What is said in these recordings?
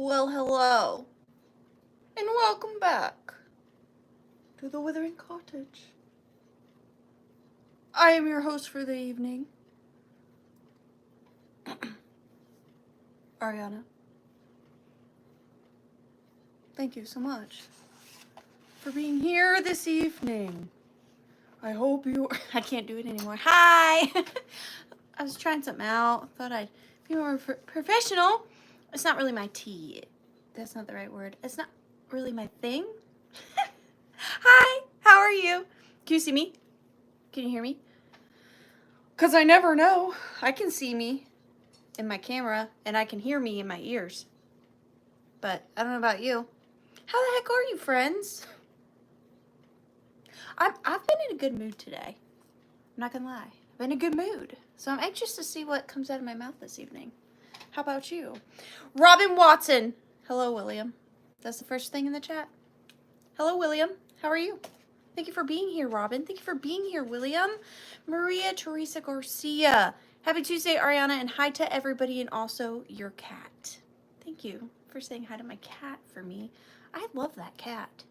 Well, hello, and welcome back to The Withering Cottage. I am your host for the evening, Ariana. Thank you so much for being here this evening. I hope you... I can't do it anymore. Hi! I was trying something out. Thought I'd be more professional. It's not really my tea. That's not the right word. It's not really my thing. Hi! How are you? Can you see me? Can you hear me? Because I never know. I can see me in my camera, and I can hear me in my ears. But I don't know about you. How the heck are you, friends? I've been in a good mood today. I'm not gonna lie. I've been in a good mood. So I'm anxious to see what comes out of my mouth this evening. How about you? Robin Watson. Hello, William. That's the first thing in the chat. Hello, William. How are you? Thank you for being here, Robin. Thank you for being here, William. Maria Teresa Garcia. Happy Tuesday, Ariana, and hi to everybody and also your cat. Thank you for saying hi to my cat for me. I love that cat.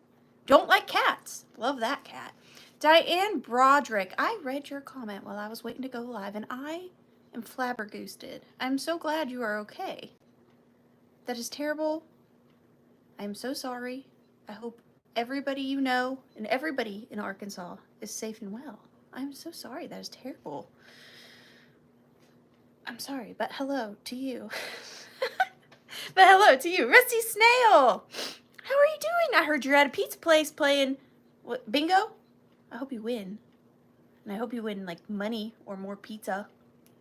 Don't like cats. Love that cat. Diane Broderick. I read your comment while I was waiting to go live, and I am flabbergasted. I'm so glad you are okay. That is terrible. I am so sorry. I hope everybody you know and everybody in Arkansas is safe and well. I'm so sorry. That is terrible. I'm sorry, but hello to you. But hello to you, Rusty Snail. How are you doing? I heard you're at a pizza place playing what, bingo? I hope you win. And I hope you win like money or more pizza.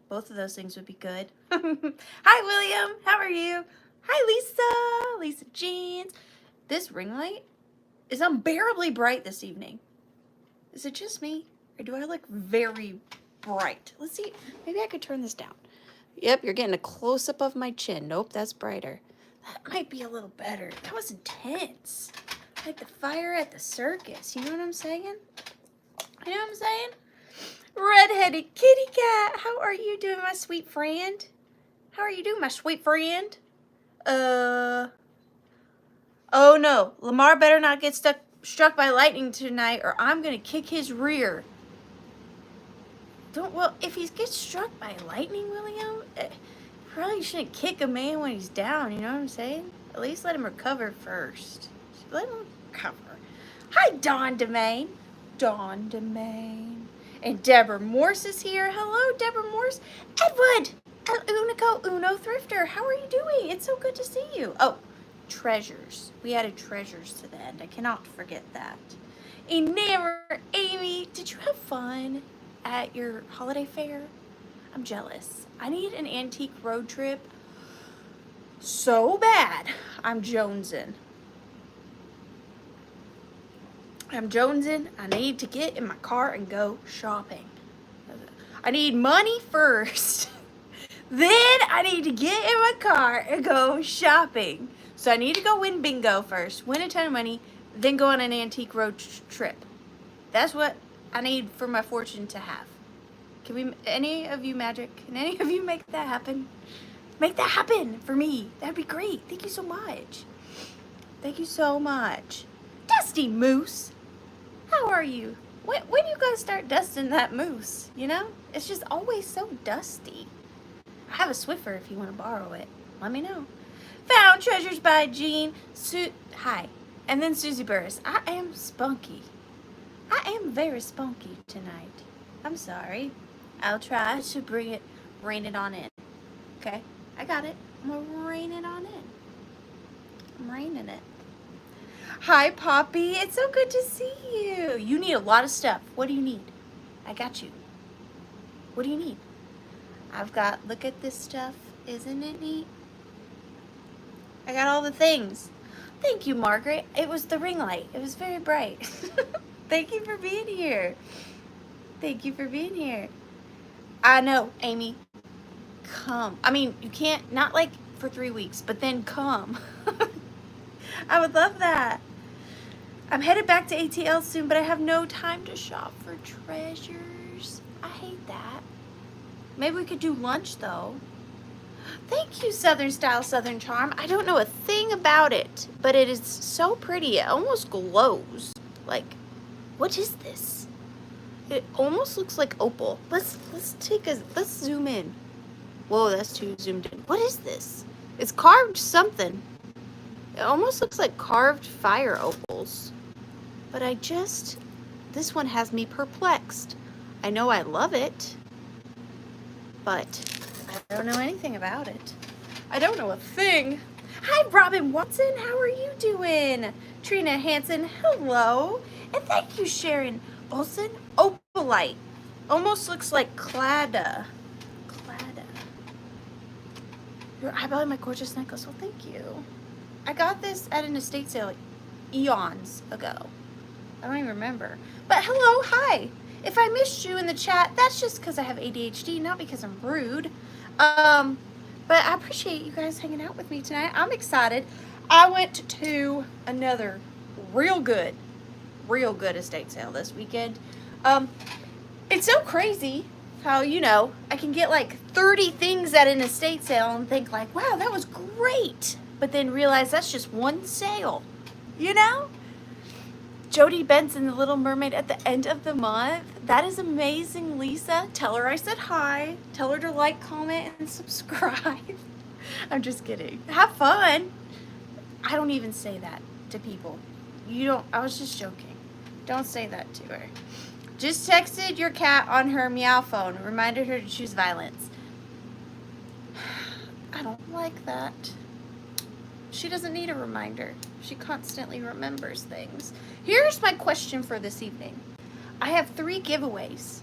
Both of those things would be good. Hi, William. How are you? Hi, Lisa. Lisa Jeans. This ring light is unbearably bright this evening. Is it just me? Or do I look very bright? Let's see. Maybe I could turn this down. Yep, you're getting a close-up of my chin. Nope, that's brighter. That might be a little better. That was intense. Like the fire at the circus. You know what I'm saying? You know what I'm saying? Red-headed kitty cat. How are you doing, my sweet friend? How are you doing, my sweet friend? Oh no. Lamar better not get struck by lightning tonight or I'm going to kick his rear. Well, if he gets struck by lightning, William, probably shouldn't kick a man when he's down, you know what I'm saying? At least let him recover first. Let him recover. Hi, Dawn Domain. Dawn Domain. And Deborah Morse is here. Hello, Deborah Morse. Edward! Unico Uno Thrifter. How are you doing? It's so good to see you. Oh, treasures. We added treasures to the end. I cannot forget that. Enamour Amy, did you have fun at your holiday fair? I'm jealous. I need an antique road trip so bad. I'm jonesing. I need to get in my car and go shopping. I need money first. Then I need to get in my car and go shopping. So I need to go win bingo first, win a ton of money, then go on an antique road trip. That's what I need for my fortune to have. Can any of you make that happen? Make that happen for me. That'd be great. Thank you so much. Thank you so much. Dusty Moose. How are you? When are you gonna start dusting that moose? You know? It's just always so dusty. I have a Swiffer if you want to borrow it. Let me know. Found Treasures by Jean. Hi. And then Susie Burris. I am spunky. I am very spunky tonight. I'm sorry. I'll try to rein it on in. Okay? I got it. I'm gonna rein it on in. I'm reining it. Hi, Poppy. It's so good to see you. You need a lot of stuff. What do you need? I got you. What do you need? I've got, look at this stuff. Isn't it neat? I got all the things. Thank you, Margaret. It was the ring light. It was very bright. Thank you for being here. Thank you for being here. I know, Amy. Come. I mean, you can't, not like for 3 weeks, but then come. I would love that. I'm headed back to ATL soon, but I have no time to shop for treasures. I hate that. Maybe we could do lunch, though. Thank you, Southern Style, Southern Charm. I don't know a thing about it, but it is so pretty. It almost glows. Like, what is this? It almost looks like opal. Let's zoom in. Whoa, that's too zoomed in. What is this? It's carved something. It almost looks like carved fire opals. But this one has me perplexed. I know I love it, but I don't know anything about it. I don't know a thing. Hi, Robin Watson. How are you doing? Trina Hansen, hello. And thank you, Sharon Olson. Opalite. Almost looks like Clada. You're eyeballing my gorgeous necklace. Well, thank you. I got this at an estate sale eons ago. I don't even remember. But hello, hi. If I missed you in the chat, that's just because I have ADHD, not because I'm rude. But I appreciate you guys hanging out with me tonight. I'm excited. I went to another real good estate sale this weekend. It's so crazy how, you know, I can get like 30 things at an estate sale and think like, wow, that was great. But then realize that's just one sale, you know? Jody Benson, The Little Mermaid at the end of the month. That is amazing, Lisa. Tell her I said hi. Tell her to like, comment, and subscribe. I'm just kidding. Have fun. I don't even say that to people. I was just joking. Don't say that to her. Just texted your cat on her meow phone. Reminded her to choose violence. I don't like that. She doesn't need a reminder. She constantly remembers things. Here's my question for this evening. I have 3 giveaways.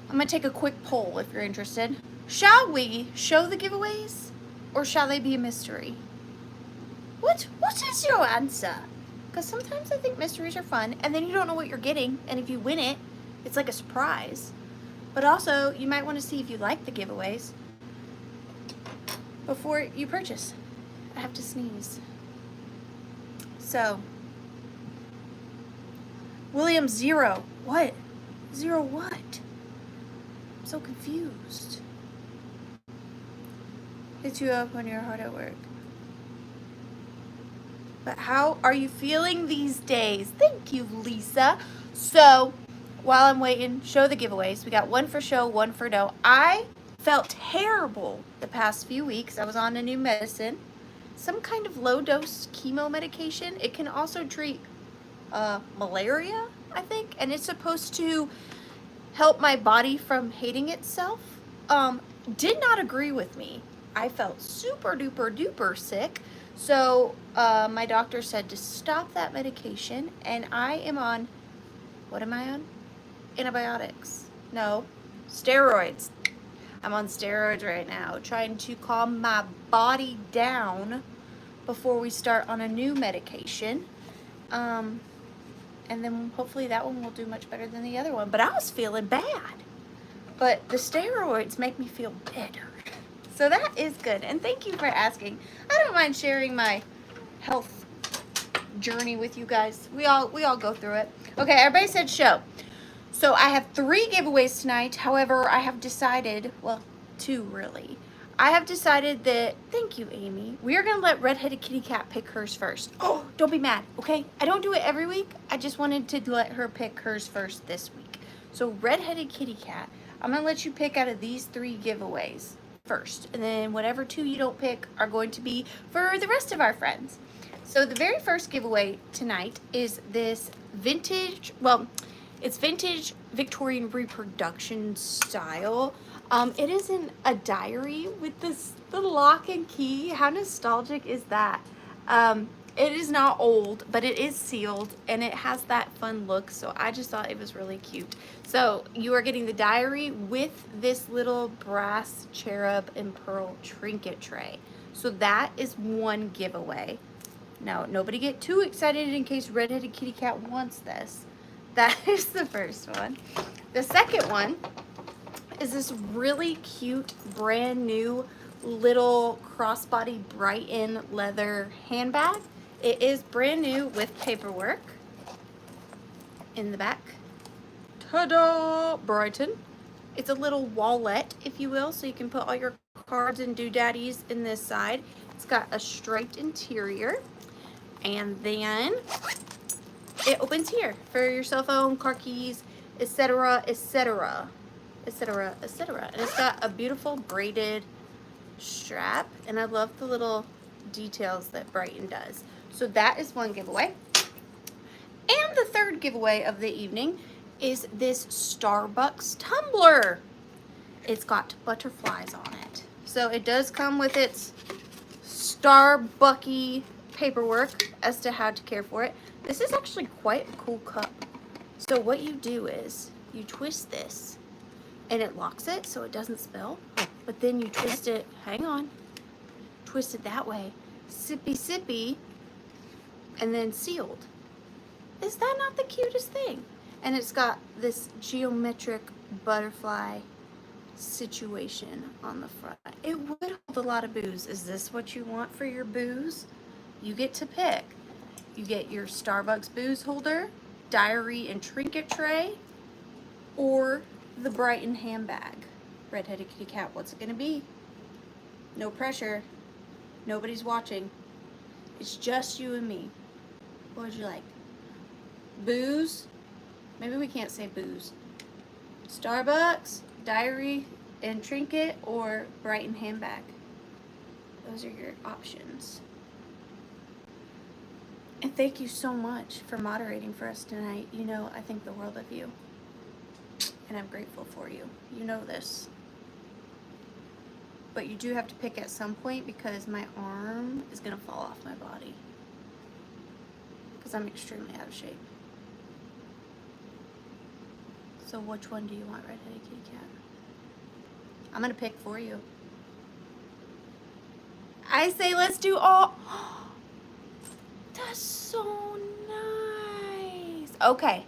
I'm going to take a quick poll if you're interested. Shall we show the giveaways or shall they be a mystery? What is your answer? Because sometimes I think mysteries are fun and then you don't know what you're getting. And if you win it, it's like a surprise. But also, you might want to see if you like the giveaways before you purchase. I have to sneeze. So, William 0. What? 0 what? I'm so confused. Hit you up when you're hard at work. But how are you feeling these days? Thank you, Lisa. So, while I'm waiting, show the giveaways. We got 1 for show, 1 for no. I felt terrible the past few weeks. I was on a new medicine. Some kind of low-dose chemo medication. It can also treat malaria, I think. And it's supposed to help my body from hating itself. Did not agree with me. I felt super duper duper sick. So my doctor said to stop that medication, and I am on, what am I on? Antibiotics. No, steroids. I'm on steroids right now, trying to calm my body down before we start on a new medication. And then hopefully that one will do much better than the other one. But I was feeling bad. But the steroids make me feel better. So that is good. And thank you for asking. I don't mind sharing my health journey with you guys. We all go through it. Okay, everybody said show. So I have 3 giveaways tonight. However, I have decided, well, 2 really. I have decided that, thank you, Amy. We are going to let Redheaded Kitty Cat pick hers first. Oh, don't be mad, okay? I don't do it every week. I just wanted to let her pick hers first this week. So Redheaded Kitty Cat, I'm going to let you pick out of these 3 giveaways first. And then whatever 2 you don't pick are going to be for the rest of our friends. So the very first giveaway tonight is this vintage, well, it's vintage Victorian reproduction style. It is in a diary with the lock and key. How nostalgic is that? It is not old, but it is sealed and it has that fun look. So I just thought it was really cute. So you are getting the diary with this little brass cherub and pearl trinket tray. So that is one giveaway. Now, nobody get too excited in case Redheaded Kitty Cat wants this. That is the first one. The second one is this really cute, brand new little crossbody Brighton leather handbag. It is brand new with paperwork in the back. Ta-da! Brighton. It's a little wallet, if you will, so you can put all your cards and doodaddies in this side. It's got a striped interior, and then it opens here for your cell phone, car keys, etc., etc., etc., etc. And it's got a beautiful braided strap, and I love the little details that Brighton does. So that is one giveaway. And the third giveaway of the evening is this Starbucks tumbler. It's got butterflies on it. So it does come with its Starbucky paperwork as to how to care for it. This is actually quite a cool cup. So what you do is you twist this and it locks it so it doesn't spill. But then you twist it, hang on, twist it that way, sippy sippy, and then sealed. Is that not the cutest thing? And it's got this geometric butterfly situation on the front. It would hold a lot of booze. Is this what you want for your booze? You get to pick. You get your Starbucks booze holder, diary and trinket tray, or the Brighton handbag. Red-headed kitty cat, what's it gonna be? No pressure. Nobody's watching. It's just you and me. What would you like? Booze? Maybe we can't say booze. Starbucks, diary and trinket, or Brighton handbag. Those are your options. And thank you so much for moderating for us tonight. You know, I think the world of you. And I'm grateful for you. You know this. But you do have to pick at some point because my arm is going to fall off my body. Because I'm extremely out of shape. So which one do you want, Red-headed kitty cat? I'm going to pick for you. I say let's do all... That's so nice. Okay.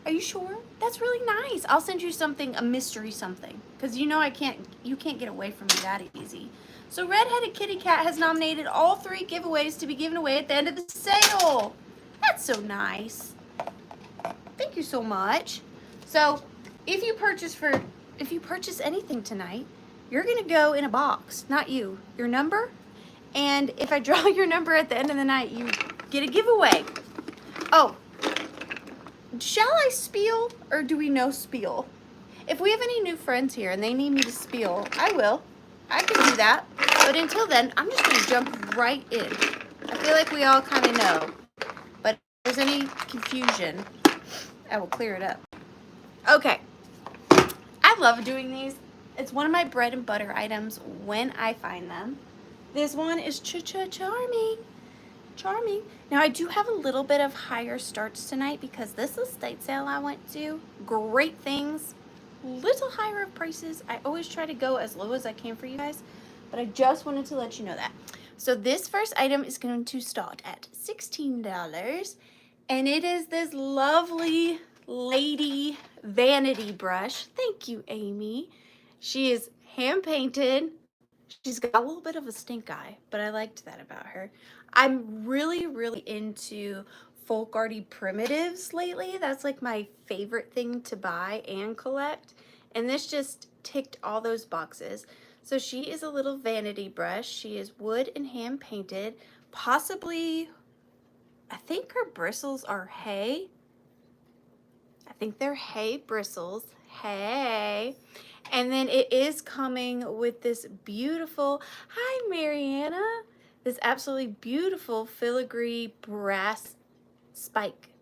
Are you sure? That's really nice. I'll send you something, a mystery something. Because you know you can't get away from me that easy. So Red-headed kitty cat has nominated all 3 giveaways to be given away at the end of the sale. That's so nice. Thank you so much. So if you purchase anything tonight, you're gonna go in a box, not you, your number. And if I draw your number at the end of the night, you get a giveaway. Oh, shall I spiel or do we no spiel? If we have any new friends here and they need me to spiel, I will. I can do that. But until then, I'm just gonna jump right in. I feel like we all kind of know. But if there's any confusion, I will clear it up. Okay. I love doing these. It's one of my bread and butter items when I find them. This one is charming. Charming. Now I do have a little bit of higher starts tonight because this estate sale I went to, great things, little higher of prices. I always try to go as low as I can for you guys, but I just wanted to let you know that. So this first item is going to start at $16, and it is this lovely lady vanity brush. Thank you, Amy. She is hand painted. She's got a little bit of a stink eye, but I liked that about her. I'm really, really into folk arty primitives lately. That's like my favorite thing to buy and collect. And this just ticked all those boxes. So she is a little vanity brush. She is wood and hand painted. Possibly, I think her bristles are hay. I think they're hay bristles. Hay. And then it is coming with this beautiful, hi Mariana, this absolutely beautiful filigree brass spike.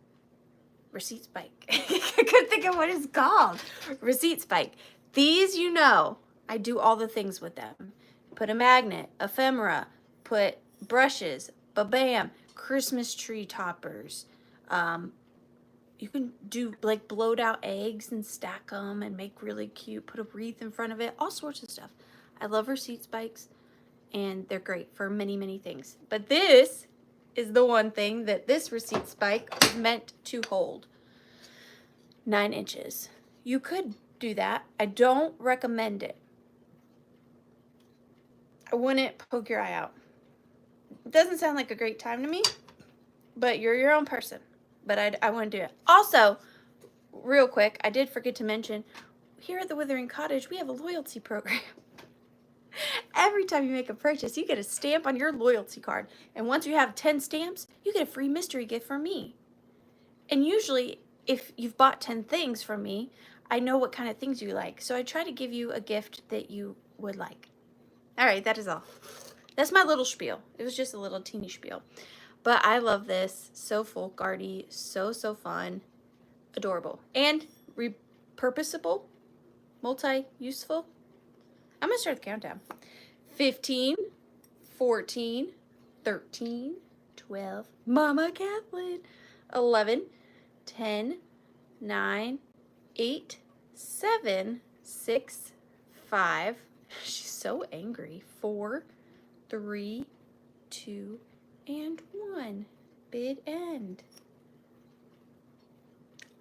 Receipt spike. I couldn't think of what it's called. Receipt spike. These, you know, I do all the things with them. Put a magnet, ephemera, put brushes, ba-bam, Christmas tree toppers. You can do like blowed out eggs and stack them and make really cute, put a wreath in front of it, all sorts of stuff. I love receipt spikes and they're great for many, many things. But this is the one thing that this receipt spike is meant to hold. 9 inches. You could do that. I don't recommend it. I wouldn't poke your eye out. It doesn't sound like a great time to me, but you're your own person. But I wouldn't do it. Also, real quick, I did forget to mention, here at the Withering Cottage, we have a loyalty program. Every time you make a purchase, you get a stamp on your loyalty card. And once you have 10 stamps, you get a free mystery gift from me. And usually, if you've bought 10 things from me, I know what kind of things you like. So I try to give you a gift that you would like. All right, that is all. That's my little spiel. It was just a little teeny spiel. But I love this. So folk arty. So fun. Adorable. And repurposable. Multi-useful. I'm going to start the countdown. 15, 14, 13, 12, Mama Kathleen, 11, 10, 9, 8, 7, 6, 5. She's so angry. 4, 3, 2, and 1. Bid end.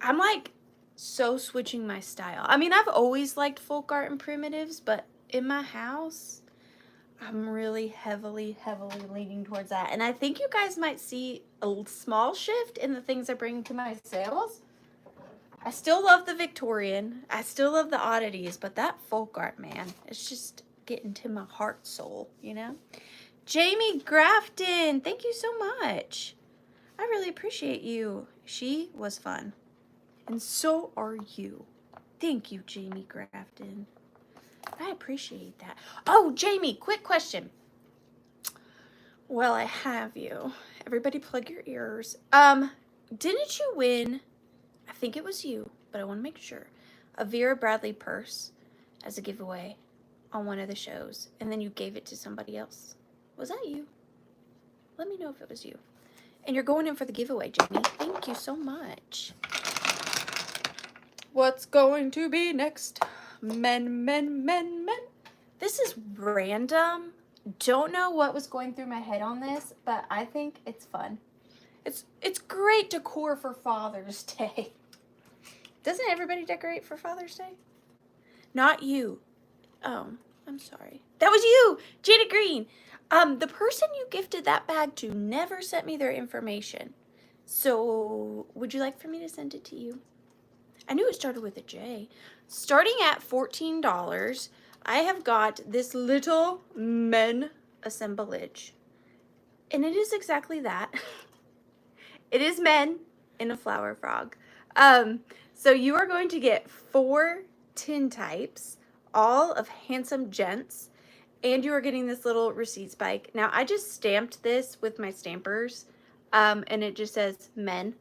I'm like so switching my style. I mean, I've always liked folk art and primitives, but in my house, I'm really heavily leaning towards that. And I think you guys might see a small shift in the things I bring to my sales. I still love the Victorian. I still love the oddities, but that folk art, man, it's just getting to my heart soul, you know? Jamie Grafton, thank you so much. I really appreciate you. She was fun. And so are you. Thank you, Jamie Grafton. I appreciate that. Oh, Jamie, quick question. Well, I have you. Everybody plug your ears. Didn't you win, I think it was you, but I want to make sure, a Vera Bradley purse as a giveaway on one of the shows, and then you gave it to somebody else? Was that you? Let me know if it was you. And you're going in for the giveaway, Jamie. Thank you so much. What's going to be next? Men. This is random. Don't know what was going through my head on this, but I think it's fun. It's great decor for Father's Day. Doesn't everybody decorate for Father's Day? Not you. Oh, I'm sorry. That was you, Janet Green. The person you gifted that bag to never sent me their information. So, would you like for me to send it to you? I knew it started with a J. Starting at $14, I have got this little men assemblage. And it is exactly that. It is men in a flower frog. So you are going to get 4 tin types, all of handsome gents, and you are getting this little receipt spike. Now, I just stamped this with my stampers, and it just says men.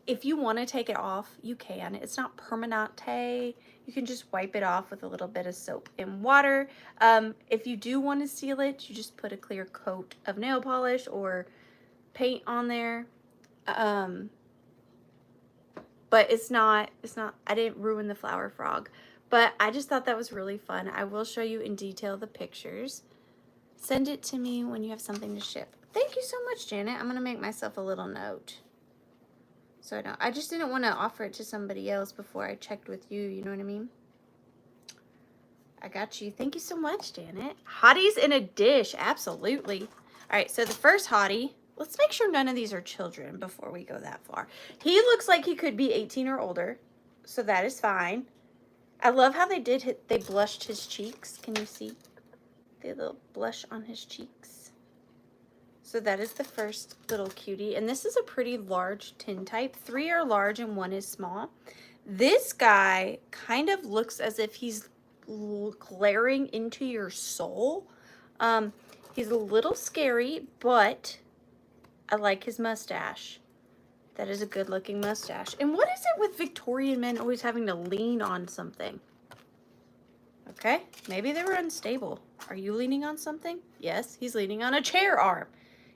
If you want to take it off, you can. It's not permanente. You can just wipe it off with a little bit of soap and water. If you do want to seal it, you just put a clear coat of nail polish or paint on there. But it's not, I didn't ruin the flower frog. But I just thought that was really fun. I will show you in detail the pictures. Send it to me when you have something to ship. Thank you so much, Janet. I'm going to make myself a little note. So I just didn't want to offer it to somebody else before I checked with you, you know what I mean? I got you. Thank you so much, Janet. Hotties in a dish, absolutely. All right, so the first hottie, let's make sure none of these are children before we go that far. He looks like he could be 18 or older, so that is fine. I love how they blushed his cheeks. Can you see? The little blush on his cheeks. So that is the first little cutie. And this is a pretty large tin type. 3 are large and 1 is small. This guy kind of looks as if he's glaring into your soul. He's a little scary, but I like his mustache. That is a good looking mustache. And what is it with Victorian men always having to lean on something? Okay, maybe they were unstable. Are you leaning on something? Yes, he's leaning on a chair arm.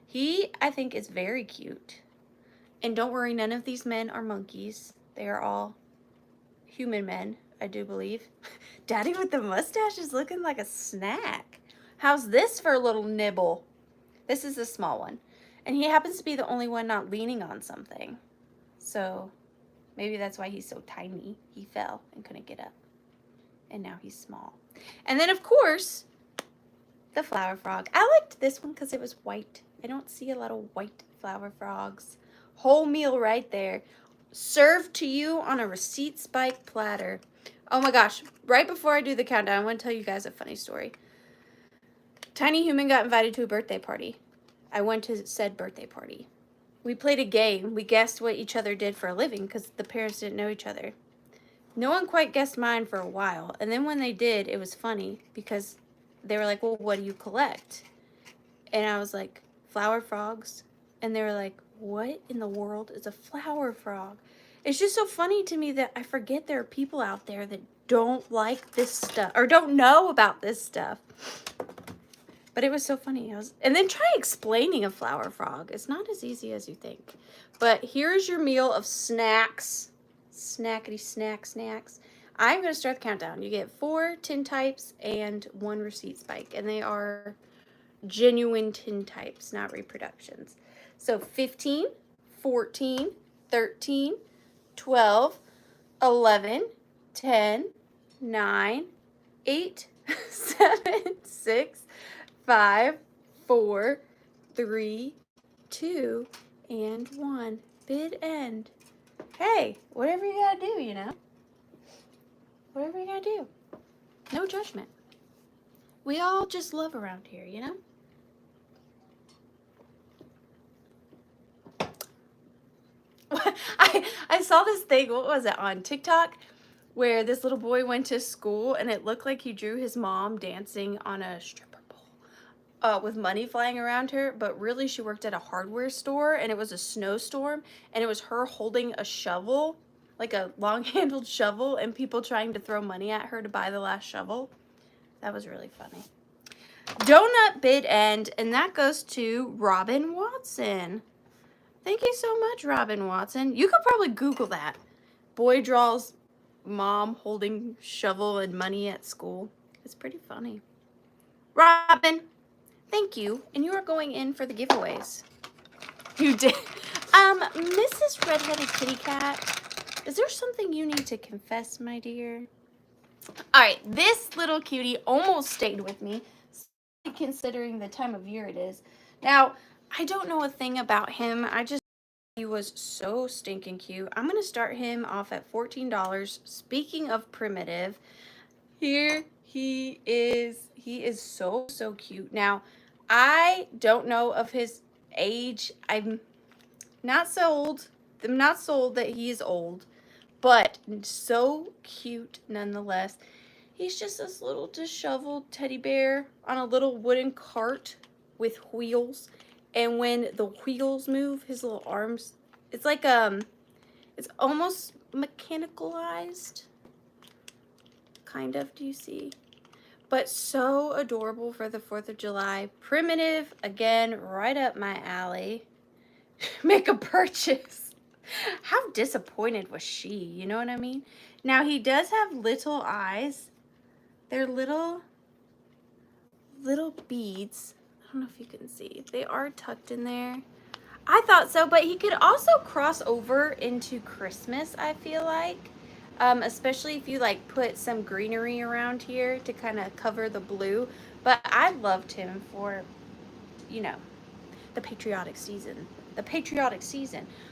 He, I think, is very cute. And don't worry, none of these men are monkeys. They are all human men, I do believe. Daddy with the mustache is looking like a snack. How's this for a little nibble? This is a small one. And he happens to be the only one not leaning on something. So maybe that's why he's so tiny. He fell and couldn't get up. And now he's small. And then, of course, the flower frog. I liked this one because it was white. I don't see a lot of white flower frogs. Whole meal right there. Served to you on a receipt spike platter. Oh my gosh. Right before I do the countdown, I want to tell you guys a funny story. Tiny Human got invited to a birthday party. I went to said birthday party. We played a game. We guessed what each other did for a living because the parents didn't know each other. No one quite guessed mine for a while. And then when they did, it was funny because they were like, well, what do you collect? And I was like, flower frogs. And they were like, what in the world is a flower frog? It's just so funny to me that I forget there are people out there that don't like this stuff or don't know about this stuff. But it was so funny. And then try explaining a flower frog. It's not as easy as you think. But here's your meal of snacks. Snackety snacks. I'm going to start the countdown. You get 4 tin types and 1 receipt spike. And they are genuine tin types, not reproductions. So 15, 14, 13, 12, 11, 10, 9, 8, 7, 6, 5, 4, 3, 2, and 1. Bid end. Hey, whatever you gotta do, you know? Whatever you gotta do. No judgment. We all just love around here, you know? I saw this thing, what was it, on TikTok, where this little boy went to school and it looked like he drew his mom dancing on a stripper pole with money flying around her, but really she worked at a hardware store and it was a snowstorm and it was her holding a shovel, like a long-handled shovel, and people trying to throw money at her to buy the last shovel. That was really funny. Donut bid end, and that goes to Robin Watson. Thank you so much, Robin Watson. You could probably Google that. Boy draws mom holding shovel and money at school. It's pretty funny. Robin, thank you. And you are going in for the giveaways. You did. Mrs. Redheaded Kitty Cat, is there something you need to confess, my dear? All right, this little cutie almost stayed with me, considering the time of year it is. Now, I don't know a thing about him. I just he was so stinking cute. I'm going to start him off at $14. Speaking of primitive, here he is. He is so cute. Now, I don't know of his age. I'm not sold that he is old, but so cute nonetheless. He's just this little disheveled teddy bear on a little wooden cart with wheels. And when the wheels move, his little arms, it's like, it's almost mechanicalized. Kind of, do you see? But so adorable for the 4th of July. Primitive, again, right up my alley. Make a purchase. How disappointed was she? You know what I mean? Now, he does have little eyes. They're little beads. I don't know if you can see. They are tucked in there. I thought so, but he could also cross over into Christmas, I feel like. Especially if you like put some greenery around here to kind of cover the blue. But I loved him for, you know, the patriotic season.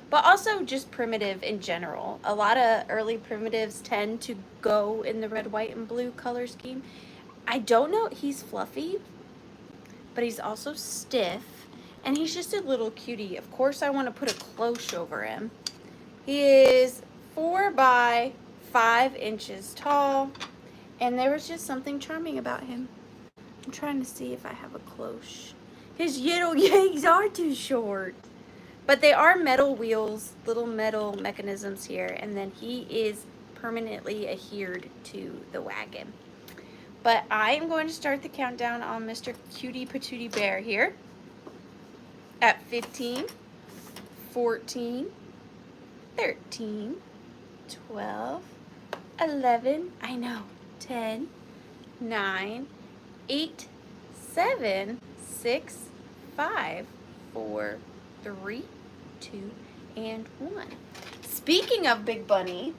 But also just primitive in general. A lot of early primitives tend to go in the red, white, and blue color scheme. I don't know, he's fluffy, but he's also stiff, and he's just a little cutie. Of course, I want to put a cloche over him. He is 4 by 5 inches tall, and there was just something charming about him. I'm trying to see if I have a cloche. His little legs are too short, but they are metal wheels, little metal mechanisms here, and then he is permanently adhered to the wagon. But I am going to start the countdown on Mr. Cutie Patootie Bear here at 15, 14, 13, 12, 11, I know, 10, 9, 8, 7, 6, 5, 4, 3, 2, and 1. Speaking of Big Bunny,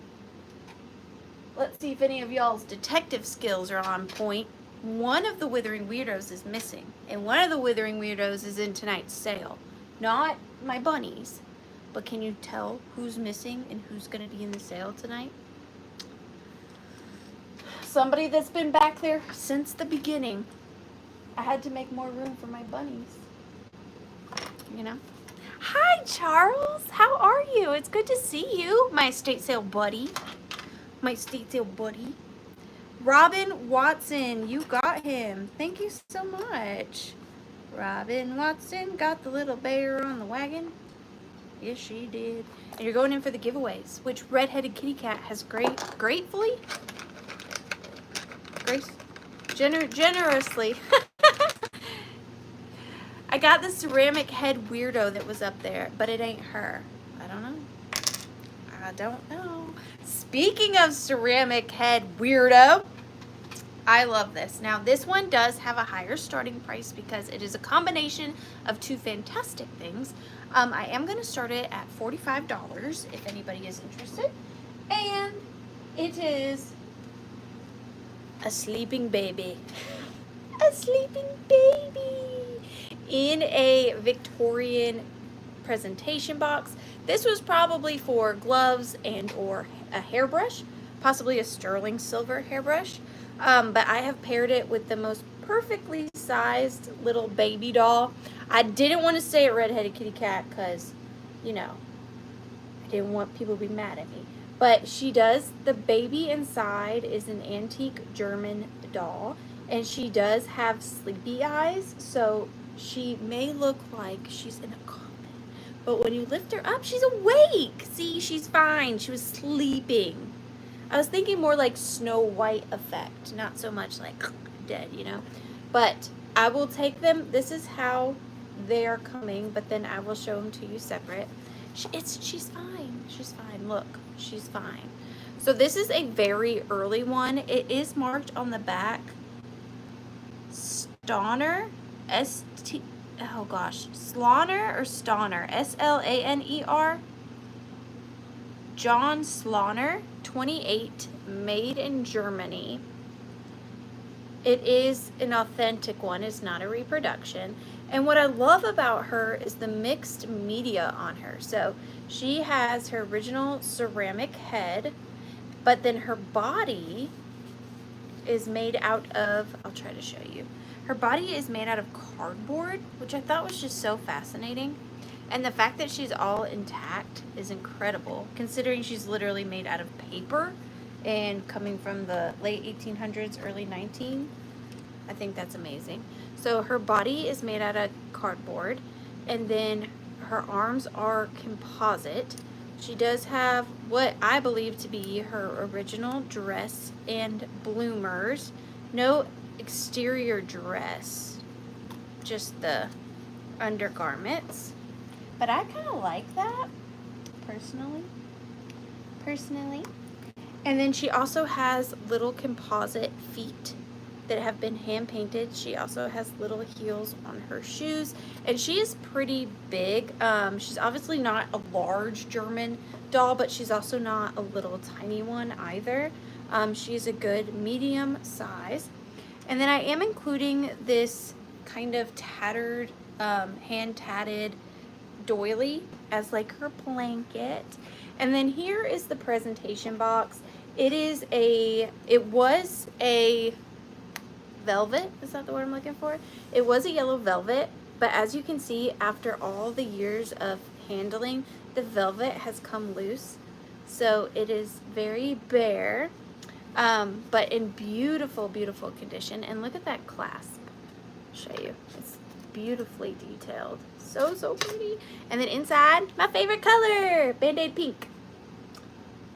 let's see if any of y'all's detective skills are on point. One of the Withering Weirdos is missing, and one of the Withering Weirdos is in tonight's sale. Not my bunnies, but can you tell who's missing and who's going to be in the sale tonight? Somebody that's been back there since the beginning. I had to make more room for my bunnies, you know. Hi, Charles. How are you? It's good to see you, my estate sale buddy. My estate sale buddy. Robin Watson, you got him. Thank you so much. Robin Watson got the little bear on the wagon. Yes, she did. And you're going in for the giveaways, which Redheaded Kitty Cat has gratefully, generously. I got the ceramic head weirdo that was up there, but it ain't her. I don't know. I don't know. Speaking of ceramic head weirdo, I love this. Now, this one does have a higher starting price because it is a combination of two fantastic things. I am going to start it at $45 if anybody is interested. And it is a sleeping baby. A sleeping baby in a Victorian presentation box. This was probably for gloves and or a hairbrush, possibly a sterling silver hairbrush. But I have paired it with the most perfectly sized little baby doll. I didn't want to say it Redheaded Kitty Cat because, you know, I didn't want people to be mad at me. But she does, the baby inside is an antique German doll. And she does have sleepy eyes, so she may look like she's in a coffin. But when you lift her up, she's awake. See, she's fine. She was sleeping. I was thinking more like Snow White effect, not so much like dead, you know. But I will take them. This is how they are coming, but then I will show them to you separate. She's fine. She's fine. Look, she's fine. So this is a very early one. It is marked on the back. Stoner, Slauner or Stoner, S-L-A-N-E-R. John Slauner, 28, made in Germany. It is an authentic one. It's not a reproduction. And what I love about her is the mixed media on her. So she has her original ceramic head, but then her body is made out of, I'll try to show you. Her body is made out of cardboard, which I thought was just so fascinating. And the fact that she's all intact is incredible, considering she's literally made out of paper and coming from the late 1800s, early 19. I think that's amazing. So her body is made out of cardboard, and then her arms are composite. She does have what I believe to be her original dress and bloomers. No exterior dress, just the undergarments. But I kind of like that, personally. And then she also has little composite feet that have been hand painted. She also has little heels on her shoes, and she is pretty big. She's obviously not a large German doll, but she's also not a little tiny one either. She's a good medium size. And then I am including this kind of tattered, hand tatted doily as like her blanket. And then here is the presentation box. It was a velvet, is that the word I'm looking for? It was a yellow velvet, but as you can see, after all the years of handling, the velvet has come loose. So it is very bare, but in beautiful, beautiful condition. And look at that clasp. I'll show you. It's beautifully detailed. So, so pretty. And then inside, my favorite color, Band-Aid pink.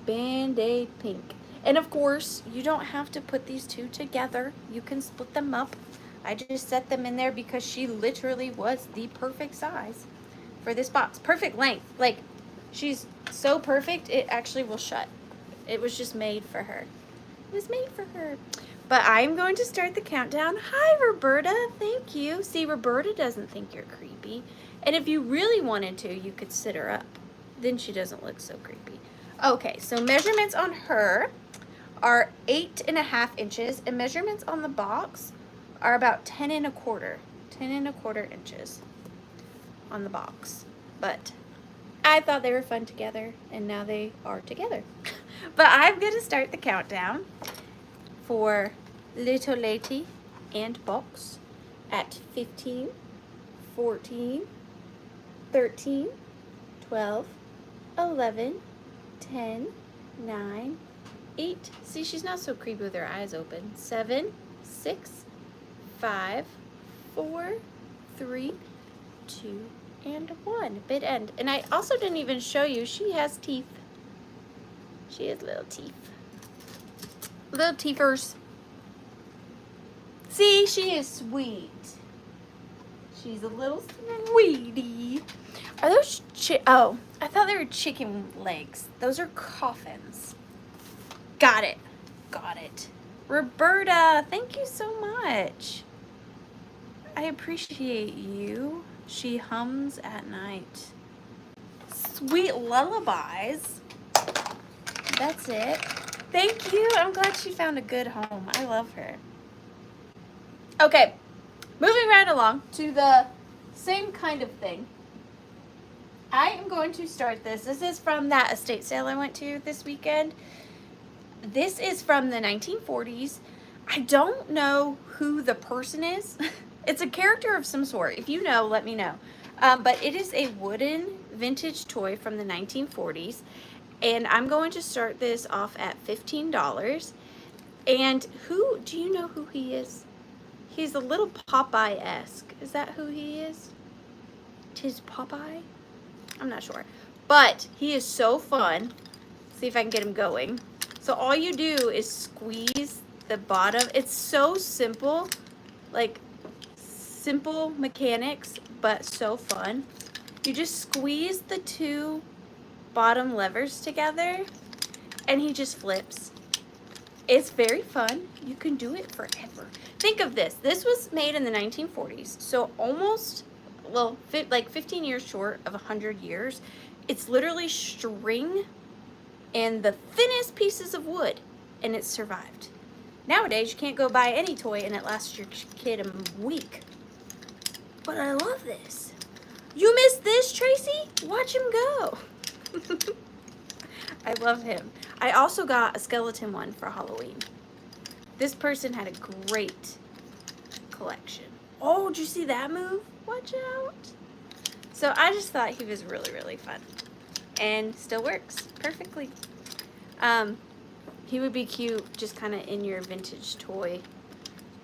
Band-Aid pink. And of course, you don't have to put these two together. You can split them up. I just set them in there because she literally was the perfect size for this box. Perfect length. Like, she's so perfect, it actually will shut. It was just made for her. It was made for her. But I'm going to start the countdown. Hi, Roberta. Thank you. See, Roberta doesn't think you're creepy. And if you really wanted to, you could sit her up. Then she doesn't look so creepy. Okay, so measurements on her are 8.5 inches, and measurements on the box are about 10 and a quarter inches on the box. But I thought they were fun together, and now they are together. But I'm gonna start the countdown for Little Lady and Box. at 15, 14, 13, 12, 11, 10, 9, 8. See, she's not so creepy with her eyes open. 7, 6, 5, 4, 3, 2, and 1. Bit end. And I also didn't even show you, she has teeth. She has little teeth. Little teethers. See, she is sweet. She's a little sweetie. Are those oh, I thought they were chicken legs. Those are coffins. Got it. Got it. Roberta, thank you so much. I appreciate you. She hums at night. Sweet lullabies. That's it. Thank you. I'm glad she found a good home. I love her. Okay, moving right along to the same kind of thing. I am going to start this. This is from that estate sale I went to this weekend. This is from the 1940s. I don't know who the person is. It's a character of some sort. If you know, let me know. But it is a wooden vintage toy from the 1940s. And I'm going to start this off at $15. And who, do you know who he is? He's a little Popeye-esque. Is that who he is? 'Tis Popeye? I'm not sure. But he is so fun. See if I can get him going. So all you do is squeeze the bottom. It's so simple. Like, simple mechanics, but so fun. You just squeeze the two bottom levers together, and he just flips. It's very fun. You can do it forever. Think of this. This was made in the 1940s, so almost, well, like 15 years short of 100 years. It's literally string and the thinnest pieces of wood, and it survived. Nowadays, you can't go buy any toy and it lasts your kid a week. But I love this. You missed this, Tracy? Watch him go. I love him. I also got a skeleton one for Halloween. This person had a great collection. Oh, did you see that move? Watch out. So I just thought he was really, really fun. And still works perfectly. He would be cute just kind of in your vintage toy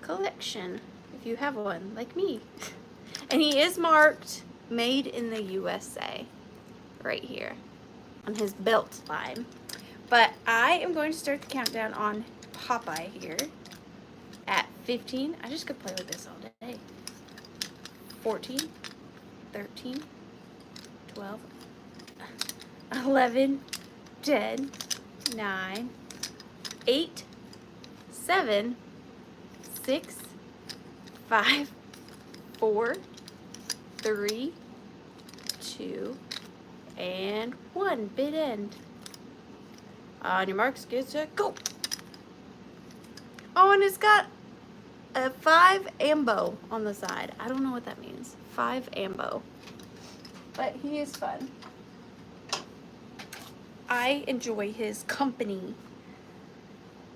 collection if you have one like me. And he is marked made in the USA right here on his belt line. But I am going to start the countdown on Popeye here at 15. I just could play with this all day. 14, 13, 12, 11, 10, 9, 8, 7, 6, 5, 4, 3, 2, and 1. Bit end. On your marks, get set, go. Oh, and it's got a 5 ambo on the side. I don't know what that means. 5 ambo. But he is fun. I enjoy his company.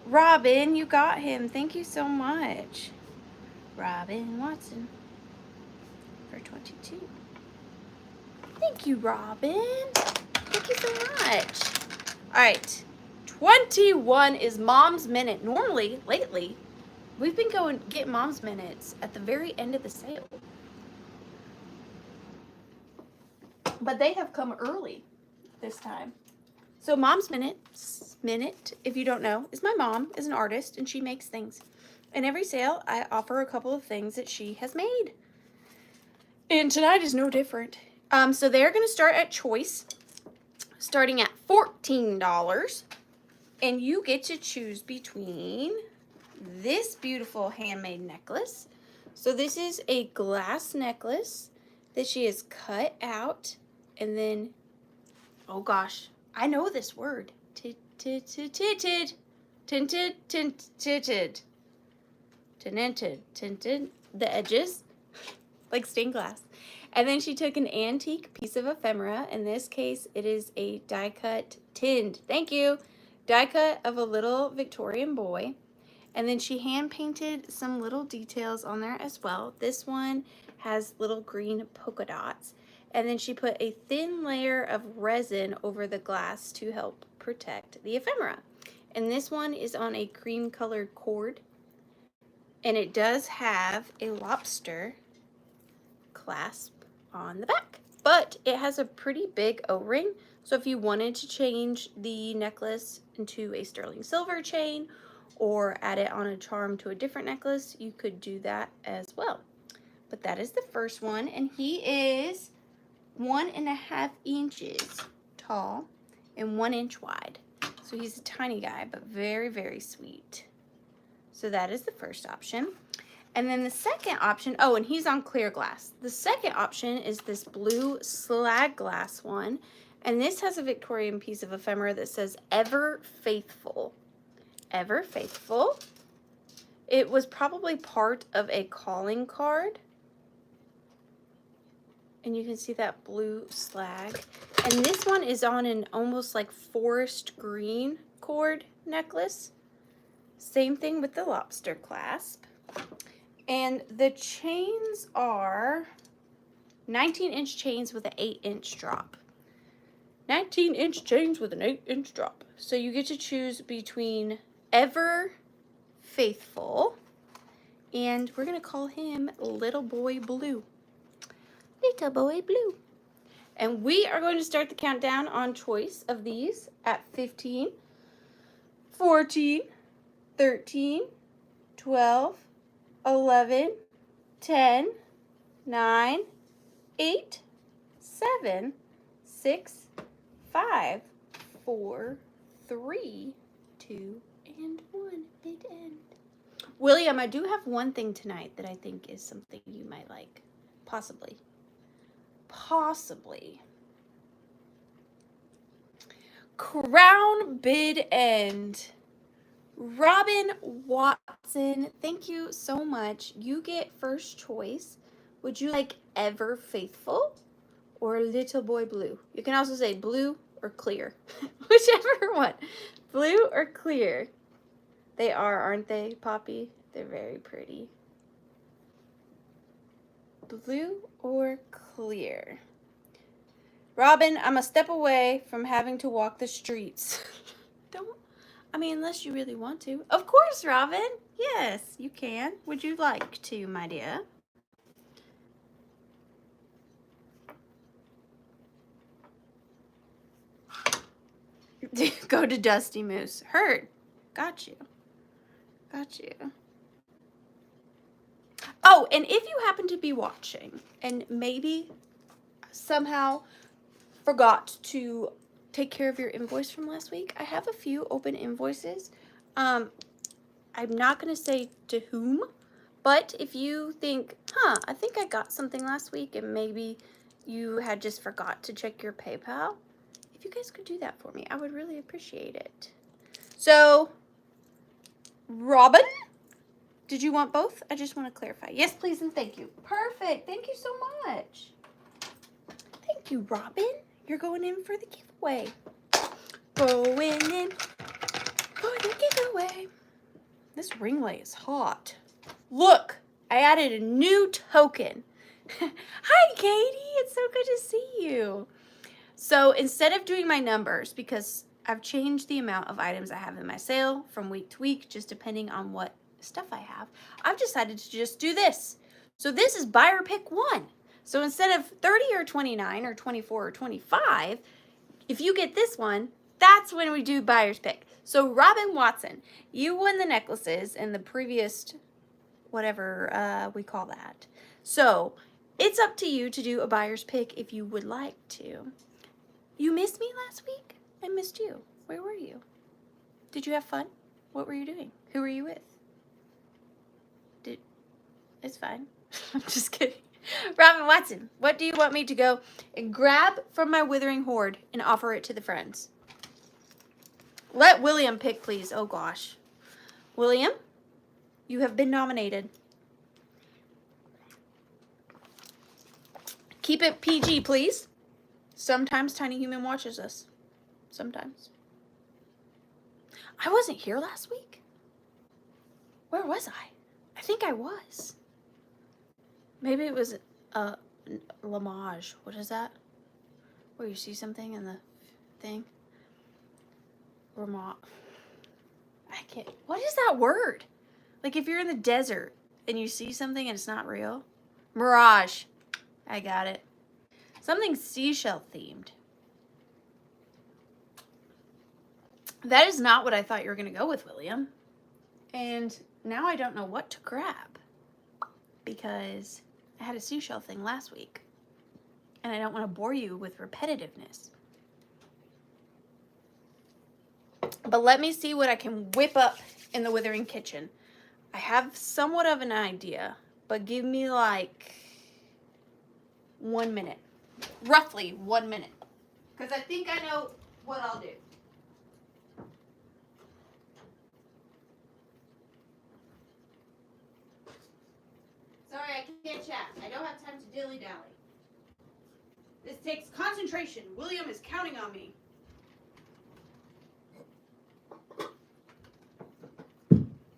Robin, you got him. Thank you so much. Robin Watson for 22. Thank you, Robin. Thank you so much. All right. 21 is Mom's Minute. Normally, lately, we've been going get Mom's Minutes at the very end of the sale. But they have come early this time. So Mom's Minute, if you don't know, is my mom is an artist and she makes things. And every sale, I offer a couple of things that she has made. And tonight is no different. So they're going to start at choice, starting at $14. And you get to choose between this beautiful handmade necklace. So this is a glass necklace that she has cut out. And then, oh gosh, I know this word. Tinted. Tinted. The edges, like stained glass. And then she took an antique piece of ephemera. In this case, it is a die cut tinned. Thank you. Die cut of a little Victorian boy. And then she hand painted some little details on there as well. This one has little green polka dots. And then she put a thin layer of resin over the glass to help protect the ephemera. And this one is on a cream colored cord. And it does have a lobster clasp on the back. But it has a pretty big O-ring. So if you wanted to change the necklace into a sterling silver chain or add it on a charm to a different necklace, you could do that as well. But that is the first one, and he is 1.5 inches tall and 1 inch wide. So he's a tiny guy, but very, very sweet. So that is the first option. And then the second option, oh, and he's on clear glass. The second option is this blue slag glass one. And this has a Victorian piece of ephemera that says Ever Faithful. Ever Faithful. It was probably part of a calling card. And you can see that blue slag. And this one is on an almost like forest green cord necklace. Same thing with the lobster clasp. And the chains are 19-inch chains with an 8-inch drop. 19-inch chains with an 8-inch drop. So you get to choose between Ever Faithful, and we're going to call him Little Boy Blue. Little Boy Blue. And we are going to start the countdown on choice of these at 15, 14, 13, 12, 11, 10, 9, 8, 7, 6, 5, 4, 3, 2, and 1. Big end. William, I do have one thing tonight that I think is something you might like. Possibly. Possibly. Crown bid end. Robin Watson, thank you so much. You get first choice. Would you like Ever Faithful or Little Boy Blue? You can also say blue or clear. Whichever one. Blue or clear. They are, aren't they, Poppy? They're very pretty. Blue or clear? Robin, I'm a step away from having to walk the streets. I mean, unless you really want to. Of course, Robin. Yes, you can. Would you like to, my dear? Go to Dusty Moose. Heard. Got you. Got you. Oh, and if you happen to be watching and maybe somehow forgot to take care of your invoice from last week, I have a few open invoices. I'm not going to say to whom, but if you think, I think I got something last week and maybe you had just forgot to check your PayPal, if you guys could do that for me, I would really appreciate it. So, Robin, did you want both? I just want to clarify. Yes, please, and thank you. Perfect. Thank you so much. Thank you, Robin. You're going in for the giveaway. Going in for the giveaway. This ring light is hot. Look, I added a new token. Hi, Katie. It's so good to see you. So instead of doing my numbers, because I've changed the amount of items I have in my sale from week to week, just depending on what stuff I have, I've decided to just do this. So this is buyer pick 1. So instead of 30 or 29 or 24 or 25, if you get this one, that's when we do buyer's pick. So Robin Watson, you won the necklaces in the previous, whatever we call that. So it's up to you to do a buyer's pick if you would like to. You missed me last week? I missed you. Where were you? Did you have fun? What were you doing? Who were you with? It's fine. I'm just kidding. Robin Watson, what do you want me to go and grab from my withering hoard and offer it to the friends? Let William pick, please. Oh, gosh. William, you have been nominated. Keep it PG, please. Sometimes Tiny Human watches us. Sometimes. I wasn't here last week. Where was I? I think I was. Maybe it was a lamage. What is that? Where you see something in the thing? Remote. I can't. What is that word? Like if you're in the desert and you see something and it's not real. Mirage. I got it. Something seashell themed. That is not what I thought you were going to go with, William. And now I don't know what to grab because I had a seashell thing last week and I don't want to bore you with repetitiveness. But let me see what I can whip up in the Withering kitchen. I have somewhat of an idea, but give me like 1 minute. Roughly 1 minute. Because I think I know what I'll do. Sorry, I can't chat. I don't have time to dilly-dally. This takes concentration. William is counting on me.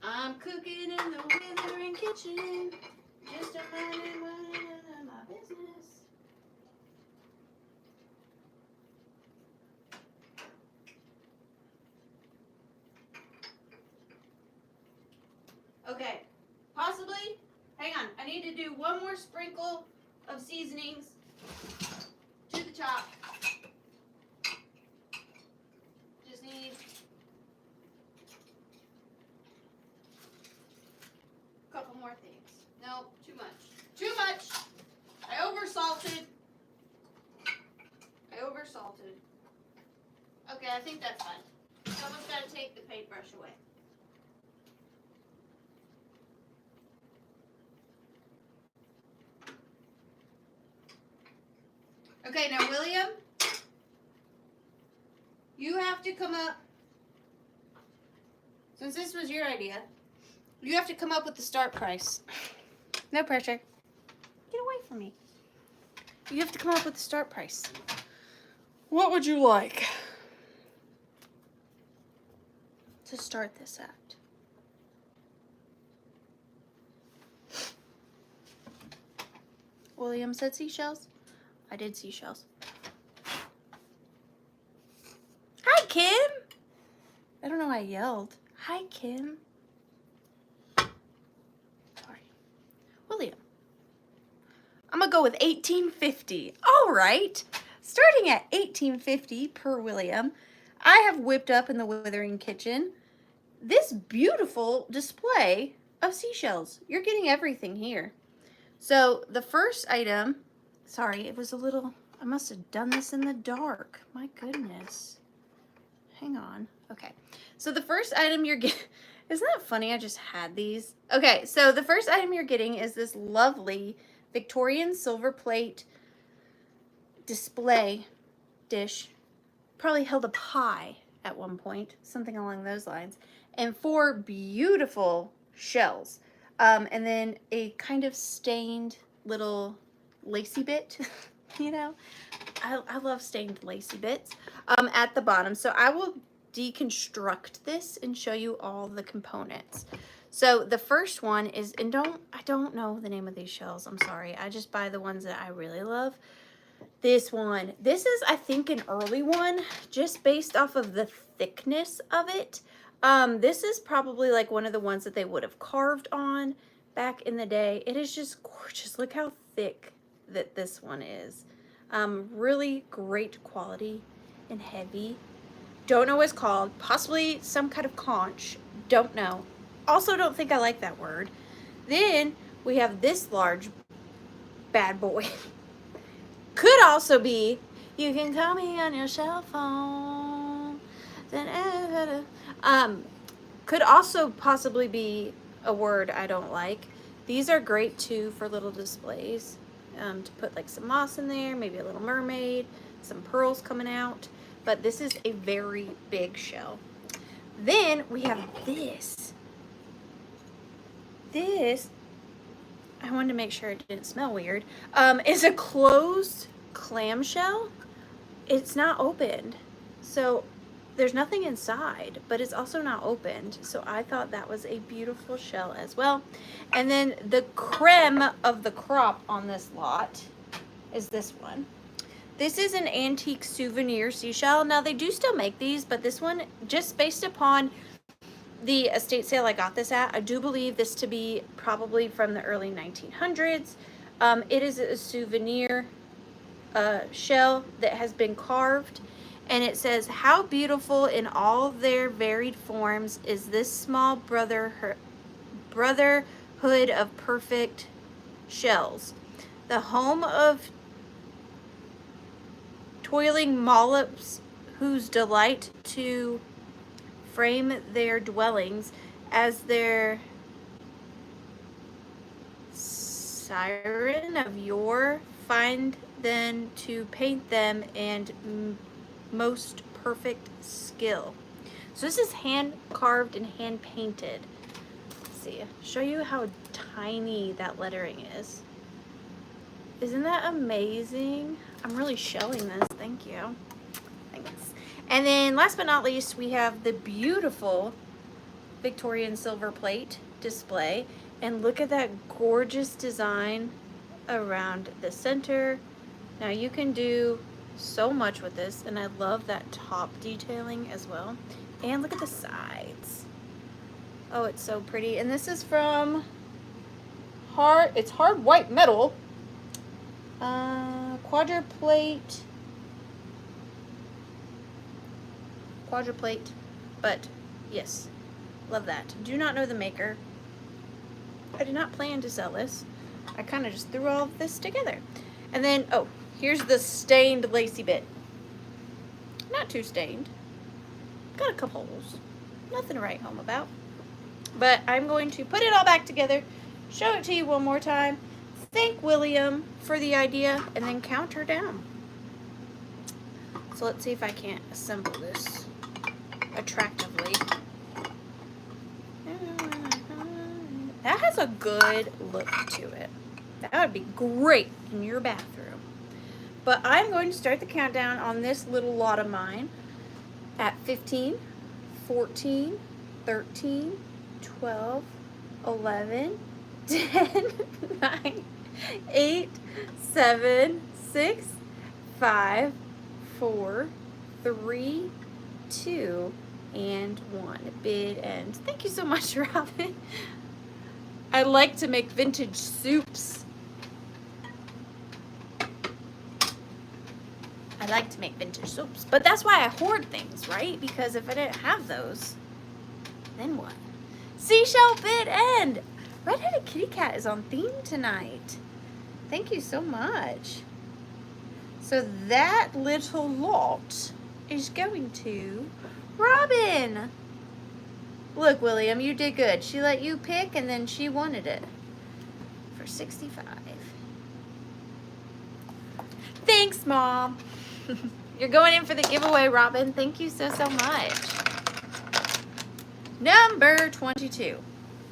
I'm cooking in the Withering kitchen. Just a minding my business. Okay, possibly, hang on, I need to do one more sprinkle of seasonings to the top. Just need a couple more things. No, too much. Too much! I oversalted. Okay, I think that's fine. Someone's got to take the paintbrush away. Okay, now William, you have to come up, since this was your idea, you have to come up with the start price. No pressure. Get away from me. You have to come up with the start price. What would you like to start this at? William said seashells. I did seashells. Hi, Kim. I don't know why I yelled. Hi, Kim. Sorry. William. I'm going to go with $18.50. All right. Starting at $18.50 per William, I have whipped up in the Withering kitchen this beautiful display of seashells. You're getting everything here. So the first item, sorry, it was a little, I must have done this in the dark. My goodness. Hang on. Okay. So the first item you're getting, isn't that funny? I just had these. Okay. So the first item you're getting is this lovely Victorian silver plate display dish. Probably held a pie at one point, something along those lines. And 4 beautiful shells. And then a kind of stained little lacy bit, you know, I love stained lacy bits at the bottom. So I will deconstruct this and show you all the components. So the first one is, and I don't know the name of these shells. I'm sorry. I just buy the ones that I really love. This one, this is, I think, an early one, just based off of the thickness of it. This is probably like one of the ones that they would have carved on back in the day. It is just gorgeous. Look how thick that this one is. Really great quality and heavy. Don't know what it's called. Possibly some kind of conch. Don't know. Also don't think I like that word. Then we have this large bad boy. Could also be, you can call me on your cell phone. Could also possibly be a word I don't like. These are great too for little displays. To put like some moss in there, maybe a little mermaid, some pearls coming out. But this is a very big shell. Then we have this. This, I wanted to make sure it didn't smell weird, is a closed clamshell. It's not opened. So there's nothing inside, but it's also not opened. So I thought that was a beautiful shell as well. And then the creme of the crop on this lot is this one. This is an antique souvenir seashell. Now they do still make these, but this one, just based upon the estate sale I got this at, I do believe this to be probably from the early 1900s. It is a souvenir shell that has been carved, and it says, "How beautiful in all their varied forms is this small brotherhood of perfect shells, the home of toiling mollusks whose delight to frame their dwellings as their siren of yore, find then to paint them and most perfect skill." So this is hand carved and hand painted. Let's see, show you how tiny that lettering is. Isn't that amazing? I'm really showing this. Thank you. Thanks. And then last but not least, we have the beautiful Victorian silver plate display. And look at that gorgeous design around the center. Now you can do so much with this, and I love that top detailing as well. And look at the sides. Oh, it's so pretty. And this is from it's hard white metal. Quadruplate, but yes, love that. Do not know the maker. I did not plan to sell this. I kind of just threw all of this together. And then, oh, here's the stained lacy bit. Not too stained. Got a couple holes. Nothing to write home about. But I'm going to put it all back together, show it to you one more time, thank William for the idea, and then count her down. So let's see if I can't assemble this attractively. That has a good look to it. That would be great in your bathroom. But I'm going to start the countdown on this little lot of mine at 15, 14, 13, 12, 11, 10, 9, 8, 7, 6, 5, 4, 3, 2, and 1. Bid end. Thank you so much, Robin. I like to make vintage soups. I like to make vintage soups. But that's why I hoard things, right? Because if I didn't have those, then what? Seashell bid end. Red-headed kitty cat is on theme tonight. Thank you so much. So that little lot is going to Robin. Look, William, you did good. She let you pick, and then she wanted it for 65. Thanks, Mom. You're going in for the giveaway, Robin. Thank you so, so much. Number 22.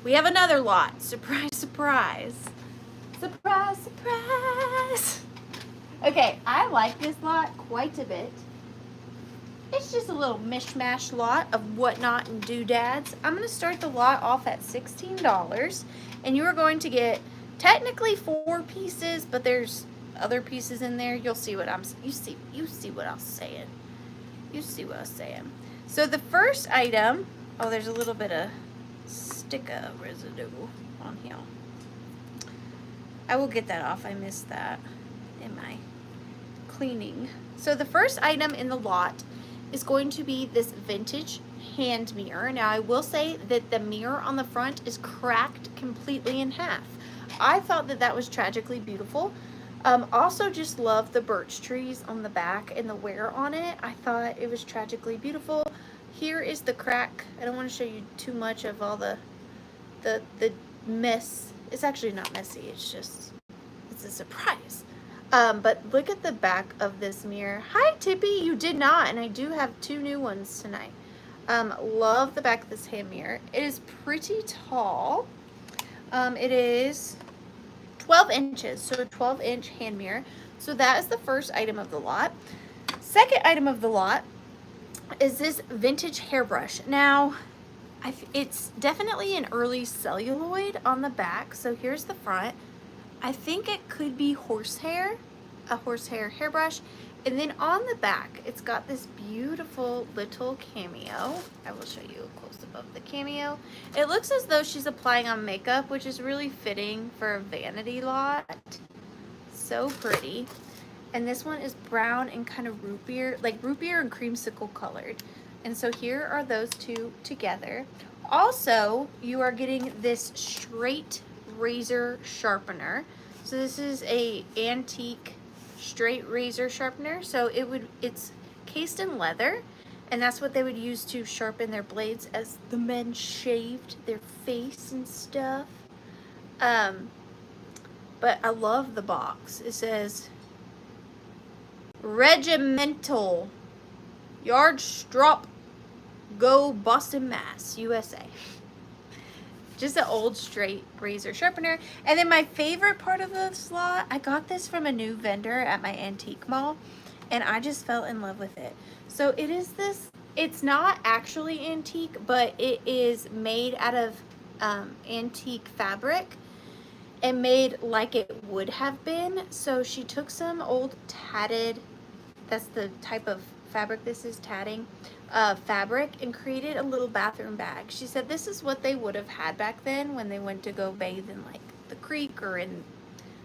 We have another lot. Surprise, surprise. Surprise, surprise. Okay, I like this lot quite a bit. It's just a little mishmash lot of whatnot and doodads. I'm going to start the lot off at $16, and you are going to get technically 4 pieces, but there's other pieces in there. You'll see what you see what I'm saying. You see what I'm saying. So the first item, oh, there's a little bit of sticker residue on here. I will get that off. I missed that in my cleaning. So the first item in the lot is going to be this vintage hand mirror. Now I will say that the mirror on the front is cracked completely in half. I thought that that was tragically beautiful. Also just love the birch trees on the back and the wear on it. I thought it was tragically beautiful. Here is the crack. I don't want to show you too much of all the mess. It's actually not messy. It's a surprise. But look at the back of this mirror. Hi, Tippy. You did not, and I do have 2 new ones tonight. Love the back of this hand mirror. It is pretty tall. It is 12 inches, so a 12-inch hand mirror. So that is the first item of the lot. Second item of the lot is this vintage hairbrush. Now, it's definitely an early celluloid on the back. So here's the front. I think it could be horsehair, a horsehair hairbrush. And then on the back, it's got this beautiful little cameo. I will show you a close-up of the cameo. It looks as though she's applying on makeup, which is really fitting for a Vanity lot. So pretty. And this one is brown and kind of root beer, like root beer and creamsicle colored. And so here are those two together. Also, you are getting this straight razor sharpener. So this is a antique straight razor sharpener. So it's cased in leather, and that's what they would use to sharpen their blades as the men shaved their face and stuff. But I love the box. It says Regimental Yard Strop Go Boston, Mass, USA. Just an old straight razor sharpener. And then my favorite part of the slot, I got this from a new vendor at my antique mall, and I just fell in love with it. So it is this, it's not actually antique, but it is made out of antique fabric and made like it would have been. So she took some old tatted, that's the type of fabric this is, tatting fabric, and created a little bathroom bag. She said this is what they would have had back then when they went to go bathe in like the creek or in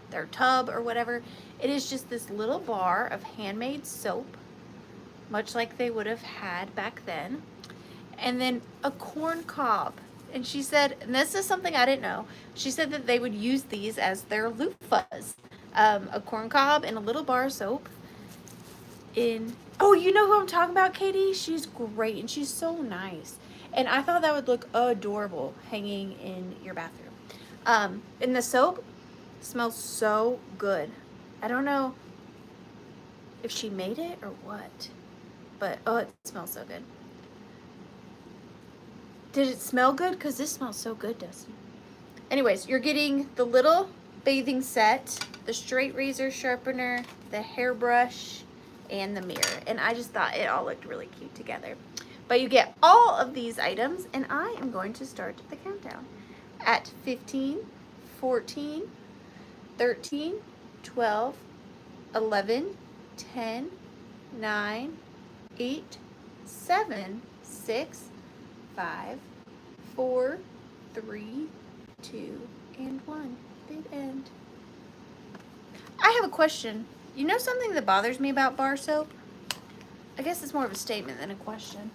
their tub or whatever. It is just this little bar of handmade soap, much like they would have had back then, and then a corn cob. And she said, and this is something I didn't know, she said that they would use these as their loofahs. A corn cob and a little bar of soap. Oh, you know who I'm talking about, Katie? She's great and she's so nice. And I thought that would look adorable hanging in your bathroom. And the soap smells so good. I don't know if she made it or what, but oh, it smells so good. Did it smell good? Because this smells so good, Dustin. Anyways, you're getting the little bathing set, the straight razor sharpener, the hairbrush, and the mirror. And I just thought it all looked really cute together. But you get all of these items, and I am going to start the countdown at 15, 14, 13, 12, 11, 10, 9, 8, 7, 6, 5, 4, 3, 2, and 1. Big end. I have a question. You know something that bothers me about bar soap? I guess it's more of a statement than a question.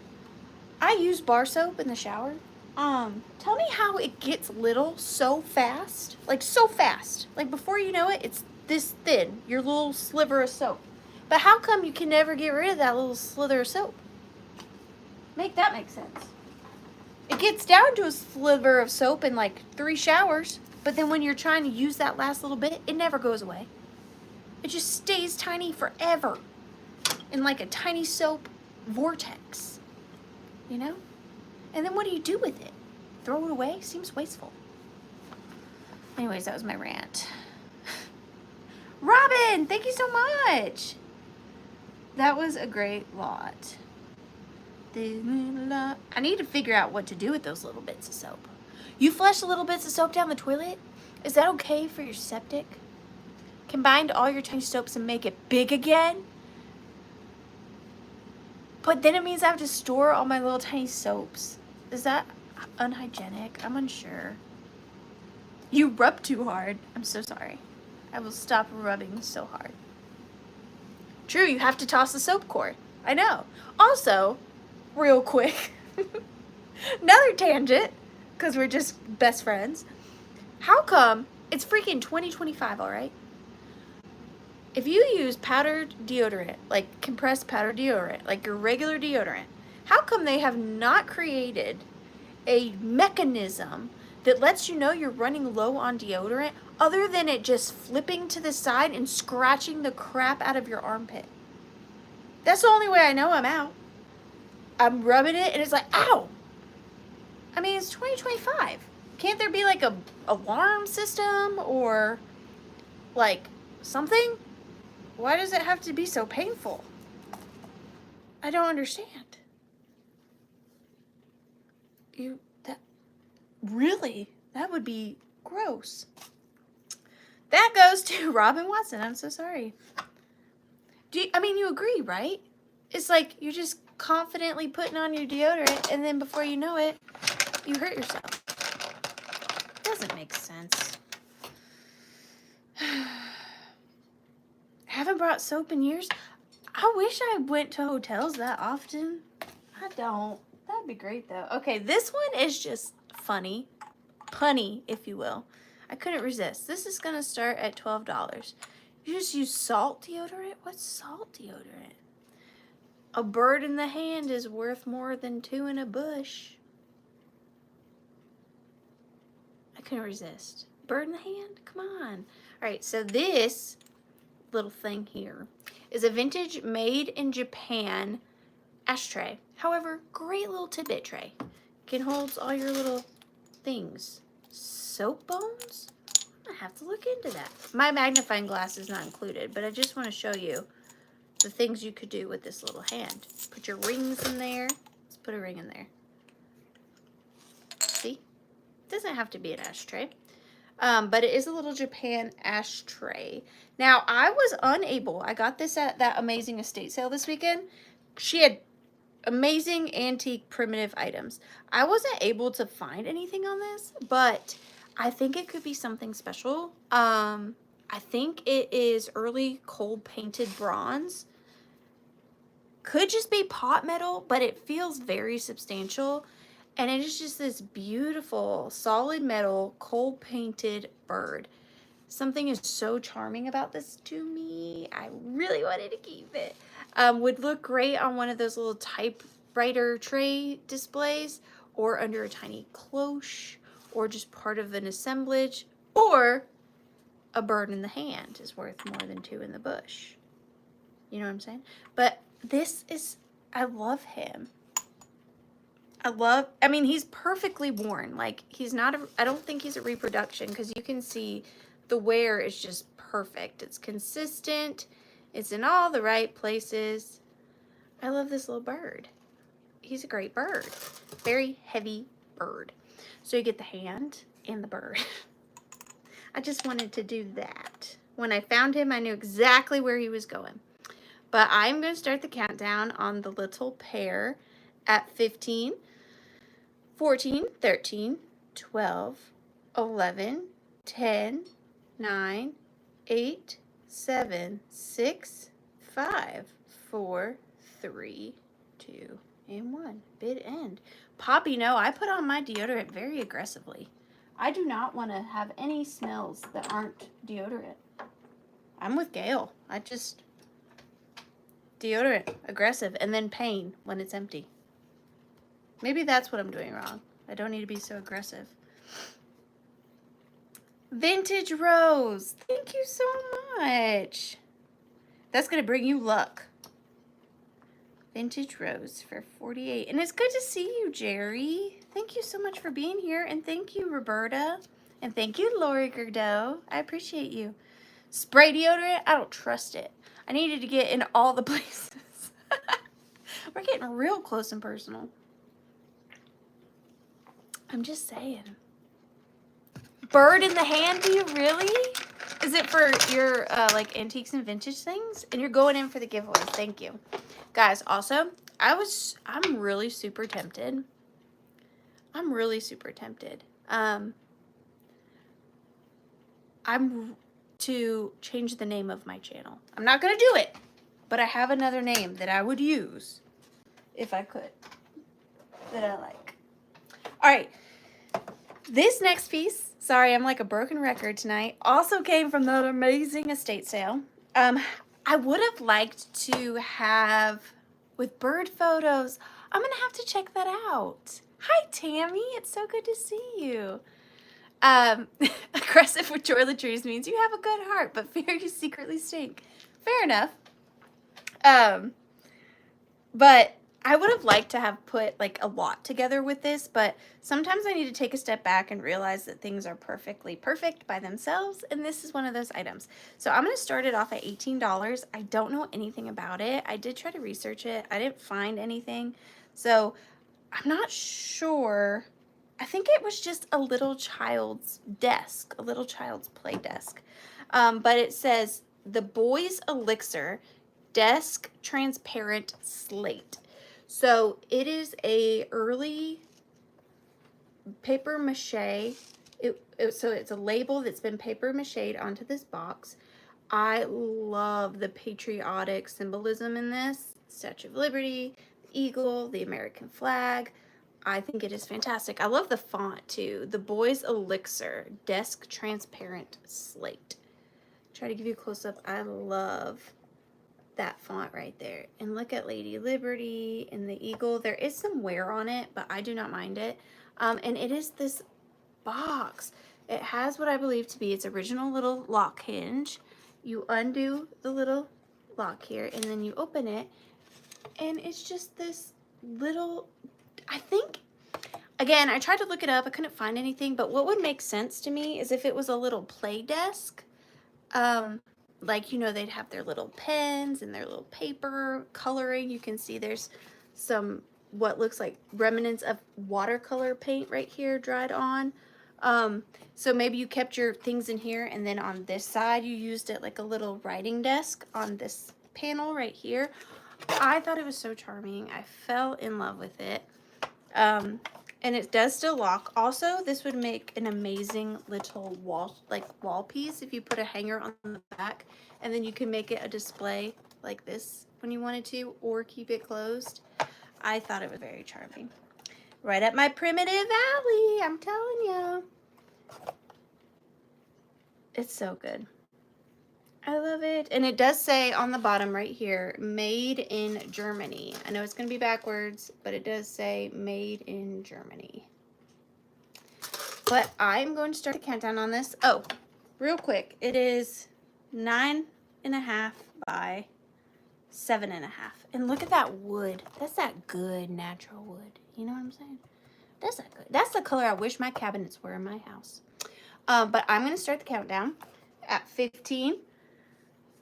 I use bar soap in the shower. Tell me how it gets little so fast. Like so fast. Like before you know it, it's this thin, your little sliver of soap. But how come you can never get rid of that little slither of soap? Make that make sense. It gets down to a sliver of soap in like 3 showers, but then when you're trying to use that last little bit, it never goes away. It just stays tiny forever in like a tiny soap vortex, you know? And then what do you do with it? Throw it away? Seems wasteful. Anyways, that was my rant. Robin, thank you so much. That was a great lot. I need to figure out what to do with those little bits of soap. You flush the little bits of soap down the toilet? Is that okay for your septic? Combine all your tiny soaps and make it big again? But then it means I have to store all my little tiny soaps. Is that unhygienic? I'm unsure. You rub too hard. I'm so sorry. I will stop rubbing so hard. True, you have to toss the soap core. I know. Also, real quick, another tangent, because we're just best friends. How come it's freaking 2025, all right? If you use powdered deodorant, like compressed powdered deodorant, like your regular deodorant, how come they have not created a mechanism that lets you know you're running low on deodorant other than it just flipping to the side and scratching the crap out of your armpit? That's the only way I know I'm out. I'm rubbing it and it's like, ow! I mean, it's 2025. Can't there be like a alarm system or like something? Why does it have to be so painful? I don't understand. Really? That would be gross. That goes to Robin Watson. I'm so sorry. I mean, you agree, right? It's like you're just confidently putting on your deodorant, and then before you know it, you hurt yourself. Doesn't make sense. Haven't brought soap in years. I wish I went to hotels that often. I don't. That'd be great, though. Okay, this one is just funny. Punny, if you will. I couldn't resist. This is going to start at $12. You just use salt deodorant? What's salt deodorant? A bird in the hand is worth more than two in a bush. I couldn't resist. Bird in the hand? Come on. All right, so this little thing here is a vintage made in Japan ashtray. However, great little tidbit tray. Can hold all your little things. Soap bones? I have to look into that. My magnifying glass is not included, but I just want to show you the things you could do with this little hand. Put your rings in there. Let's put a ring in there. See? It doesn't have to be an ashtray. But it is a little Japan ashtray. Now, I was unable. I got this at that amazing estate sale this weekend. She had amazing antique primitive items. I wasn't able to find anything on this, but I think it could be something special. I think it is early cold painted bronze. Could just be pot metal, but it feels very substantial. And it is just this beautiful solid metal cold painted bird. Something is so charming about this to me. I really wanted to keep it. Would look great on one of those little typewriter tray displays, or under a tiny cloche, or just part of an assemblage, or a bird in the hand is worth more than two in the bush. You know what I'm saying? But this is, I love him. I mean, he's perfectly worn. Like, he's not I don't think he's a reproduction, because you can see the wear is just perfect. It's consistent. It's in all the right places. I love this little bird. He's a great bird. Very heavy bird. So you get the hand and the bird. I just wanted to do that. When I found him, I knew exactly where he was going. But I'm going to start the countdown on the little pair at 15, 14, 13, 12, 11, 10, 9, 8, 7, 6, 5, 4, 3, 2, and 1. Bid end. Poppy, no, I put on my deodorant very aggressively. I do not want to have any smells that aren't deodorant. I'm with Gail. I just deodorant, aggressive, and then pain when it's empty. Maybe that's what I'm doing wrong. I don't need to be so aggressive. Vintage Rose. Thank you so much. That's going to bring you luck. Vintage Rose for 48. And it's good to see you, Jerry. Thank you so much for being here. And thank you, Roberta. And thank you, Lori Gerdeau. I appreciate you. Spray deodorant? I don't trust it. I needed to get in all the places. We're getting real close and personal. I'm just saying. Bird in the hand, do you really? Is it for your like antiques and vintage things? And you're going in for the giveaways. Thank you. Guys, also, I'm really super tempted. I'm really super tempted. I'm to change the name of my channel. I'm not going to do it, but I have another name that I would use if I could, that I like. All right. This next piece, sorry, I'm like a broken record tonight, also came from that amazing estate sale. I would have liked to have, with bird photos, I'm going to have to check that out. Hi, Tammy. It's so good to see you. Aggressive with toiletries means you have a good heart, but fear you secretly stink. Fair enough. But I would have liked to have put like a lot together with this, but sometimes I need to take a step back and realize that things are perfectly perfect by themselves, and this is one of those items. So I'm going to start it off at $18. I don't know anything about it. I did try to research it. I didn't find anything. So I'm not sure. I think it was just a little child's desk, a little child's play desk. But it says the Boys Elixir Desk Transparent Slate. So it is a early paper mache. So it's a label that's been paper macheed onto this box. I love the patriotic symbolism in this. Statue of Liberty, the eagle, the American flag. I think it is fantastic. I love the font too. The Boys Elixir Desk Transparent Slate. Try to give you a close-up. I love that font right there. And look at Lady Liberty and the eagle. There is some wear on it, but I do not mind it. And it is this box. It has what I believe to be its original little lock hinge. You undo the little lock here, and then you open it, and it's just this little, I think, again, I tried to look it up. I couldn't find anything, but what would make sense to me is if it was a little play desk. Like, you know, they'd have their little pens and their little paper coloring. You can see there's some what looks like remnants of watercolor paint right here dried on. So maybe you kept your things in here, and then on this side you used it like a little writing desk on this panel right here. I thought it was so charming. I fell in love with it. And it does still lock. Also, this would make an amazing little wall piece if you put a hanger on the back, and then you can make it a display like this when you wanted to, or keep it closed. I thought it was very charming. Right up my primitive alley, I'm telling you. It's so good. I love it. And it does say on the bottom right here, made in Germany. I know it's going to be backwards, but it does say made in Germany. But I'm going to start a countdown on this. Oh, real quick. It is 9.5 by 7.5. And look at that wood. That's that good natural wood. You know what I'm saying? That's that good. That's the color I wish my cabinets were in my house. But I'm going to start the countdown at 15.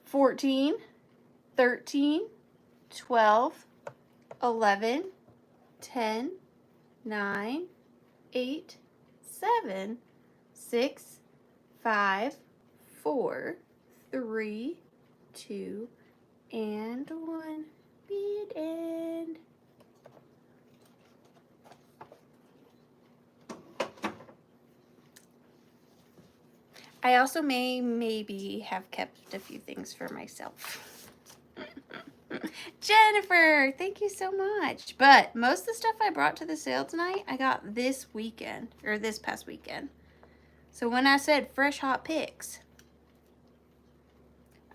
14, 13, 12, 11, 10, 9, 8, 7, 6, 5, 4, 3, 2, and 1. Beaded. I also maybe have kept a few things for myself. Jennifer, thank you so much. But most of the stuff I brought to the sale tonight, I got this weekend, or this past weekend. So when I said fresh hot picks,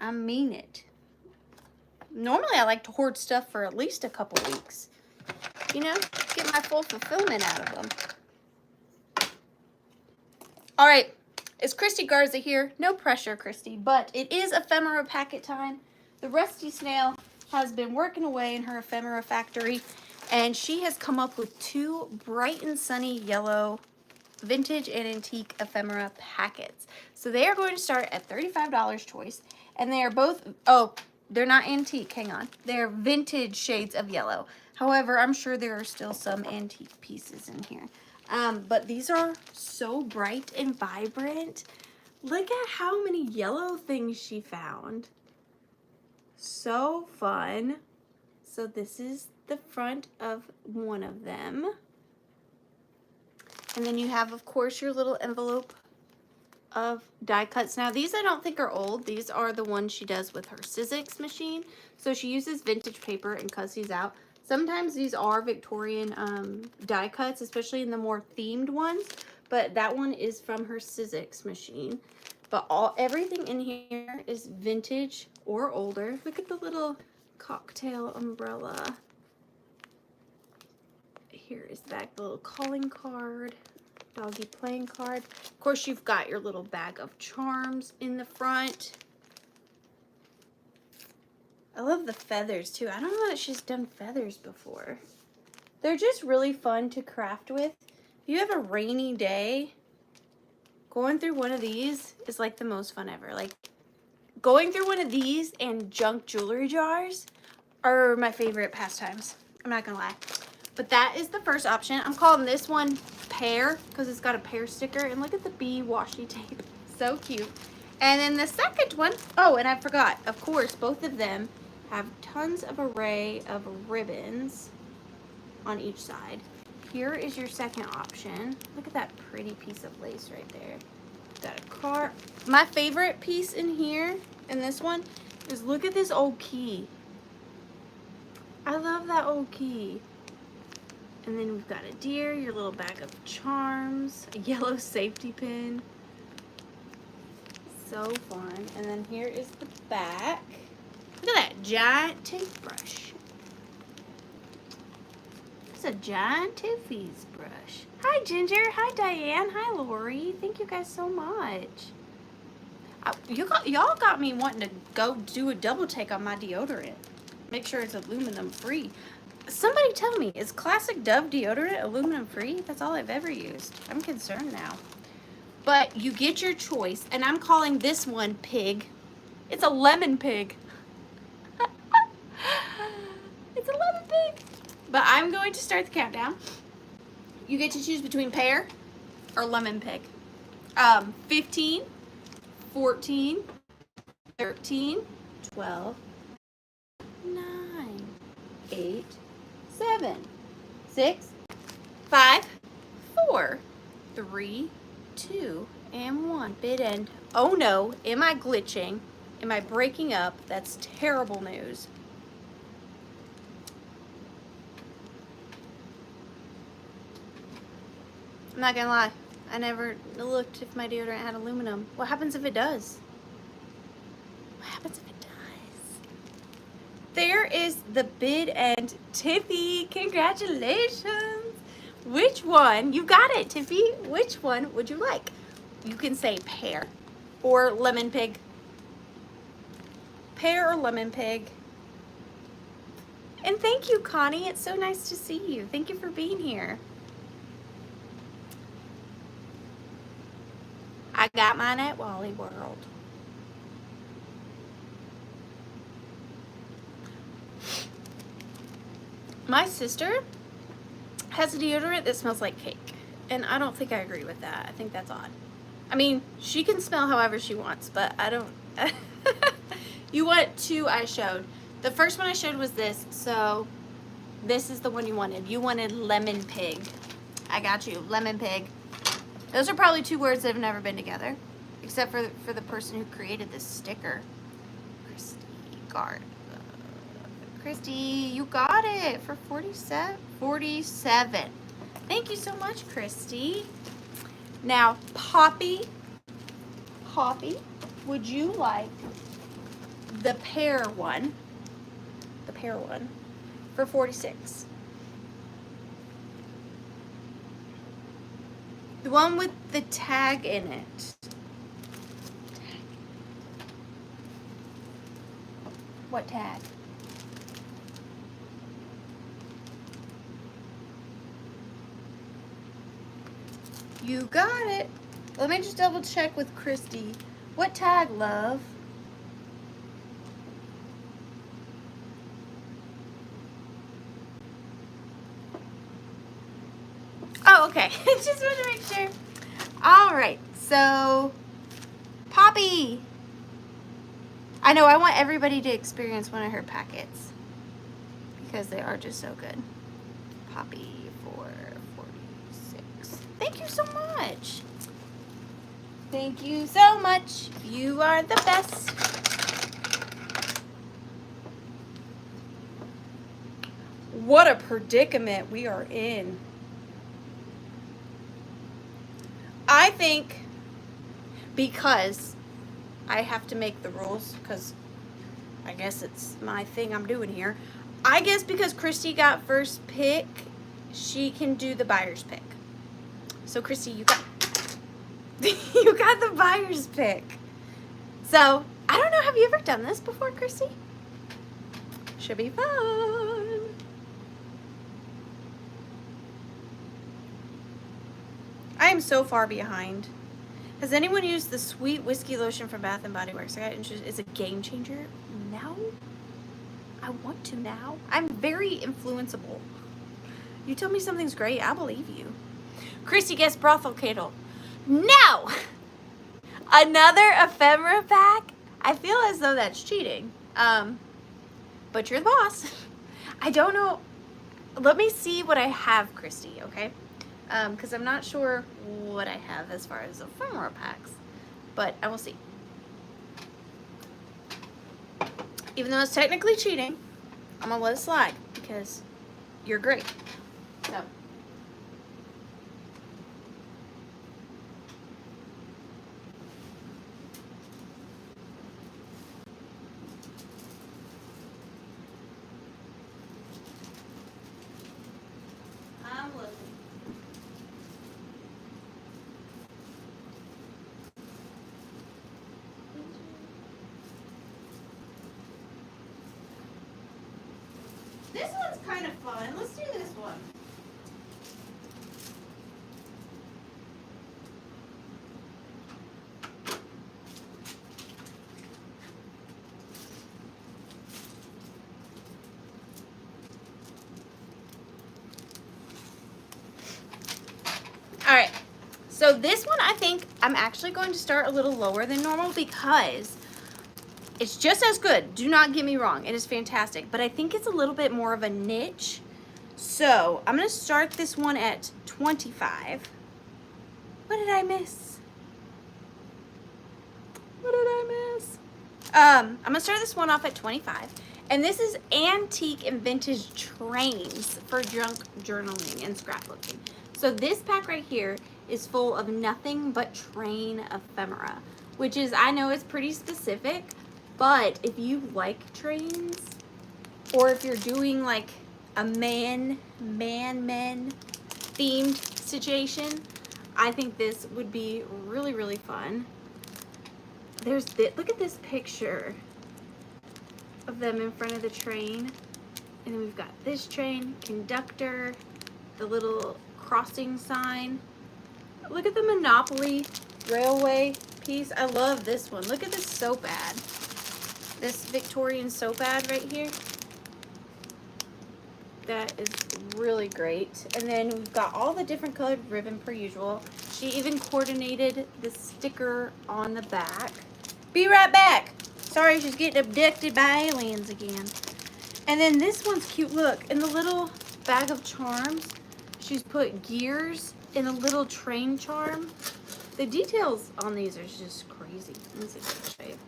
I mean it. Normally I like to hoard stuff for at least a couple weeks. You know, get my full fulfillment out of them. All right. Is Christy Garza here? No pressure, Christy, but it is ephemera packet time. The Rusty Snail has been working away in her ephemera factory, and she has come up with 2 bright and sunny yellow vintage and antique ephemera packets. So they are going to start at $35 choice, and they are both, oh, they're not antique, hang on. They're vintage shades of yellow. However, I'm sure there are still some antique pieces in here. But these are so bright and vibrant. Look at how many yellow things she found. So fun. So this is the front of one of them. And then you have, of course, your little envelope of die cuts. Now, these I don't think are old. These are the ones she does with her Sizzix machine. So she uses vintage paper and cuts these out. Sometimes these are Victorian die cuts, especially in the more themed ones, but that one is from her Sizzix machine. But everything in here is vintage or older. Look at the little cocktail umbrella. Here is back the little calling card, doggy playing card. Of course, you've got your little bag of charms in the front. I love the feathers too. I don't know that she's done feathers before. They're just really fun to craft with. If you have a rainy day, going through one of these is like the most fun ever. Like going through one of these and junk jewelry jars are my favorite pastimes. I'm not gonna lie. But that is the first option. I'm calling this one pear because it's got a pear sticker. And look at the bee washi tape. So cute. And then the second one, oh, and I forgot, of course, both of them have tons of array of ribbons on each side. Here is your second option. Look at that pretty piece of lace right there. Got a card. My favorite piece in here, in this one, is look at this old key. I love that old key. And then we've got a deer, your little bag of charms, a yellow safety pin. So fun. And then here is the back. Look at that giant toothbrush. It's a giant toothpiece brush. Hi Ginger, hi Diane, hi Lori. Thank you guys so much. Y'all got me wanting to go do a double take on my deodorant. Make sure it's aluminum free. Somebody tell me, is classic Dove deodorant aluminum free? That's all I've ever used. I'm concerned now. But you get your choice, and I'm calling this one Pig. It's a lemon pig. It's a lemon pig. But I'm going to start the countdown. You get to choose between pear or lemon pig. 15, 14, 13, 12, 9, 8, 7, 6, 5, 4, 3, 2, and 1. Bid end. Oh no, am I glitching? Am I breaking up? That's terrible news. I'm not gonna lie, I never looked if my deodorant had aluminum. What happens if it does? What happens if it does? There is the bid end. Tiffy, congratulations. Which one? You got it, Tiffy. Which one would you like? You can say pear or lemon pig. Pear or lemon pig. And thank you, Connie. It's so nice to see you. Thank you for being here. I got mine at Wally World. My sister has a deodorant that smells like cake, and I don't think I agree with that. I think that's odd. I mean, she can smell however she wants, but I don't. You want two I showed. The first one I showed was this, so this is the one you wanted. You wanted lemon pig. I got you, lemon pig. Those are probably two words that have never been together, except for the person who created this sticker. Christy Gard. Christy, you got it for 47. Thank you so much, Christy. Now, Poppy, would you like the pear one? The pear one for 46. The one with the tag in it. What tag? You got it. Let me just double check with Christy. What tag, love? Oh, okay. Just want to make sure. All right. So, Poppy. I know I want everybody to experience one of her packets because they are just so good. Poppy for 46. Thank you so much. Thank you so much. You are the best. What a predicament we are in. I think because I have to make the rules, because I guess it's my thing I'm doing here. I guess because Christy got first pick, she can do the buyer's pick. So Christy, you got you got the buyer's pick. So I don't know, have you ever done this before, Christy? Should be fun. I am so far behind. Has anyone used the sweet whiskey lotion from Bath & Body Works? I got interested. It's a game changer. No. I want to now. I'm very influenceable. You tell me something's great, I believe you. Christy gets brothel candle. No! Another ephemera pack? I feel as though that's cheating. But you're the boss. I don't know. Let me see what I have, Christy, okay? Because I'm not sure what I have as far as ephemera packs. But I will see. Even though it's technically cheating, I'm going to let it slide because you're great. So. I'm looking. This one's kind of fun. Let's do this one. All right. So this one, I think I'm actually going to start a little lower than normal because it's just as good. Do not get me wrong. It is fantastic. But I think it's a little bit more of a niche. So I'm going to start this one at 25. What did I miss? What did I miss? I'm going to start this one off at 25. And this is antique and vintage trains for junk journaling and scrapbooking. So this pack right here is full of nothing but train ephemera, which is, I know it's pretty specific, but if you like trains, or if you're doing like a men themed situation, I think this would be really, really fun. There's this, look at this picture of them in front of the train. And then we've got this train, conductor, the little crossing sign. Look at the Monopoly railway piece. I love this one. Look at this soap ad. This Victorian soap ad right here. That is really great. And then we've got all the different colored ribbon per usual. She even coordinated the sticker on the back. Be right back. Sorry, she's getting abducted by aliens again. And then this one's cute. Look, in the little bag of charms, she's put gears in a little train charm. The details on these are just crazy. Let me see if I can show you.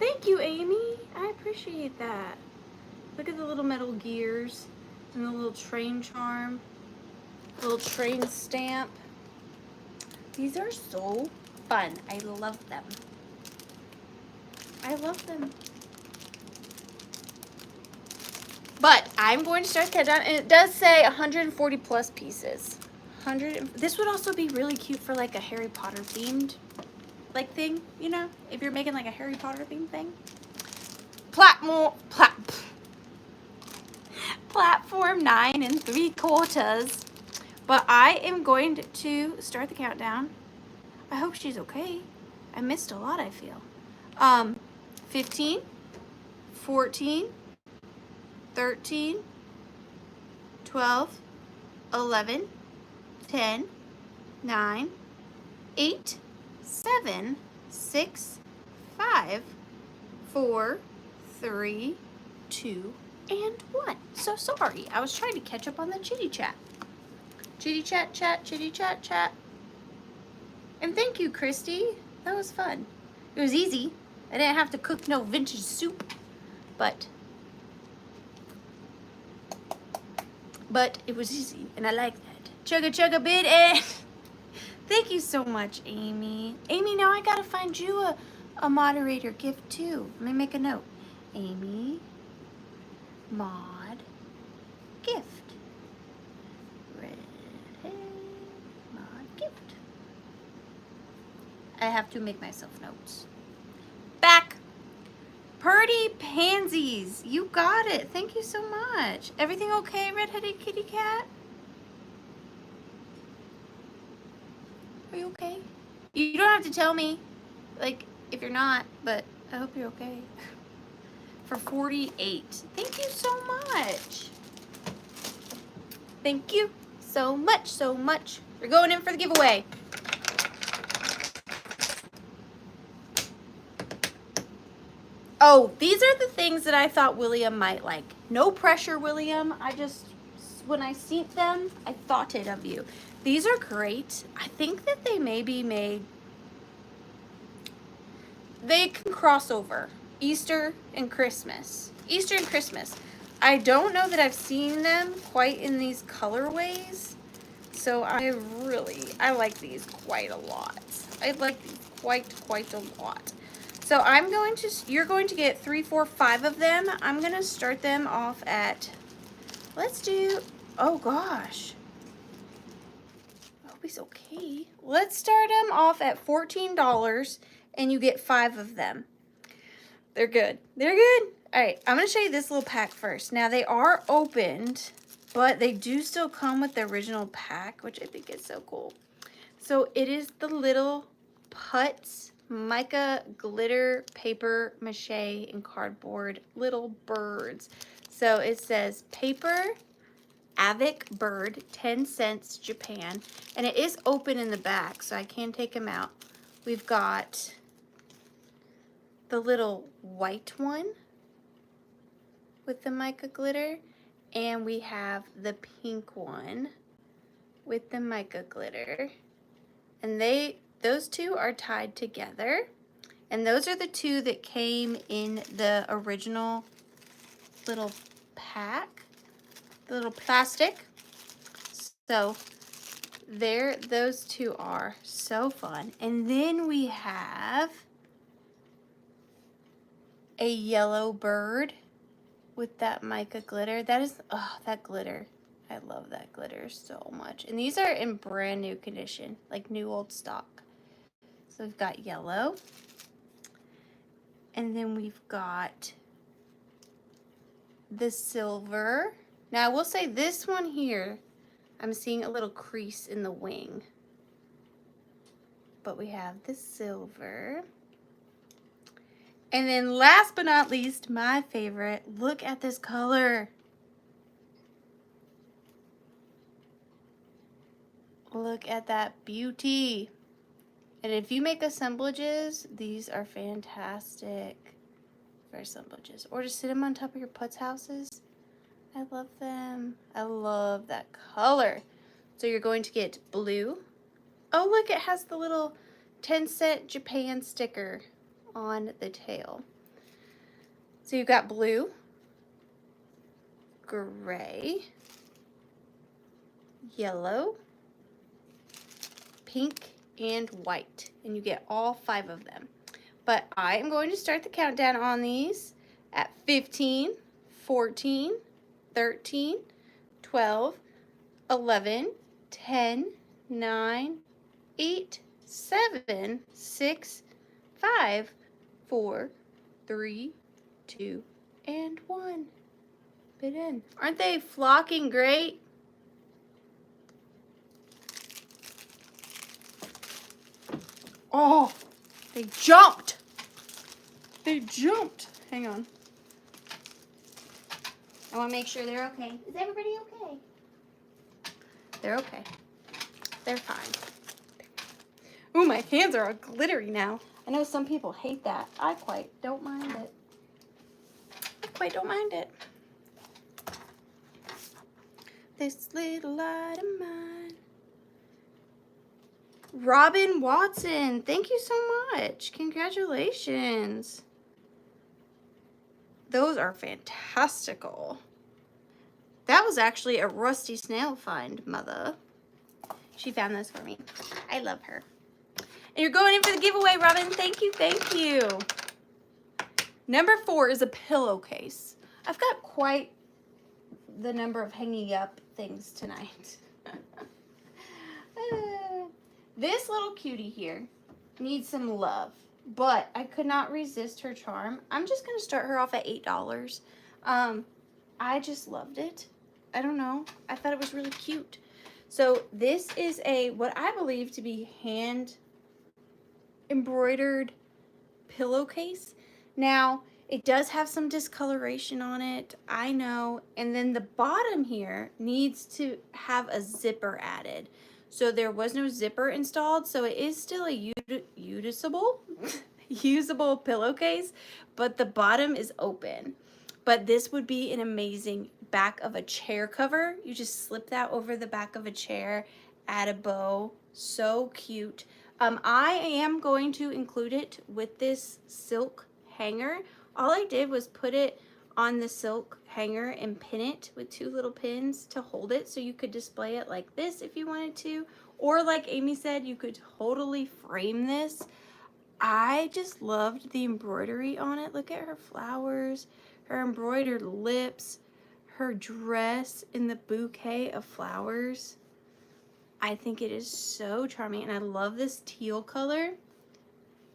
Thank you, Amy. I appreciate that. Look at the little metal gears and the little train charm, little train stamp. These are so fun. I love them. I love them. But I'm going to start the countdown, and it does say 140 plus pieces. This would also be really cute for like a Harry Potter themed like thing, you know, if you're making like a Harry Potter themed thing. Platform 9 3/4. But I am going to start the countdown. I hope she's okay. I missed a lot, I feel. 15, 14, 13, 12, 11, 10, 9, 8, 7, 6, 5, 4, 3, 2, and 1. So sorry. I was trying to catch up on the chitty chat. Chitty chat, chat, chitty chat, chat. And thank you, Christy. That was fun. It was easy. I didn't have to cook no vintage soup. But it was easy, and I like that. Chugga chugga bid and thank you so much, Amy. Amy, now I gotta find you a moderator gift too. Let me make a note. Amy, mod, gift. Redhead, mod, gift. I have to make myself notes. Back. Purdy Pansies. You got it. Thank you so much. Everything okay, redheaded kitty cat? Are you okay? You don't have to tell me, like, if you're not, but I hope you're okay. For 48. Thank you so much. Thank you so much, so much. You're going in for the giveaway. Oh, these are the things that I thought William might like. No pressure, William. When I seen them, I thought it of you. These are great. I think that they may be made, they can cross over Easter and Christmas. Easter and Christmas. I don't know that I've seen them quite in these colorways. So I like these quite a lot. I like these quite a lot. So you're going to get 3, 4, 5 of them. I'm going to start them off at, oh gosh. I hope he's okay. Let's start them off at $14 and you get 5 of them. They're good. They're good. All right, I'm going to show you this little pack first. Now they are opened, but they do still come with the original pack, which I think is so cool. So it is the little Putz mica glitter paper mache and cardboard little birds. So it says paper Avic bird, 10 cents, Japan. And it is open in the back, so I can take them out. We've got the little white one with the mica glitter, and we have the pink one with the mica glitter. And those two are tied together. And those are the two that came in the original little pack, the little plastic. So those two are so fun. And then we have a yellow bird with that mica glitter. That glitter. I love that glitter so much. And these are in brand new condition, like new old stock. So we've got yellow. And then we've got the silver. Now I will say this one here, I'm seeing a little crease in the wing. But we have the silver. And then last but not least, my favorite, look at this color. Look at that beauty. And if you make assemblages, these are fantastic for assemblages. Or just sit them on top of your putz houses. I love them. I love that color. So you're going to get blue. Oh, look, it has the little 10-cent Japan sticker on the tail. So you've got blue, gray, yellow, pink, and white. And you get all 5 of them. But I am going to start the countdown on these at 15, 14, 13, 12, 11, 10, 9, 8, 7, 6, 5, 4, 3, 2, and 1. Bid in. Aren't they flocking great? Oh, they jumped. They jumped. Hang on. I want to make sure they're okay. Is everybody okay? They're okay. They're fine. Ooh, my hands are all glittery now. I know some people hate that. I quite don't mind it. I quite don't mind it. This little light of mine. Robin Watson, thank you so much. Congratulations. Those are fantastical. That was actually a rusty snail find, Mother. She found those for me. I love her. And you're going in for the giveaway, Robin. Thank you, thank you. Number 4 is a pillowcase. I've got quite the number of hanging up things tonight. This little cutie here needs some love, but I could not resist her charm. I'm just going to start her off at $8. I just loved it. I don't know. I thought it was really cute. So this is what I believe to be hand embroidered pillowcase. Now, It does have some discoloration on it, I know. And then the bottom here needs to have a zipper added. So there was no zipper installed, so it is still a usable usable pillowcase, but the bottom is open. But this would be an amazing back of a chair cover. You just slip that over the back of a chair, add a bow. So cute. I am going to include it with this silk hanger. All I did was put it on the silk hanger and pin it with 2 little pins to hold it, so you could display it like this if you wanted to, or like Amy said, you could totally frame this. I just loved the embroidery on it. Look at her flowers, her embroidered lips, her dress in the bouquet of flowers. I think it is so charming, and I love this teal color.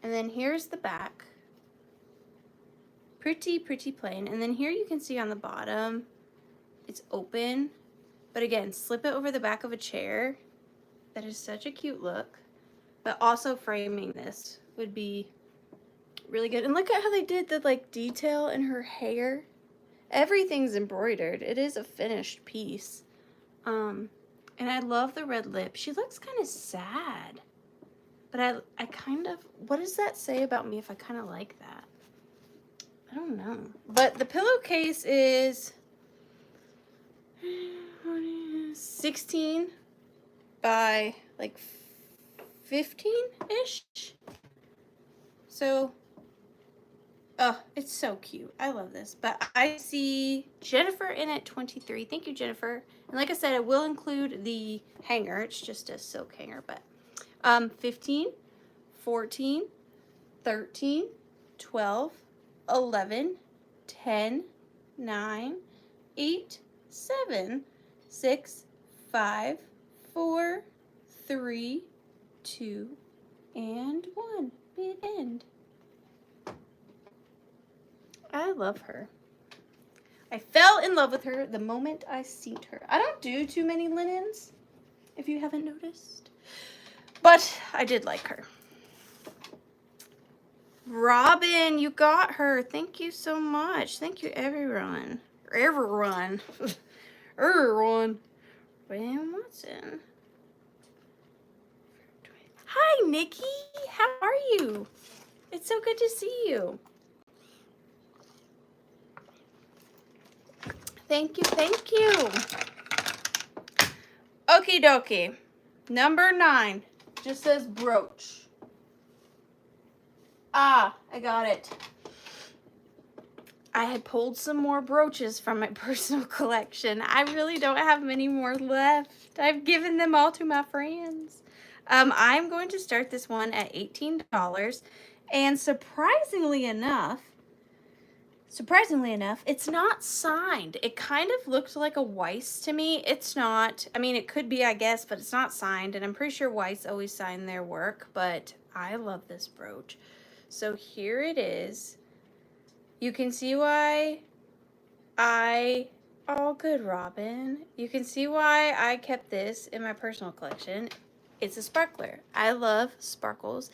And then here's the back. Pretty plain. And then here you can see on the bottom, it's open. But again, slip it over the back of a chair. That is such a cute look. But also framing this would be really good. And look at how they did the like detail in her hair. Everything's embroidered. It is a finished piece. And I love the red lip. She looks kind of sad. But I kind of, what does that say about me if I kind of like that? I don't know. But the pillowcase is 16 by like 15-ish. So, oh, it's so cute. I love this. But I see Jennifer in at 23. Thank you, Jennifer. And like I said, I will include the hanger. It's just a silk hanger, but 15, 14, 13, 12, 11, 10, 9, 8, 7, 6, 5, 4, 3, 2, and 1. Big end. I love her. I fell in love with her the moment I seen her. I don't do too many linens, if you haven't noticed, but I did like her. Robin, you got her. Thank you so much. Thank you, everyone. Everyone. Everyone. Graham Watson. Hi, Nikki. How are you? It's so good to see you. Thank you, thank you. Okie dokie. Number 9 just says brooch. Ah, I got it. I had pulled some more brooches from my personal collection. I really don't have many more left. I've given them all to my friends. I'm going to start this one at $18. And surprisingly enough, it's not signed. It kind of looked like a Weiss to me. It's not. I mean, it could be, I guess, but it's not signed. And I'm pretty sure Weiss always signed their work. But I love this brooch. So here it is. You can see why oh, good, Robin. You can see why I kept this in my personal collection. It's a sparkler. I love sparkles.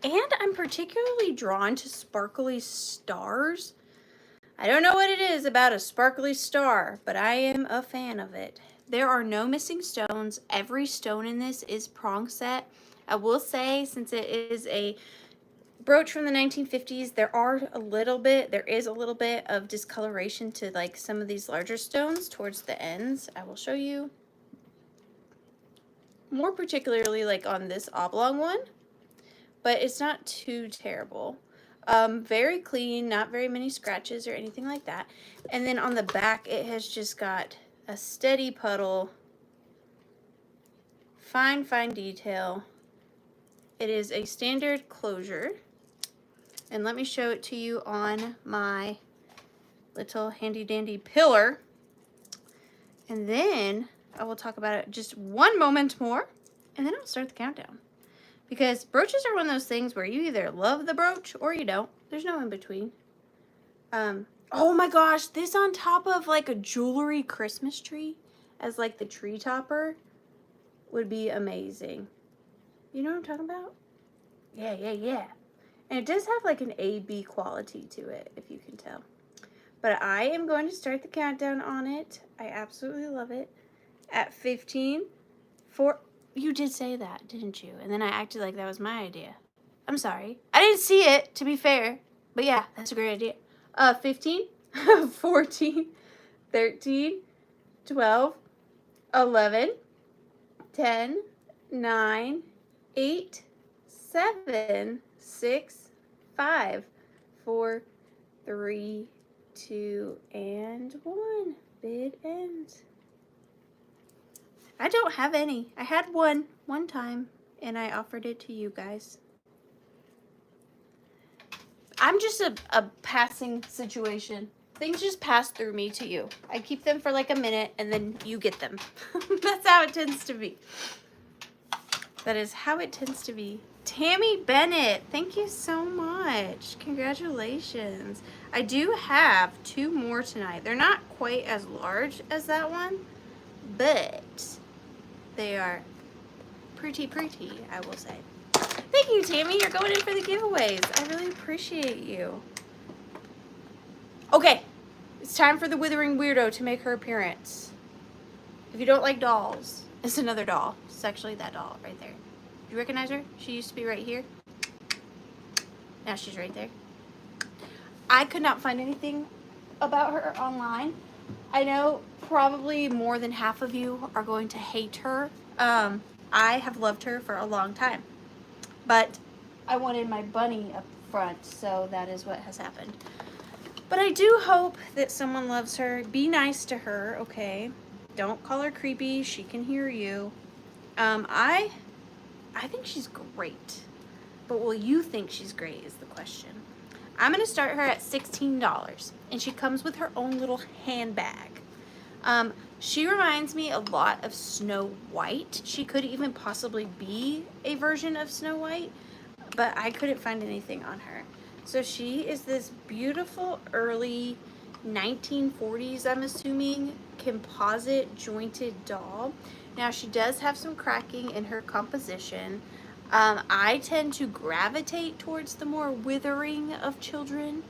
And I'm particularly drawn to sparkly stars. I don't know what it is about a sparkly star, but I am a fan of it. There are no missing stones. Every stone in this is prong set. I will say, since it is a brooch from the 1950s, there is a little bit of discoloration to like some of these larger stones towards the ends. I will show you more particularly like on this oblong one, but it's not too terrible. Very clean, not very many scratches or anything like that. And then on the back, it has just got a steady puddle, fine detail. It is a standard closure. And let me show it to you on my little handy dandy pillar. And then I will talk about it just one moment more, and then I'll start the countdown. Because brooches are one of those things where you either love the brooch or you don't. There's no in between. Oh my gosh, this on top of like a jewelry Christmas tree as like the tree topper would be amazing. You know what I'm talking about? Yeah. And it does have like an A-B quality to it, if you can tell. But I am going to start the countdown on it. I absolutely love it. At 15, you did say that, didn't you? And then I acted like that was my idea. I'm sorry. I didn't see it, to be fair. But yeah, that's a great idea. 15, 14, 13, 12, 11, 10, 9, 8, 7, 6, 5, 4, 3, 2, and 1. Bid ends. I don't have any. I had one time, and I offered it to you guys. I'm just a passing situation. Things just pass through me to you. I keep them for like a minute, and then you get them. That's how it tends to be. That is how it tends to be. Tammy Bennett, thank you so much. Congratulations. I do have 2 more tonight. They're not quite as large as that one, but they are pretty, I will say. Thank you, Tammy. You're going in for the giveaways. I really appreciate you. Okay, it's time for the Withering Weirdo to make her appearance. If you don't like dolls, it's another doll. It's actually that doll right there. Do you recognize her? She used to be right here. Now she's right there. I could not find anything about her online. I know probably more than half of you are going to hate her. I have loved her for a long time. But I wanted my bunny up front, so that is what has happened. But I do hope that someone loves her. Be nice to her, okay? Don't call her creepy. She can hear you. I think she's great. But will you think she's great is the question. I'm going to start her at $16. And she comes with her own little handbag. She reminds me a lot of Snow White. She could even possibly be a version of Snow White. But I couldn't find anything on her. So she is this beautiful early 1940s, I'm assuming, composite jointed doll. Now she does have some cracking in her composition. I tend to gravitate towards the more withering of children.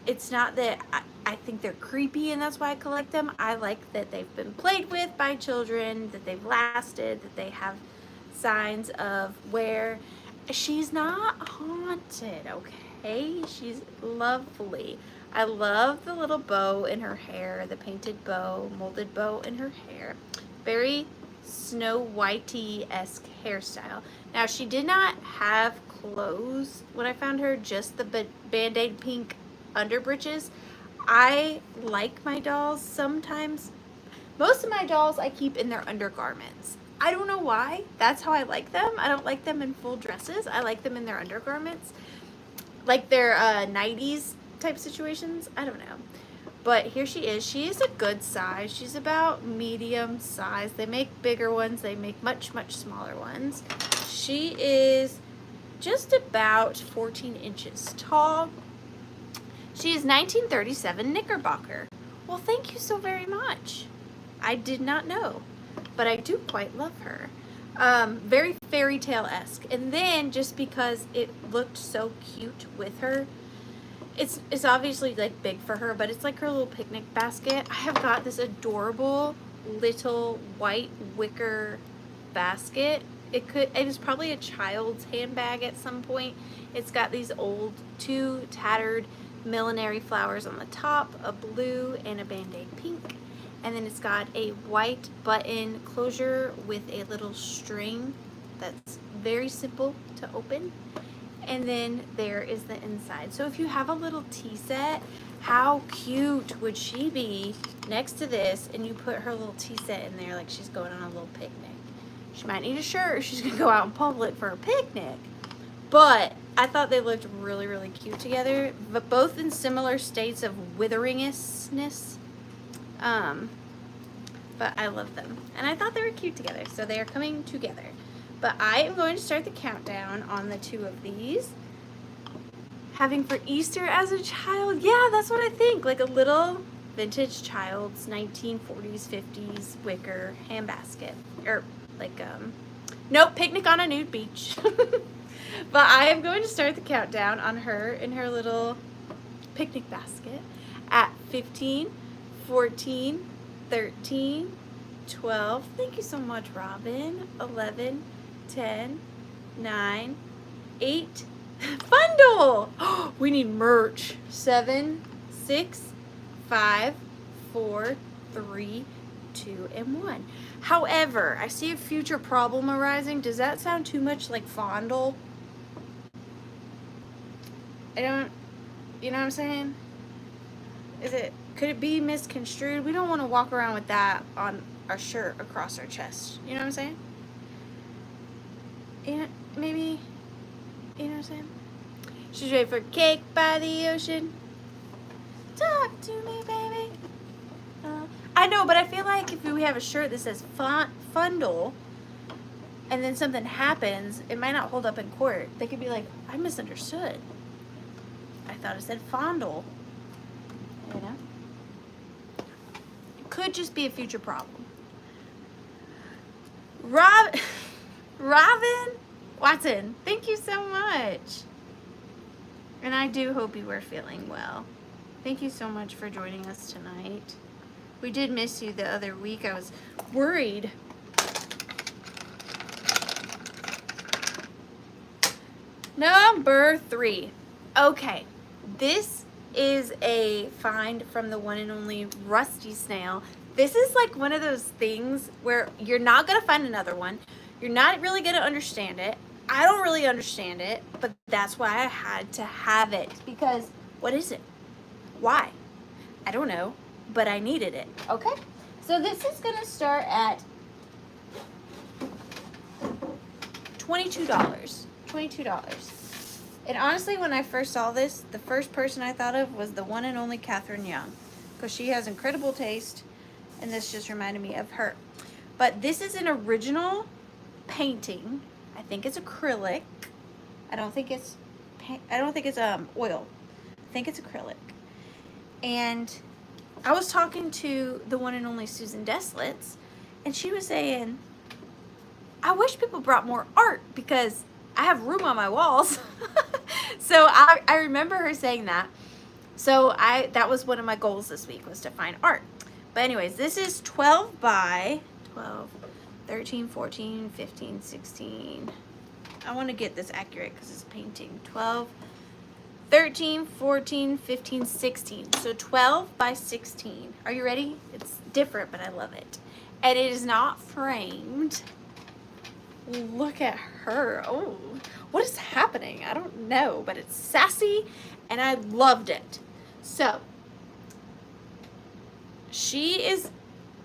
It's not that I think they're creepy and that's why I collect them. I like that they've been played with by children, that they've lasted, that they have signs of wear. She's not haunted, okay? She's lovely. I love the little bow in her hair, the painted bow, molded bow in her hair. Very Snow Whitey-esque hairstyle. Now, she did not have clothes when I found her, just the Band-Aid pink under breeches. I like my dolls sometimes. Most of my dolls I keep in their undergarments. I don't know why. That's how I like them. I don't like them in full dresses. I like them in their undergarments. Like their 90s type situations. I don't know. But here she is. She is a good size. She's about medium size. They make bigger ones. They make much, much smaller ones. She is just about 14 inches tall. She is 1937 Knickerbocker. Well, thank you so very much. I did not know, but I do quite love her. Very fairy tale-esque. And then just because it looked so cute with her, it's obviously like big for her, but it's like her little picnic basket. I have got this adorable little white wicker basket. It is probably a child's handbag at some point. It's got these old 2 tattered millinery flowers on the top, a blue and a Band-Aid pink. And then it's got a white button closure with a little string that's very simple to open. And then there is the inside. So if you have a little tea set, how cute would she be next to this and you put her little tea set in there like she's going on a little picnic. She might need a shirt if she's going to go out in public for a picnic. But I thought they looked really, really cute together. But both in similar states of witheringness. But I love them. And I thought they were cute together. So they are coming together. But I am going to start the countdown on the 2 of these. Having for Easter as a child, yeah, that's what I think. Like a little vintage child's 1940s, 50s wicker handbasket. Or like, nope, picnic on a nude beach. But I am going to start the countdown on her in her little picnic basket at 15, 14, 13, 12. Thank you so much, Robin. 11, 10, 9, 8. Bundle! We need merch. 7, 6, 5, 4, 3, 2, and 1. However, I see a future problem arising. Does that sound too much like fondle? I don't, you know what I'm saying? Could it be misconstrued? We don't want to walk around with that on our shirt across our chest. You know what I'm saying? Maybe, you know what I'm saying? She's ready for cake by the ocean. Talk to me, baby. I know, but I feel like if we have a shirt that says fundle, and then something happens, it might not hold up in court. They could be like, I misunderstood. I thought it said fondle. You know? It could just be a future problem. Robin Watson, thank you so much. And I do hope you are feeling well. Thank you so much for joining us tonight. We did miss you the other week. I was worried. Number 3. Okay, this is a find from the one and only Rusty Snail. This is like one of those things where you're not gonna find another one. You're not really gonna understand it. I don't really understand it, but that's why I had to have it. Because, what is it? Why? I don't know, but I needed it, okay? So this is gonna start at $22. $22. And honestly, when I first saw this, the first person I thought of was the one and only Catherine Young, because she has incredible taste, and this just reminded me of her. But this is an original painting. I think it's acrylic. I don't think it's oil. I think it's acrylic. And I was talking to the one and only Susan Deslitz, and she was saying, I wish people brought more art because I have room on my walls. So I remember her saying that. So that was one of my goals this week, was to find art. But anyways, this is 12 by 12, 13, 14, 15, 16. I want to get this accurate because it's painting. 12, 13, 14, 15, 16. So 12 by 16. Are you ready? It's different, but I love it. And it is not framed. Look at her. Oh, what is happening? I don't know, but it's sassy and I loved it. So she is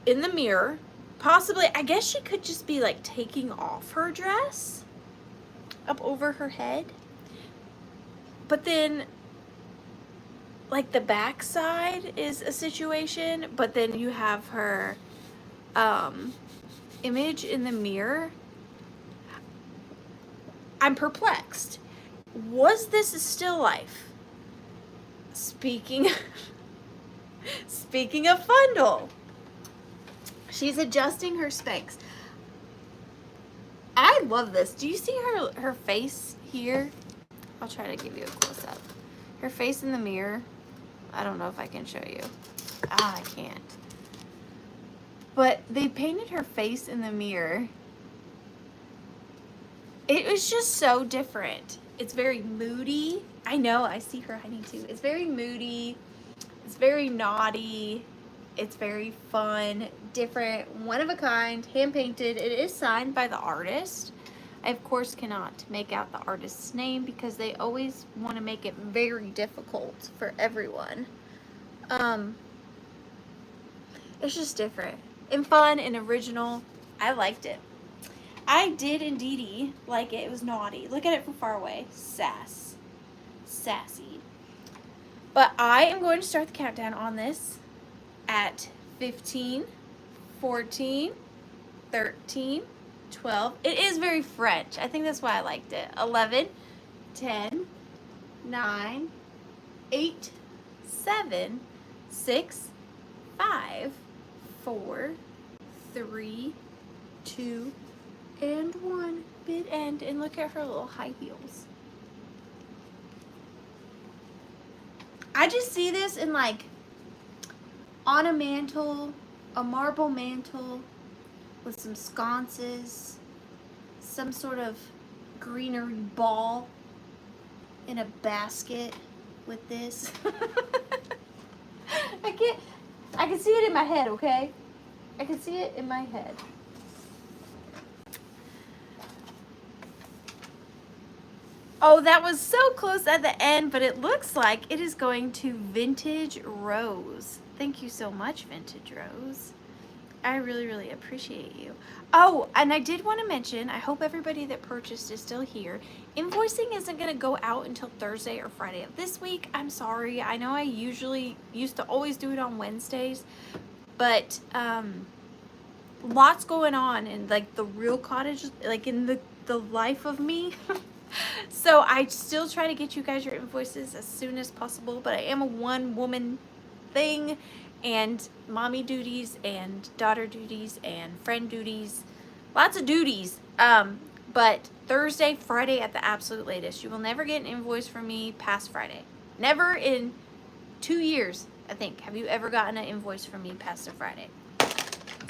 in the mirror. Possibly, I guess she could just be like taking off her dress up over her head. But then like the back side is a situation, but then you have her image in the mirror. I'm perplexed. Was this a still life? Speaking of fundle, she's adjusting her Spanx. I love this. Do you see her face here? I'll try to give you a close-up. Her face in the mirror. I don't know if I can show you. I can't. But they painted her face in the mirror. It was just so different. It's very moody. I know, I see her hiding too. It's very moody. It's very naughty. It's very fun, different, one of a kind, hand painted. It is signed by the artist. I, of course, cannot make out the artist's name because they always want to make it very difficult for everyone. It's just different and fun and original. I liked it. I did indeedy like it. It was naughty. Look at it from far away. Sassy. But I am going to start the countdown on this at 15, 14, 13, 12. It is very French. I think that's why I liked it. 11, 10, 9, 8, 7, 6, 5, 4, 3, 2, And one big end. And look at her little high heels. I just see this in like on a mantle, a marble mantle with some sconces, some sort of greenery ball in a basket with this. I can see it in my head, okay? I can see it in my head. Oh, that was so close at the end, but it looks like it is going to Vintage Rose. Thank you so much, Vintage Rose. I really, really appreciate you. Oh, and I did want to mention, I hope everybody that purchased is still here. Invoicing isn't going to go out until Thursday or Friday of this week. I'm sorry. I know I usually used to always do it on Wednesdays, but lots going on in like the real cottage, like in the life of me. So I still try to get you guys your invoices as soon as possible, but I am a one-woman thing, and mommy duties and daughter duties and friend duties, lots of duties. But Thursday, Friday at the absolute latest. You will never get an invoice from me past Friday. Never in 2 years, I think, have you ever gotten an invoice from me past a Friday.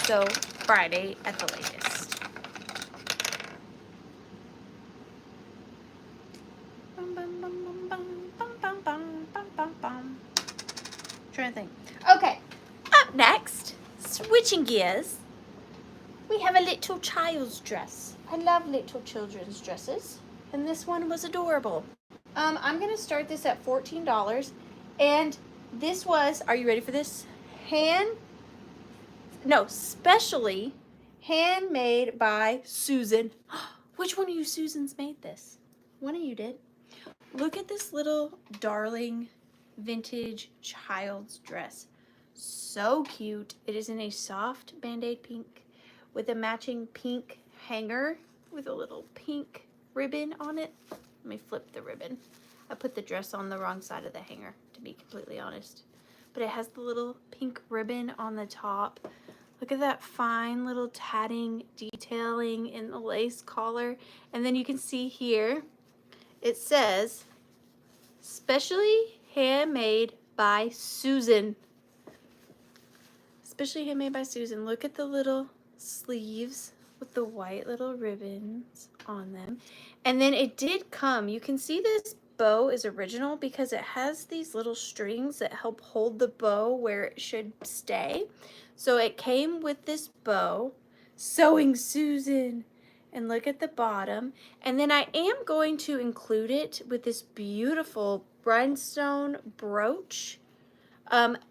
So Friday at the latest. Trying to think. Okay, up next, switching gears, we have a little child's dress. I love little children's dresses, and this one was adorable. I'm gonna start this at $14, and this was, are you ready for this? Specially handmade by Susan. Which one of you Susans made this? One of you did. Look at this little darling vintage child's dress. So cute. It is in a soft Band-Aid pink with a matching pink hanger with a little pink ribbon on it. Let me flip the ribbon. I put the dress on the wrong side of the hanger, to be completely honest. But it has the little pink ribbon on the top. Look at that fine little tatting detailing in the lace collar. And then you can see here, it says, specially handmade by Susan. Specially handmade by Susan. Look at the little sleeves with the white little ribbons on them. And then it did come, you can see this bow is original because it has these little strings that help hold the bow where it should stay. So it came with this bow, Sewing Susan. And look at the bottom. And then I am going to include it with this beautiful rhinestone brooch.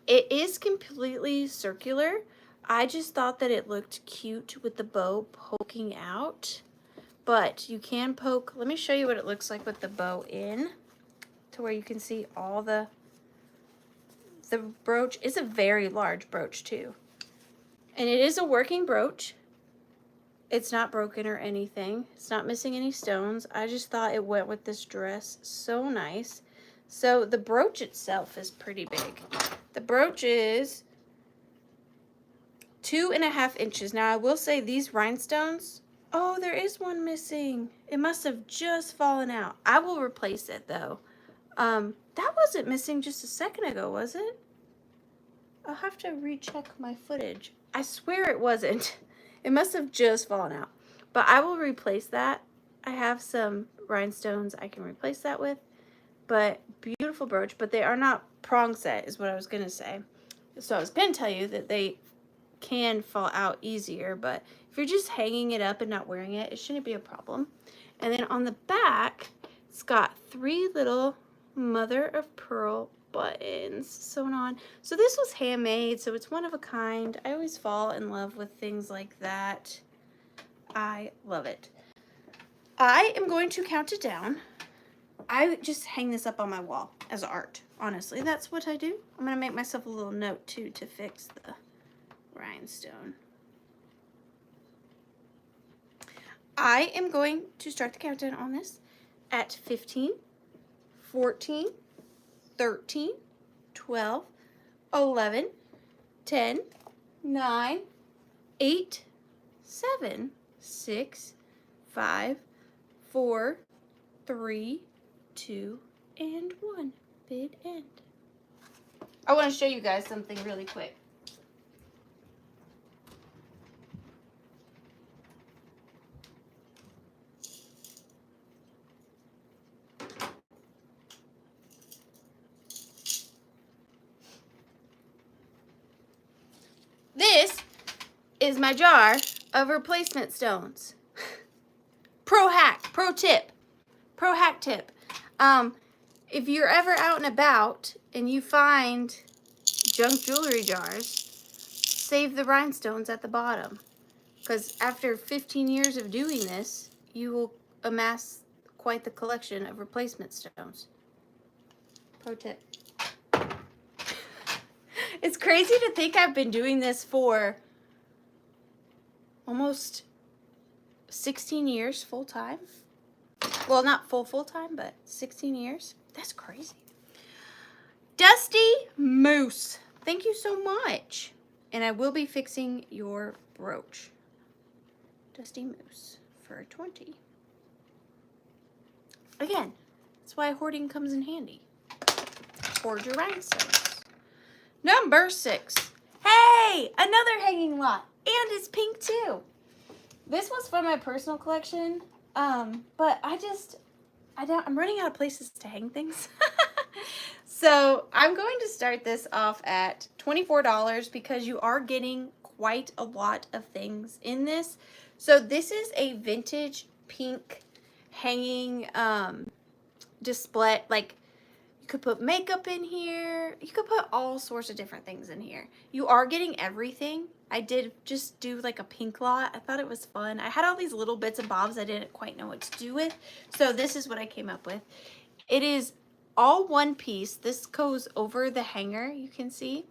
It is completely circular. I just thought that it looked cute with the bow poking out. But you can poke, let me show you what it looks like with the bow in, to where you can see all the brooch is a very large brooch too. And it is a working brooch. It's not broken or anything. It's not missing any stones. I just thought it went with this dress so nice. So the brooch itself is pretty big. The brooch is 2.5 inches. Now I will say these rhinestones, oh, there is one missing. It must have just fallen out. I will replace it though. That wasn't missing just a second ago, was it? I'll have to recheck my footage. I swear it wasn't. It must have just fallen out. But I will replace that. I have some rhinestones I can replace that with. But beautiful brooch. But they are not prong set is what I was going to say. So I was going to tell you that they can fall out easier. But if you're just hanging it up and not wearing it, it shouldn't be a problem. And then on the back, it's got 3 little mother of pearl buttons sewn on. So this was handmade, so it's one of a kind. I always fall in love with things like that. I love it. I am going to count it down. I just hang this up on my wall as art. Honestly, that's what I do. I'm going to make myself a little note too to fix the rhinestone. I am going to start the countdown on this at 15, 14, 13, 12, 11, 10, 9, 8, 7, 6, 5, 4, 3, 2, and 1. Bid end. I want to show you guys something really quick. This is my jar of replacement stones. Pro hack, pro tip, pro hack tip. If you're ever out and about and you find junk jewelry jars, save the rhinestones at the bottom. Because after 15 years of doing this, you will amass quite the collection of replacement stones. Pro tip. It's crazy to think I've been doing this for almost 16 years full time. Well, not full time, but 16 years. That's crazy. Dusty Moose, thank you so much. And I will be fixing your brooch. Dusty Moose for 20. Again, that's why hoarding comes in handy. Hoard your rhinestones. Number 6. Hey, another hanging lot. And it's pink too. This was from my personal collection. But I'm running out of places to hang things. So I'm going to start this off at $24 because you are getting quite a lot of things in this. So this is a vintage pink hanging display. Like, you could put makeup in here. You could put all sorts of different things in here. You are getting everything. I did just do like a pink lot. I thought it was fun. I had all these little bits and bobs I didn't quite know what to do with. So this is what I came up with. It is all one piece. This goes over the hanger, you can see.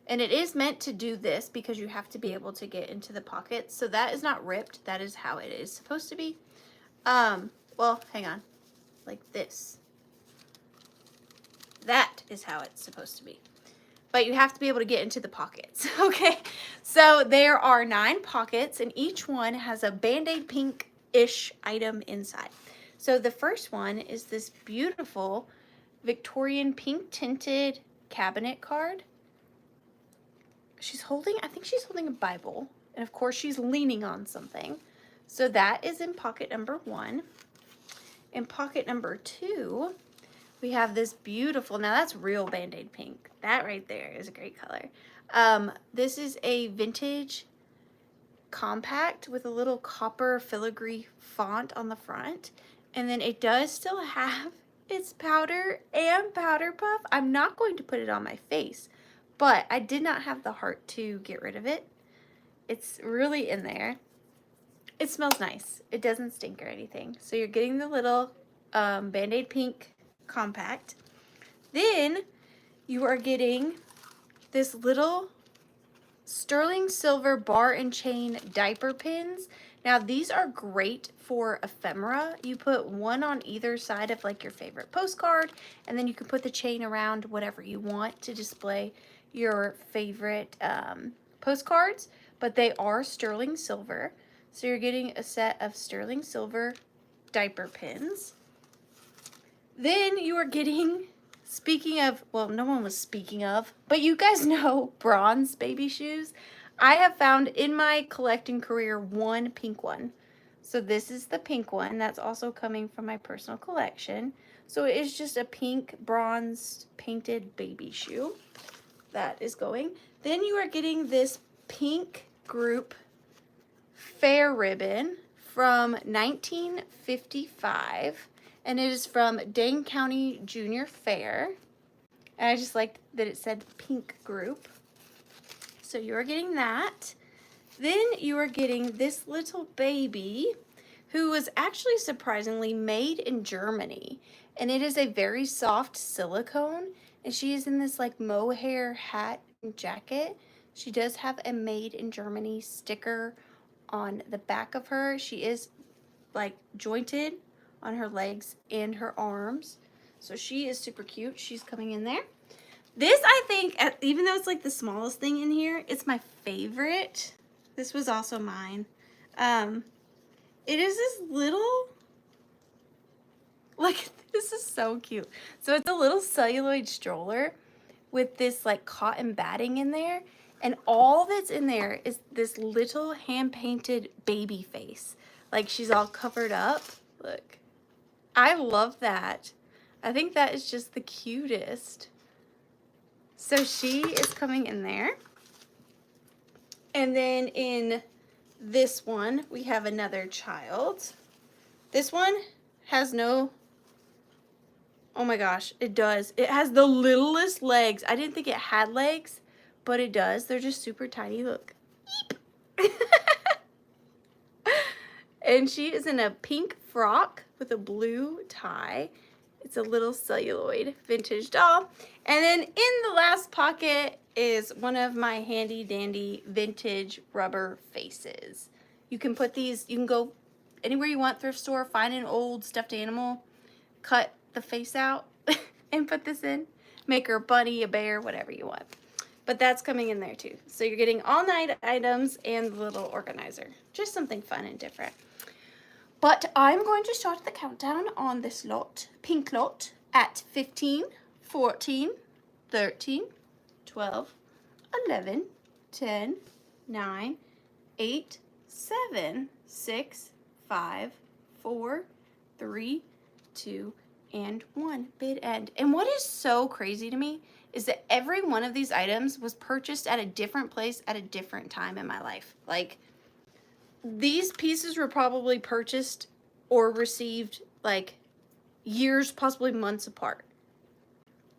And it is meant to do this because you have to be able to get into the pockets. So that is not ripped. That is how it is supposed to be. Well, hang on. Like this. That is how it's supposed to be. But you have to be able to get into the pockets, okay? So there are 9 pockets, and each one has a Band-Aid pink-ish item inside. So the first one is this beautiful Victorian pink tinted cabinet card. I think she's holding a Bible, and of course she's leaning on something. So that is in pocket number 1. In pocket number 2, we have this beautiful, now that's real Band-Aid pink. That right there is a great color. This is a vintage compact with a little copper filigree font on the front. And then it does still have its powder and powder puff. I'm not going to put it on my face, but I did not have the heart to get rid of it. It's really in there. It smells nice. It doesn't stink or anything. So you're getting the little Band-Aid pink compact. Then you are getting this little sterling silver bar and chain diaper pins. Now these are great for ephemera. You put one on either side of like your favorite postcard, and then you can put the chain around whatever you want to display your favorite postcards, but they are sterling silver. So you're getting a set of sterling silver diaper pins. Then you are getting, speaking of, well, no one was speaking of, but you guys know bronze baby shoes. I have found in my collecting career one pink one. So this is the pink one. That's also coming from my personal collection. So it is just a pink bronze painted baby shoe that is going. Then you are getting this pink group fair ribbon from 1955. And it is from Dane County Junior Fair. And I just liked that it said pink group. So you are getting that. Then you are getting this little baby who was actually surprisingly made in Germany. And it is a very soft silicone. And she is in this like mohair hat and jacket. She does have a made in Germany sticker on the back of her. She is like jointed on her legs and her arms. So she is super cute. She's coming in there. This, I think, even though it's like the smallest thing in here, it's my favorite. This was also mine. It is this little, like, this is so cute. So it's a little celluloid stroller with this like cotton batting in there. And all that's in there is this little hand-painted baby face. Like she's all covered up. Look. I love that. I think that is just the cutest. So she is coming in there. And then in this one, we have another child. This one has no, oh my gosh, it does. It has the littlest legs. I didn't think it had legs, but it does. They're just super tiny. Look. And she is in a pink frock with a blue tie. It's a little celluloid vintage doll. And then in the last pocket is one of my handy dandy vintage rubber faces. You can put these, you can go anywhere you want, thrift store, find an old stuffed animal, cut the face out and put this in. Make her a bunny, a bear, whatever you want. But that's coming in there too. So you're getting all night items and the little organizer. Just something fun and different. But I'm going to start the countdown on this lot, pink lot, at 15, 14, 13, 12, 11, 10, 9, 8, 7, 6, 5, 4, 3, 2, and 1. Bid end. And what is so crazy to me is that every one of these items was purchased at a different place at a different time in my life. Like, these pieces were probably purchased or received like years, possibly months apart.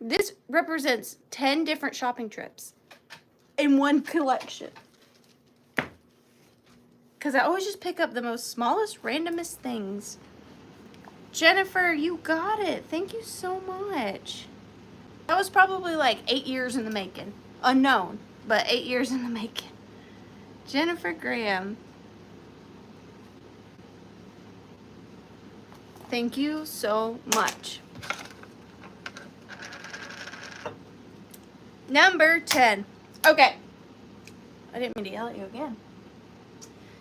This represents 10 different shopping trips in one collection. Because I always just pick up the most smallest, randomest things. Jennifer, you got it. Thank you so much. That was probably like 8 years in the making. Unknown, but 8 years in the making. Jennifer Graham. Thank you so much. Number 10. Okay. I didn't mean to yell at you again.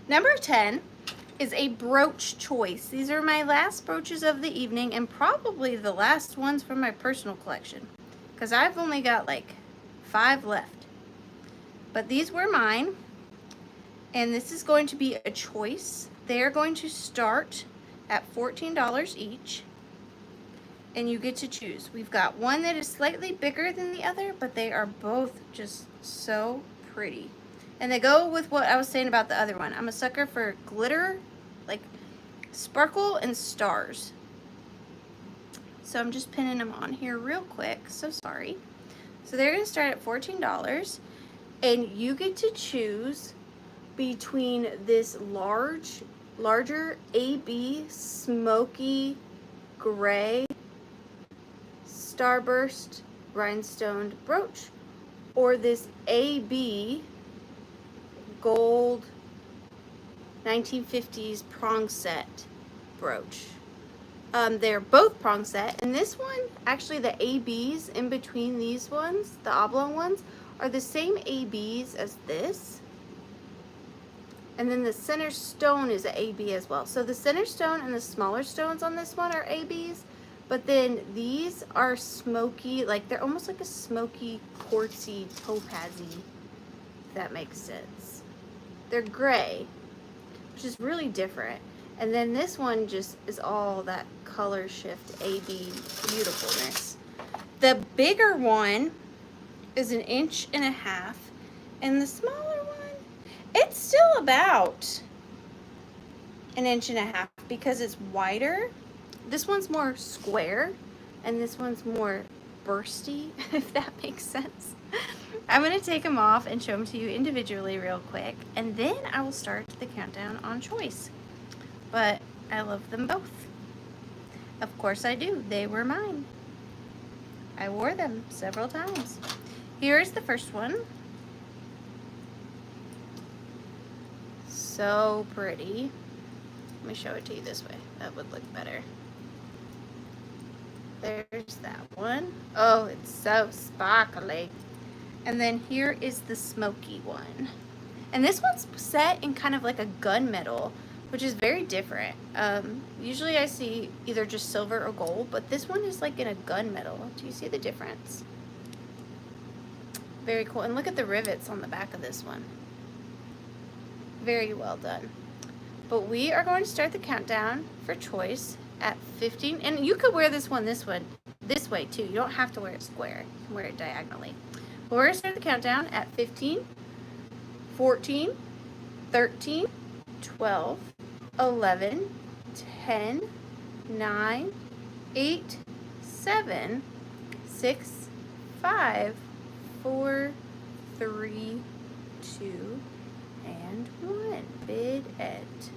Number 10 is a brooch choice. These are my last brooches of the evening and probably the last ones from my personal collection. Because I've only got like 5 left. But these were mine. And this is going to be a choice. They are going to start at $14 each, and you get to choose. We've got one that is slightly bigger than the other, but they are both just so pretty. And they go with what I was saying about the other one. I'm a sucker for glitter, like sparkle and stars. So I'm just pinning them on here real quick, so sorry. So they're gonna start at $14, and you get to choose between this larger AB smoky gray starburst rhinestoned brooch, or this AB gold 1950s prong set brooch. They're both prong set, and this one, actually the ABs in between these ones, the oblong ones, are the same ABs as this. And then the center stone is an AB as well. So the center stone and the smaller stones on this one are ABs, but then these are smoky, like they're almost like a smoky, quartzy, topazy, if that makes sense. They're gray, which is really different. And then this one just is all that color shift AB beautifulness. The bigger one is 1.5 inches, and the smaller one, it's still about 1.5 inches because it's wider. This one's more square, and this one's more bursty, if that makes sense. I'm going to take them off and show them to you individually real quick, and then I will start the countdown on choice. But I love them both. Of course I do. They were mine. I wore them several times. Here is the first one. So pretty. Let me show it to you this way. That would look better. There's that one. Oh, it's so sparkly. And then here is the smoky one. And this one's set in kind of like a gunmetal, which is very different. Usually I see either just silver or gold, but this one is like in a gunmetal. Do you see the difference? Very cool. And look at the rivets on the back of this one. Very well done. But we are going to start the countdown for choice at 15. And you could wear this way too. You don't have to wear it square. You can wear it diagonally. But we're going to start the countdown at 15, 14, 13, 12, 11, 10, 9, 8, 7, 6, 5, 4, 3, 2, and 1. Bid end.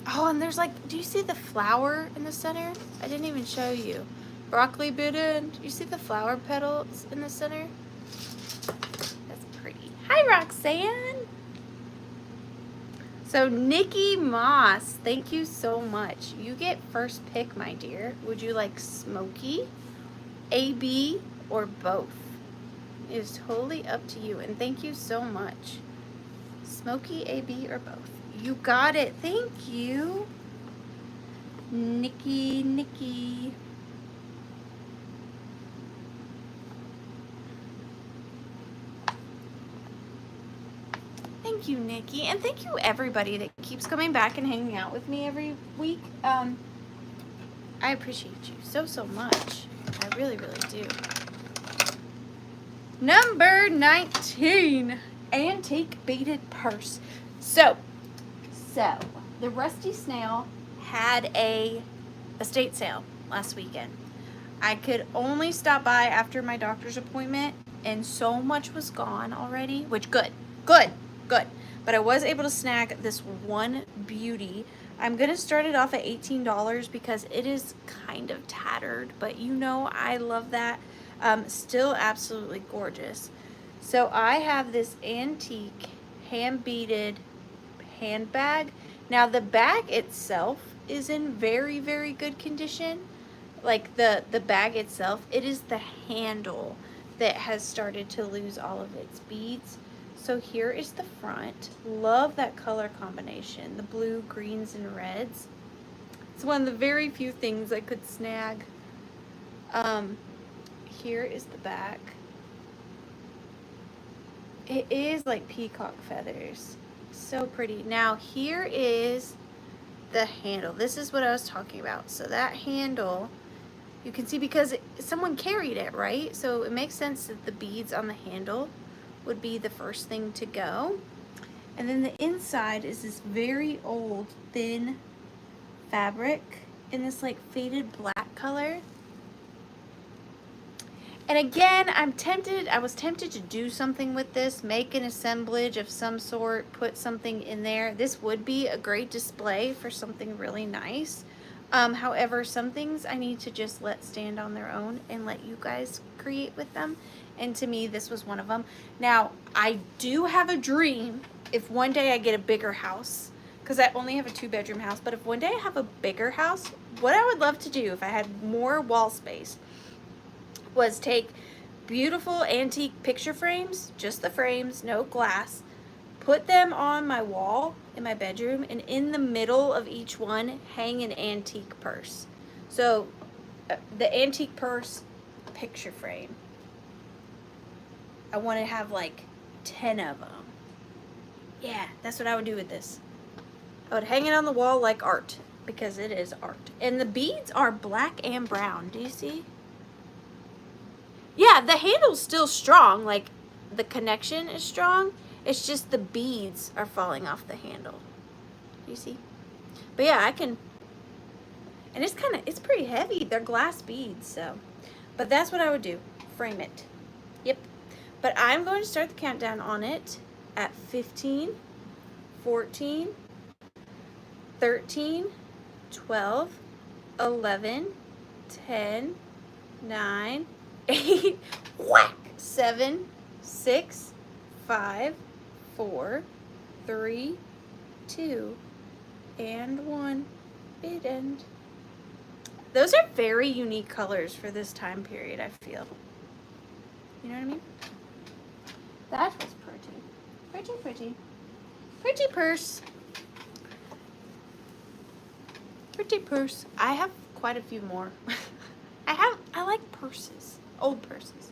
Oh, and there's like, do you see the flower in the center? I didn't even show you. Broccoli bid end. You see the flower petals in the center? That's pretty. Hi, Roxanne. So Nikki Moss, thank you so much. You get first pick, my dear. Would you like smoky, AB, or both? It is totally up to you. And thank you so much. Smoky, AB, or both? You got it. Thank you. Nikki. Thank you, Nikki. And thank you, everybody that keeps coming back and hanging out with me every week. I appreciate you so much. I really, really do. Number 19, antique beaded purse. So the Rusty Snail had a estate sale last weekend. I could only stop by after my doctor's appointment, and so much was gone already, which good. But I was able to snag this one beauty. I'm gonna start it off at $18 because it is kind of tattered, but you know I love that. Still absolutely gorgeous. So I have this antique hand beaded handbag. Now the bag itself is in very, very good condition. Like the bag itself, it is the handle that has started to lose all of its beads. So here is the front. Love that color combination, the blue, greens, and reds. It's one of the very few things I could snag. Here is the back. It is like peacock feathers. So pretty. Now here is the handle. This is what I was talking about. So that handle, you can see because someone carried it, right? So it makes sense that the beads on the handle would be the first thing to go. And then the inside is this very old thin fabric in this like faded black color. And again, I was tempted to do something with this, make an assemblage of some sort, put something in there. This would be a great display for something really nice. However, some things I need to just let stand on their own and let you guys create with them. And to me, this was one of them. Now, I do have a dream if one day I get a bigger house, because I only have a 2-bedroom house, but if one day I have a bigger house, what I would love to do if I had more wall space was take beautiful antique picture frames, just the frames, no glass, put them on my wall in my bedroom, and in the middle of each one hang an antique purse. So the antique purse picture frame, I want to have like 10 of them. Yeah, that's what I would do with this. I would hang it on the wall like art, because it is art. And the beads are black and brown. Do you see? Yeah, the handle's still strong, like the connection is strong. It's just the beads are falling off the handle. Do you see? But yeah, I can, and it's pretty heavy. They're glass beads, so. But that's what I would do, frame it. Yep. But I'm going to start the countdown on it at 15, 14, 13, 12, 11, 10, 9, 8, whack, 7, 6, 5, 4, 3, 2, and 1. Bid end. Those are very unique colors for this time period, I feel. You know what I mean? That was pretty. Pretty, pretty. Pretty purse. Pretty purse. I have quite a few more. I like purses. Old purses.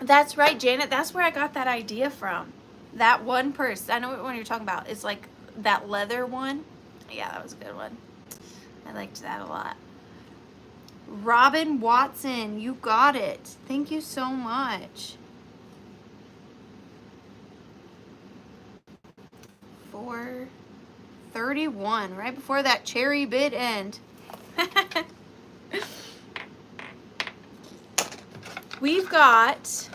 That's right, Janet. That's where I got that idea from. That one purse. I know what one you're talking about. It's like that leather one. Yeah, that was a good one. I liked that a lot. Robin Watson, you got it. Thank you so much. 431, right before that cherry bid end. We've got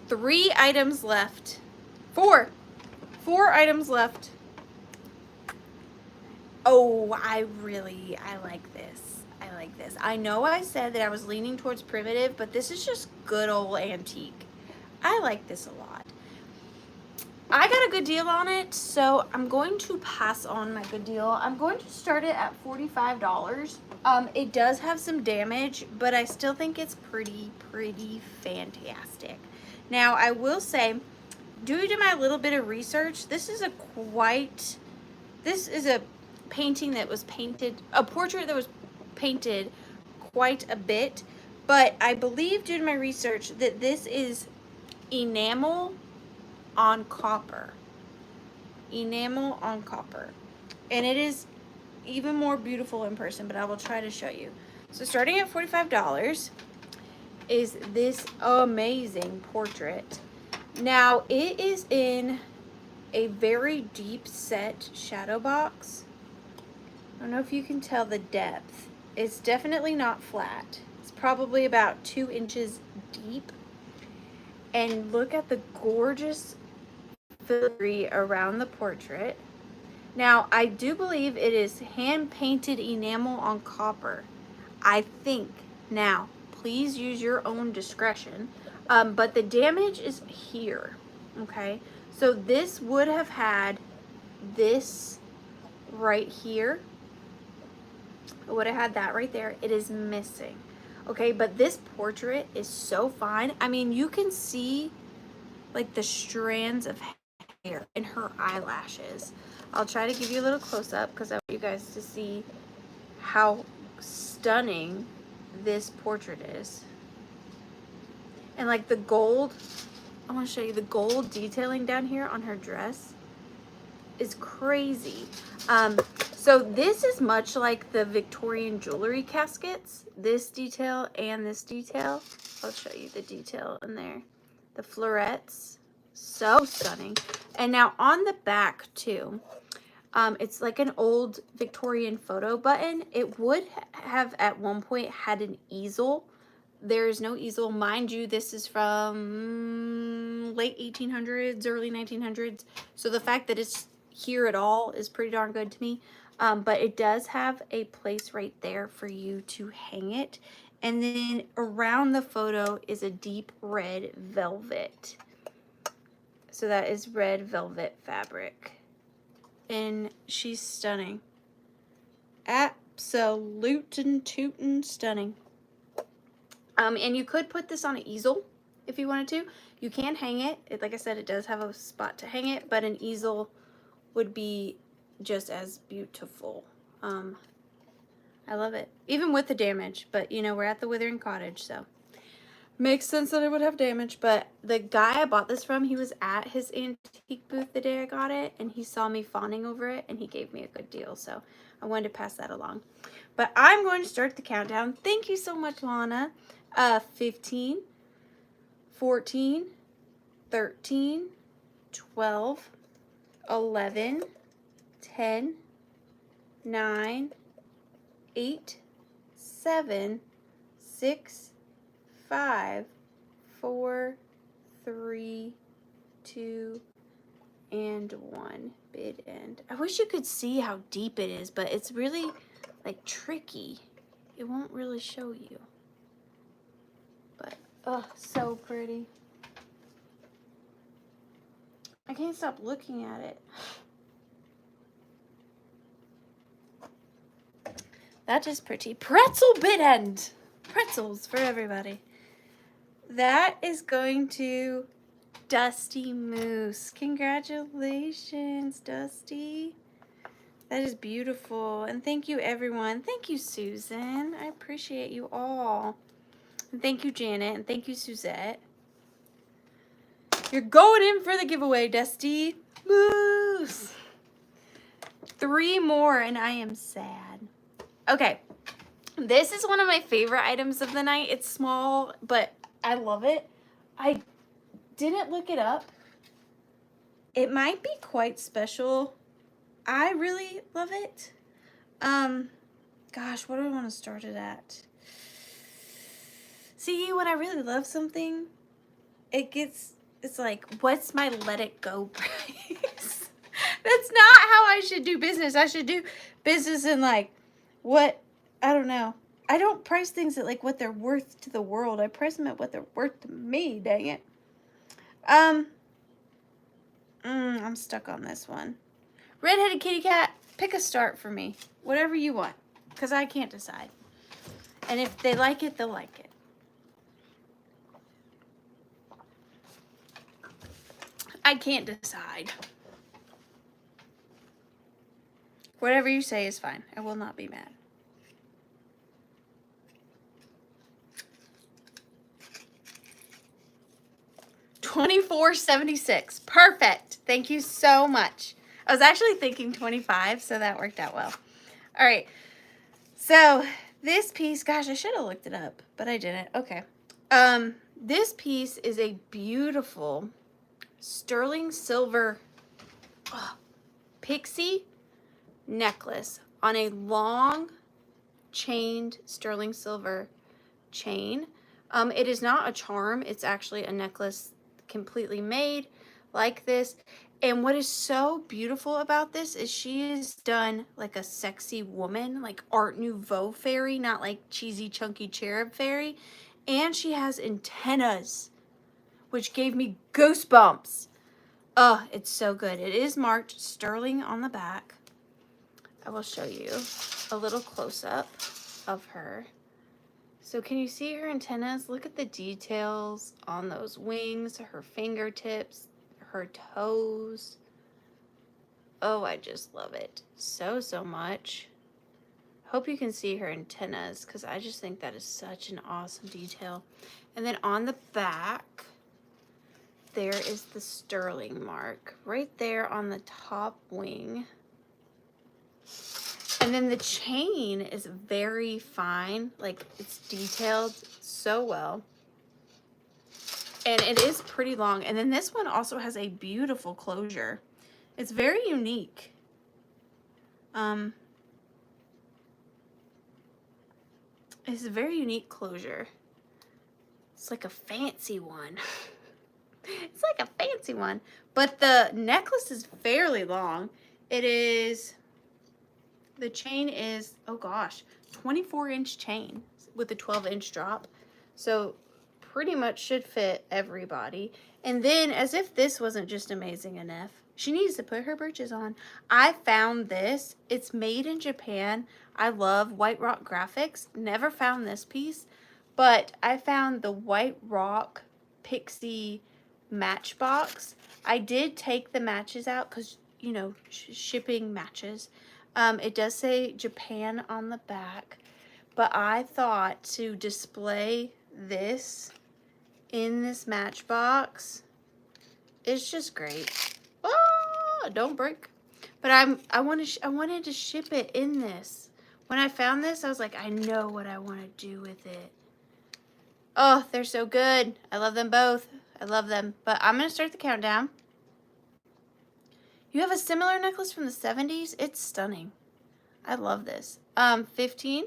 3 items left. 4 items left. Oh, I like this. I like this. I know I said that I was leaning towards primitive, but this is just good old antique. I like this a lot. I got a good deal on it, so I'm going to pass on my good deal. I'm going to start it at $45. It does have some damage, but I still think it's pretty fantastic. Now, I will say, due to my little bit of research, this is a painting that was painted, a portrait that was painted quite a bit, but I believe due to my research that this is enamel on copper. Enamel on copper. And it is even more beautiful in person, but I will try to show you. So starting at $45 is this amazing portrait. Now it is in a very deep set shadow box. I don't know if you can tell the depth. It's definitely not flat. It's probably about 2 inches deep. And look at the gorgeous filigree around the portrait. Now, I do believe it is hand-painted enamel on copper. I think. Now, please use your own discretion. But the damage is here. Okay? So this would have had this right here. It would have had that right there. It is missing. Okay, but this portrait is so fine. I mean, you can see like the strands of hair in her eyelashes. I'll try to give you a little close-up because I want you guys to see how stunning this portrait is. And like the gold, I want to show you the gold detailing down here on her dress is crazy. So this is much like the Victorian jewelry caskets, this detail and this detail. I'll show you the detail in there. The florets, so stunning. And now on the back too, it's like an old Victorian photo button. It would have at one point had an easel. There is no easel. Mind you, this is from late 1800s, early 1900s. So the fact that it's here at all is pretty darn good to me. But it does have a place right there for you to hang it. And then around the photo is a deep red velvet. So that is red velvet fabric. And she's stunning. Absolute tootin' stunning. And you could put this on an easel if you wanted to. You can hang it. Like I said, it does have a spot to hang it, but an easel would be just as beautiful. I love it. Even with the damage, but you know, we're at the Withering Cottage, so makes sense that it would have damage. But the guy I bought this from, he was at his antique booth the day I got it, and he saw me fawning over it, and he gave me a good deal, so I wanted to pass that along. But I'm going to start the countdown. Thank you so much, Lana. 15, 14, 13, 12, 11, 10, 9, 8, 7, 6, 5, 4, 3, 2, and 1. Bid end. I wish you could see how deep it is, but it's really like tricky. It won't really show you. But, oh, so pretty. I can't stop looking at it. That is pretty. Pretzel bid end. Pretzels for everybody. that is going to Dusty Moose. Congratulations, Dusty. That is beautiful. And thank you, everyone. Thank you, Susan. I appreciate you all. And thank you, Janet. And thank you, Suzette. You're going in for the giveaway, Dusty Moose. 3 more and I am sad. Okay. This is one of my favorite items of the night. It's small, but I love it. I didn't look it up. It might be quite special. I really love it. Gosh, what do I want to start it at? See, when I really love something, it's like, what's my let it go price? That's not how I should do business. I should do business in like, what, I don't know. I don't price things at like what they're worth to the world. I price them at what they're worth to me, dang it. I'm stuck on this one. Redheaded Kitty Cat, pick a start for me. Whatever you want, because I can't decide. And if they like it, they'll like it. I can't decide. Whatever you say is fine. I will not be mad. $24.76. Perfect. Thank you so much. I was actually thinking 25, so that worked out well. All right. So this piece, gosh, I should have looked it up, but I didn't. Okay. This piece is a beautiful sterling silver pixie necklace on a long chained sterling silver chain. It is not a charm. It's actually a necklace completely made like this. And what is so beautiful about this is she is done like a sexy woman, like Art Nouveau fairy, not like cheesy chunky cherub fairy. And she has antennas, which gave me goosebumps. Oh, it's so good. It is marked sterling on the back. I will show you a little close-up of her. So can you see her antennas? Look at the details on those wings, her fingertips, her toes. Oh, I just love it so, so much. Hope you can see her antennas because I just think that is such an awesome detail. And then on the back, there is the sterling mark right there on the top wing. And then the chain is very fine, like it's detailed so well. And it is pretty long. And then this one also has a beautiful closure. It's very unique. It's a very unique closure. It's like a fancy one. It's like a fancy one. But the necklace is fairly long. It is, the chain is, oh gosh, 24-inch chain with a 12-inch drop. So pretty much should fit everybody. And then, as if this wasn't just amazing enough, she needs to put her brooches on. I found this. It's made in Japan. I love White Rock graphics. Never found this piece, but I found the White Rock Pixie matchbox. I did take the matches out because, you know, shipping matches. It does say Japan on the back, but I thought to display this in this matchbox, it's just great. Oh, don't break. But I wanted to ship it in this. When I found this, I was like, I know what I want to do with it. Oh, they're so good. I love them both. I love them. But I'm going to start the countdown. You have a similar necklace from the 70s? It's stunning. I love this. 15,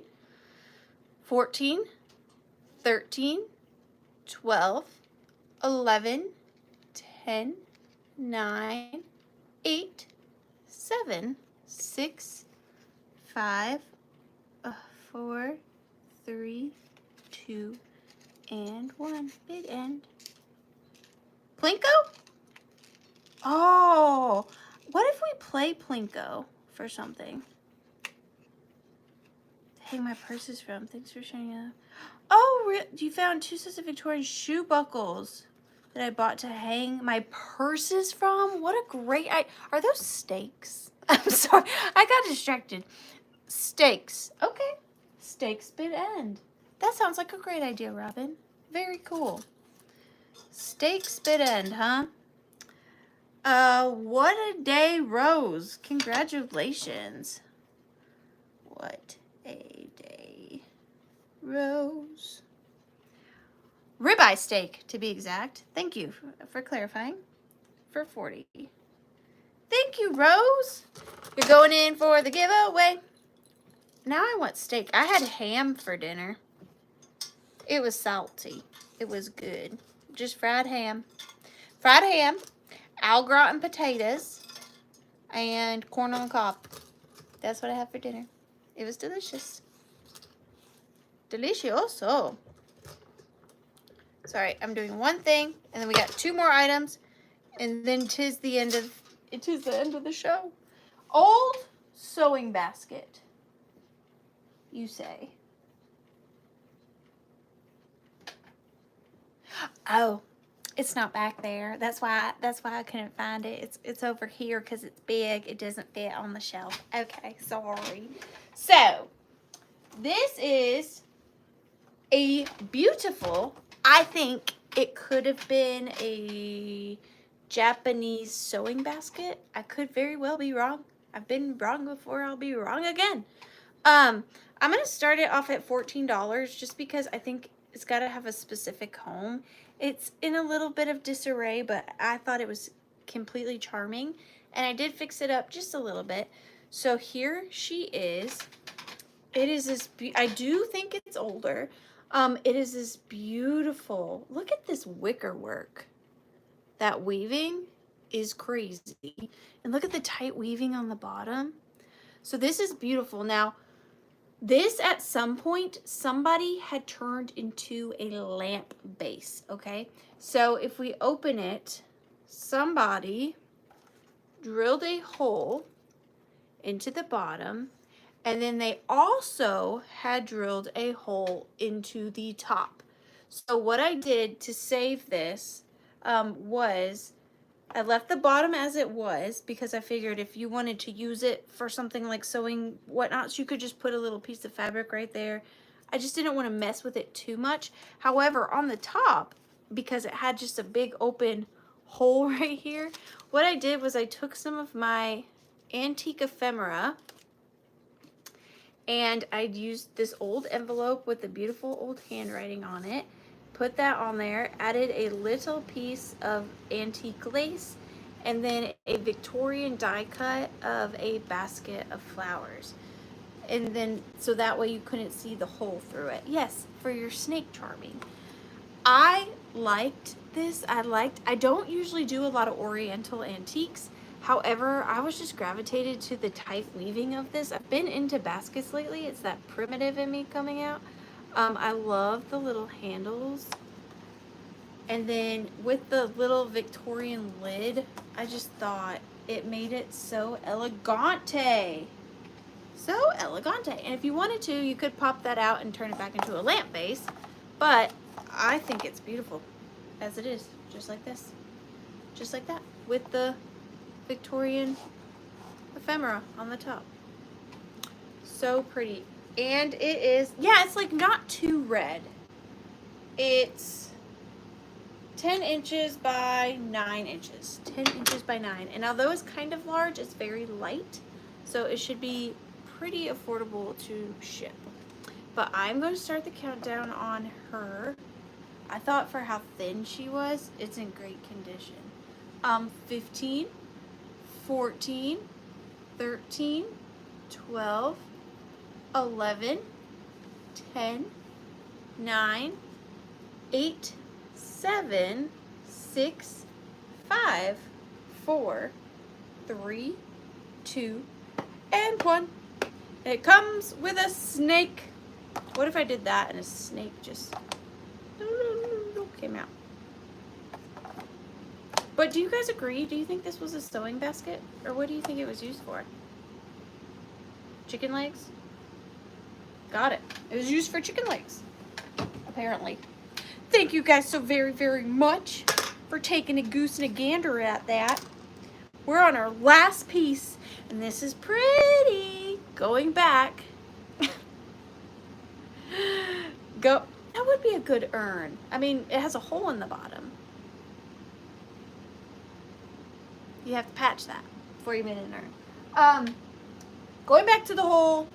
14, 13, 12, 11, 10, 9, 8, 7, 6, 5, 4, 3, 2, and 1. Big end. Plinko? Oh, what if we play Plinko for something? hang my purses from. Thanks for sharing that. Oh, you found 2 sets of Victorian shoe buckles that I bought to hang my purses from. What a great are those stakes? I'm sorry, I got distracted. Stakes. Okay. Stakes bit end. That sounds like a great idea, Robin. Very cool. Stakes bit end, huh? What a day, Rose. Congratulations. What a day, Rose. Ribeye steak, to be exact. Thank you for clarifying. For 40. Thank you, Rose. You're going in for the giveaway. Now I want steak. I had ham for dinner. It was salty. It was good. Just fried ham. Fried ham, au gratin potatoes, and corn on the cob. That's what I had for dinner. It was delicious. Delicioso. Sorry, I'm doing one thing, and then we got 2 more items, and then it is the end of the show. Old sewing basket, you say. Oh, it's not back there. That's why I couldn't find it. It's over here because it's big. It doesn't fit on the shelf. Okay, sorry. So, this is a beautiful, I think it could have been a Japanese sewing basket. I could very well be wrong. I've been wrong before. I'll be wrong again. I'm going to start it off at $14 just because I think it's got to have a specific home. It's in a little bit of disarray, but I thought it was completely charming. And I did fix it up just a little bit. So here she is. It is this, I do think it's older. It is this beautiful, look at this wicker work. That weaving is crazy. And look at the tight weaving on the bottom. So this is beautiful. Now, this at some point, somebody had turned into a lamp base, okay? So if we open it, somebody drilled a hole into the bottom, and then they also had drilled a hole into the top. So what I did to save this was I left the bottom as it was because I figured if you wanted to use it for something like sewing whatnots, you could just put a little piece of fabric right there. I just didn't want to mess with it too much. However, on the top, because it had just a big open hole right here, what I did was I took some of my antique ephemera and I used this old envelope with the beautiful old handwriting on it. Put that on there, added a little piece of antique lace, and then a Victorian die cut of a basket of flowers. And then, so that way you couldn't see the hole through it. Yes, for your snake charming. I liked this. I don't usually do a lot of oriental antiques. However, I was just gravitated to the tight weaving of this. I've been into baskets lately. It's that primitive in me coming out. I love the little handles. And then with the little Victorian lid, I just thought it made it so elegante. So elegante. And if you wanted to, you could pop that out and turn it back into a lamp base. But I think it's beautiful as it is. Just like this. Just like that. With the Victorian ephemera on the top. So pretty. And it is, yeah, it's like not too red. It's 10 inches by 9 inches. 10 inches by 9. And although it's kind of large, it's very light. So it should be pretty affordable to ship. But I'm going to start the countdown on her. I thought for how thin she was, it's in great condition. 15, 14, 13, 12, 11, 10, 9, 8, 7, 6, 5, 4, 3, 2, and 1. And it comes with a snake. What if I did that and a snake just came out? But do you guys agree? Do you think this was a sewing basket? Or what do you think it was used for? Chicken legs? Got it. It was used for chicken legs, apparently. Thank you guys so very, very much for taking a goose and a gander at that. We're on our last piece, and this is pretty. Going back. Go. That would be a good urn. I mean, it has a hole in the bottom. You have to patch that before you made an urn. Going back to the whole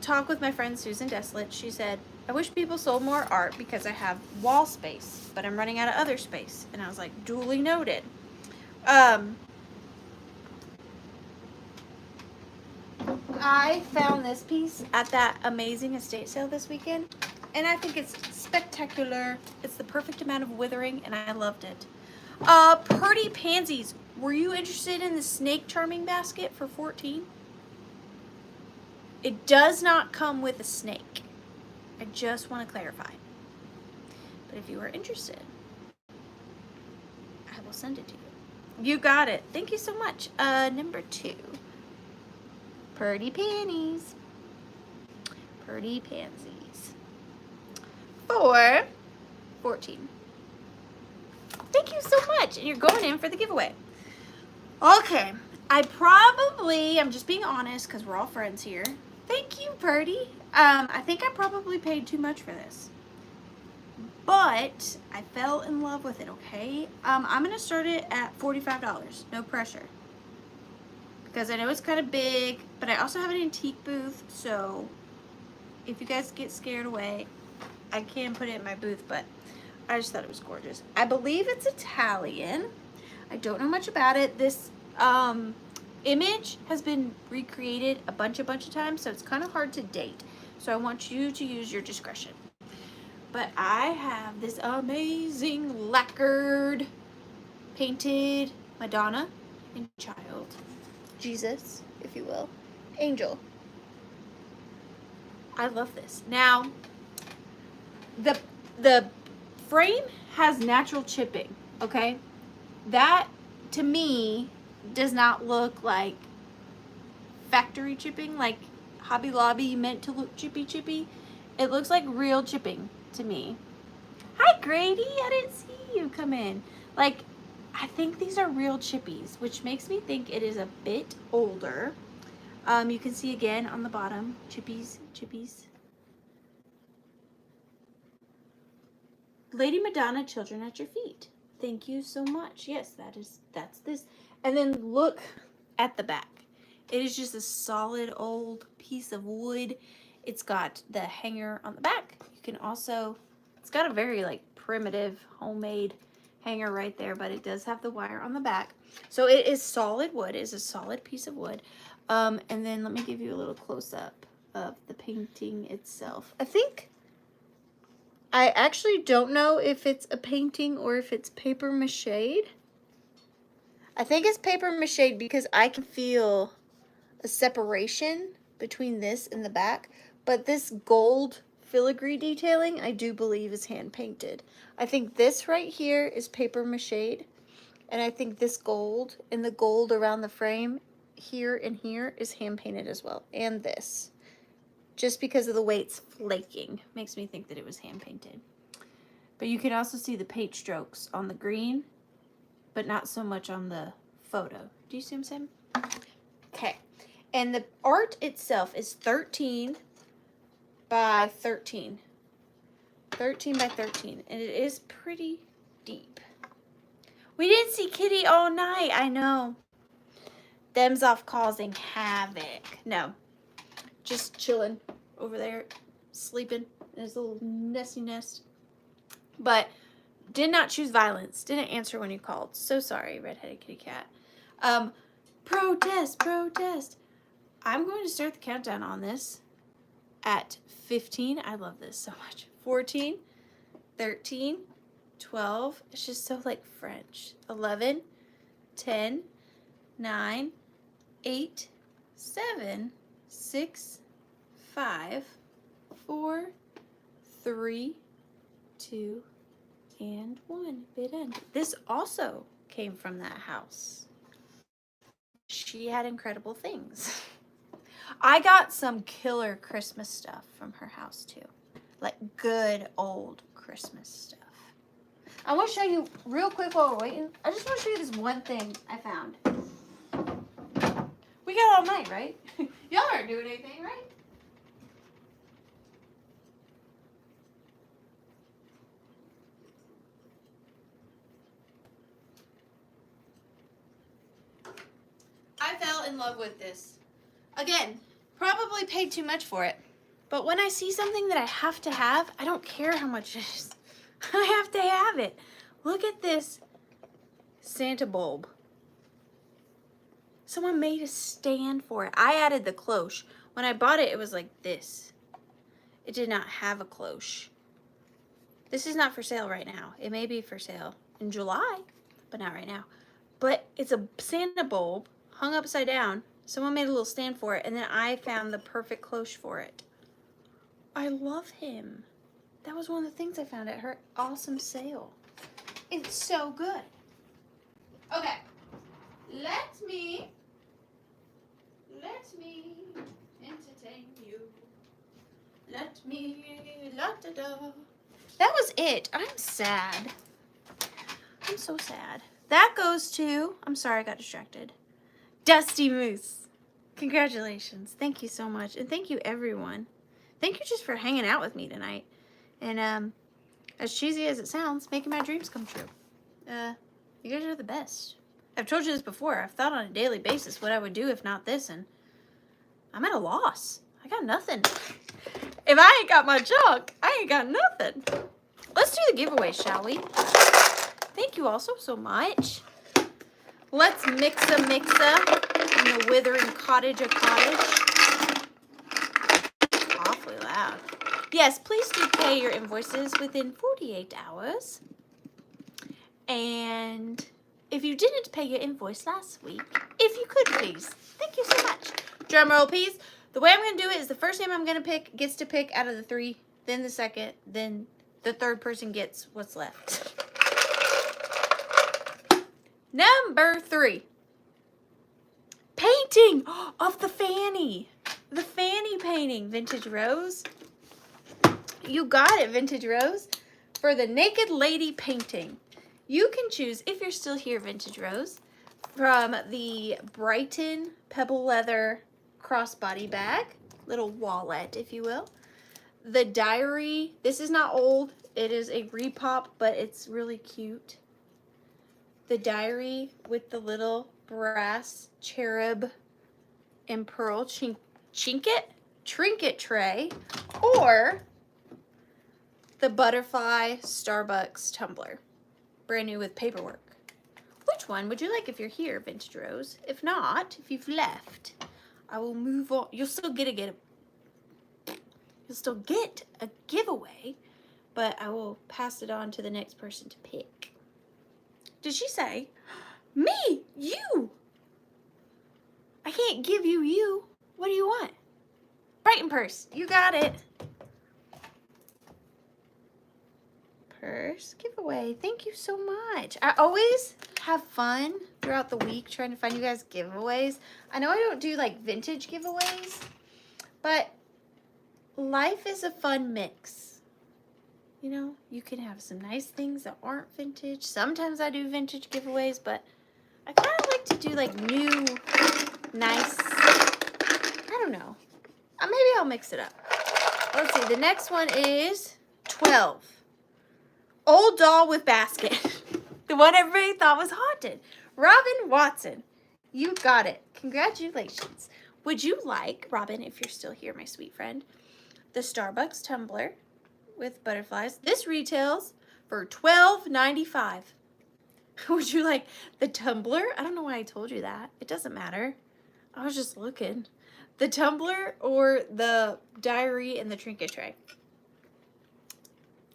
talk with my friend Susan Desolate, she said, I wish people sold more art because I have wall space, but I'm running out of other space. And I was like, duly noted. I found this piece at that amazing estate sale this weekend, and I think it's spectacular. It's the perfect amount of withering, and I loved it. Pretty Pansies. Were you interested in the snake charming basket for $14? It does not come with a snake. I just want to clarify. But if you are interested, I will send it to you. You got it. Thank you so much. Number 2. Pretty Panties. Pretty Pansies. For $14. Thank you so much. And you're going in for the giveaway. Okay. I'm just being honest because we're all friends here. Thank you, Purdy. I think I probably paid too much for this. But I fell in love with it, okay? I'm going to start it at $45. No pressure. Because I know it's kind of big, but I also have an antique booth, so if you guys get scared away, I can put it in my booth, but I just thought it was gorgeous. I believe it's Italian. I don't know much about it. This image has been recreated a bunch of times, so it's kind of hard to date. So I want you to use your discretion. But I have this amazing lacquered, painted Madonna and child. Jesus, if you will. Angel. I love this. Now, the frame has natural chipping, okay? That, to me, does not look like factory chipping, like Hobby Lobby meant to look chippy. It looks like real chipping to me. Hi, Grady. I didn't see you come in. Like, I think these are real chippies, which makes me think it is a bit older. You can see again on the bottom, chippies. Lady Madonna, Children at Your Feet. Thank you so much. Yes, that's this. And then look at the back. It is just a solid old piece of wood. It's got the hanger on the back. You can also, it's got a very like primitive homemade hanger right there, but it does have the wire on the back. So it is solid wood. It is a solid piece of wood. And then let me give you a little close-up of the painting itself. I actually don't know if it's a painting or if it's paper mache. I think it's paper mache because I can feel a separation between this and the back, but this gold filigree detailing I do believe is hand painted. I think this right here is paper mache, and I think this gold and the gold around the frame here and here is hand painted as well, and this. Just because of the way it's flaking makes me think that it was hand painted. But you can also see the paint strokes on the green, but not so much on the photo. Do you see what I'm saying? Okay. And the art itself is 13 by 13. 13 by 13. And it is pretty deep. We didn't see Kitty all night. I know. Them's off causing havoc. No. Just chilling over there, sleeping in his little nesty nest. But did not choose violence. Didn't answer when you called. So sorry, redheaded kitty cat. Protest. I'm going to start the countdown on this at 15. I love this so much. 14, 13, 12. It's just so like French. 11, 10, 9, 8, 7, 6, 5, 4, 3, 2, and 1. Bid end. This also came from that house. She had incredible things. I got some killer Christmas stuff from her house too. Like good old Christmas stuff. I want to show you real quick while we're waiting. I just want to show you this one thing I found. We got all night, right? Y'all aren't doing anything, right? I fell in love with this. Again, probably paid too much for it. But when I see something that I have to have, I don't care how much it is. I have to have it. Look at this Santa bulb. Someone made a stand for it. I added the cloche. When I bought it, it was like this. It did not have a cloche. This is not for sale right now. It may be for sale in July, but not right now. But it's a Santa bulb hung upside down. Someone made a little stand for it, and then I found the perfect cloche for it. I love him. That was one of the things I found at her awesome sale. It's so good. Okay. Let me entertain you. Let me la-da-da. That was it. I'm sad. I'm so sad. That goes to, I'm sorry I got distracted, Dusty Moose. Congratulations. Thank you so much. And thank you everyone. Thank you just for hanging out with me tonight. And as cheesy as it sounds, making my dreams come true. You guys are the best. I've told you this before. I've thought on a daily basis what I would do if not this, and I'm at a loss. I got nothing. If I ain't got my junk, I ain't got nothing. Let's do the giveaway, shall we? Thank you all so much. Let's mixa in the Withering Cottage a cottage. Awfully loud. Yes, please do pay your invoices within 48 hours. And if you didn't pay your invoice last week, if you could please. Thank you so much. Drum roll, please. The way I'm going to do it is the first name I'm going to pick gets to pick out of the 3, then the second, then the third person gets what's left. Number 3. Painting of the Fanny. The Fanny painting. Vintage Rose. You got it, Vintage Rose. For the Naked Lady painting. You can choose, if you're still here, Vintage Rose, from the Brighton Pebble Leather crossbody bag. Little wallet, if you will. The diary. This is not old. It is a repop, but it's really cute. The diary with the little brass cherub and pearl trinket tray, or the butterfly Starbucks tumbler, brand new with paperwork. Which one would you like if you're here, Vintage Rose? If not, if you've left, I will move on. You'll still get a giveaway, but I will pass it on to the next person to pick. Did she say, me, you? I can't give you you. What do you want? Brighton purse. You got it. Purse giveaway. Thank you so much. I always have fun throughout the week trying to find you guys giveaways. I know I don't do like vintage giveaways, but life is a fun mix. You know, you can have some nice things that aren't vintage. Sometimes I do vintage giveaways, but I kind of like to do like new, nice, I don't know. Maybe I'll mix it up. Let's see, the next one is 12. Old doll with basket. The one everybody thought was haunted. Robin Watson. You got it. Congratulations. Would you like, Robin, if you're still here, my sweet friend, the Starbucks tumbler with butterflies? This retails for $12.95. Would you like the tumbler? I don't know why I told you that. It doesn't matter. I was just looking. The tumbler or the diary and the trinket tray?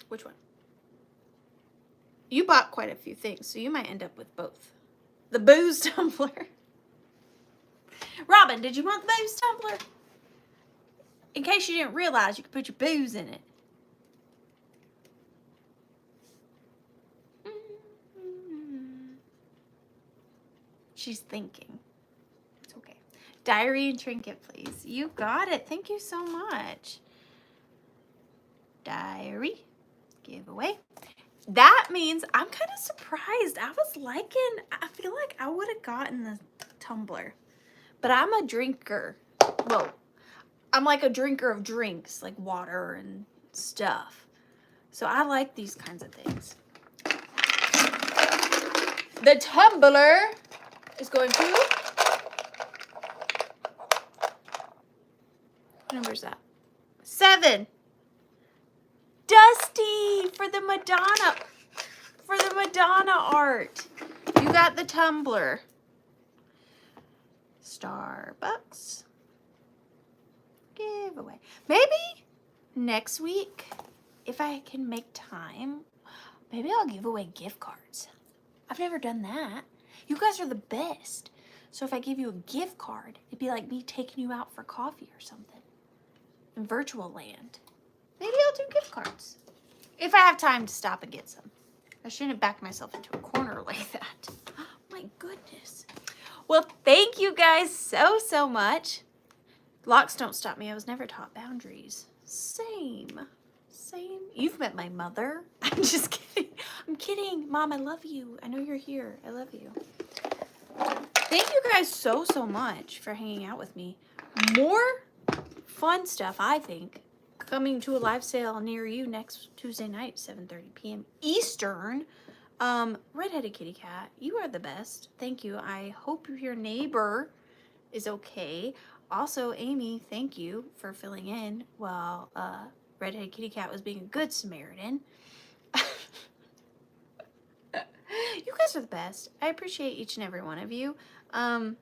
Which one? You bought quite a few things, so you might end up with both. The booze tumbler. Robin, did you want the booze tumbler? In case you didn't realize, you could put your booze in it. She's thinking. It's okay. Diary and trinket, please. You got it. Thank you so much. Diary. Giveaway. That means I'm kind of surprised. I feel like I would have gotten the tumbler. But I'm a drinker. Well, I'm like a drinker of drinks, like water and stuff. So I like these kinds of things. The tumbler is going to... What number is that? 7. Dusty for the Madonna. For the Madonna art. You got the tumbler. Starbucks. Giveaway. Maybe next week, if I can make time, maybe I'll give away gift cards. I've never done that. You guys are the best. So if I give you a gift card, it'd be like me taking you out for coffee or something. In virtual land. Maybe I'll do gift cards. If I have time to stop and get some. I shouldn't back myself into a corner like that. Oh, my goodness. Well, thank you guys so much. Locks don't stop me. I was never taught boundaries. Same. You've met my mother. I'm just kidding. I'm kidding. Mom, I love you. I know you're here. I love you. Thank you guys so much for hanging out with me. More fun stuff, I think, coming to a live sale near you next Tuesday night, 7:30 p.m. Eastern. Redheaded Kitty Cat, you are the best. Thank you. I hope your neighbor is okay. Also, Amy, thank you for filling in while Redheaded Kitty Cat was being a good Samaritan. You guys are the best. I appreciate each and every one of you. I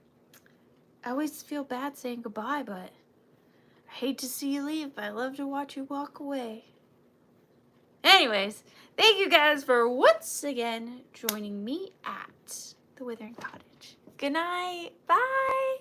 always feel bad saying goodbye, but I hate to see you leave, but I love to watch you walk away. Anyways, thank you guys for once again joining me at The Withering Cottage. Good night. Bye.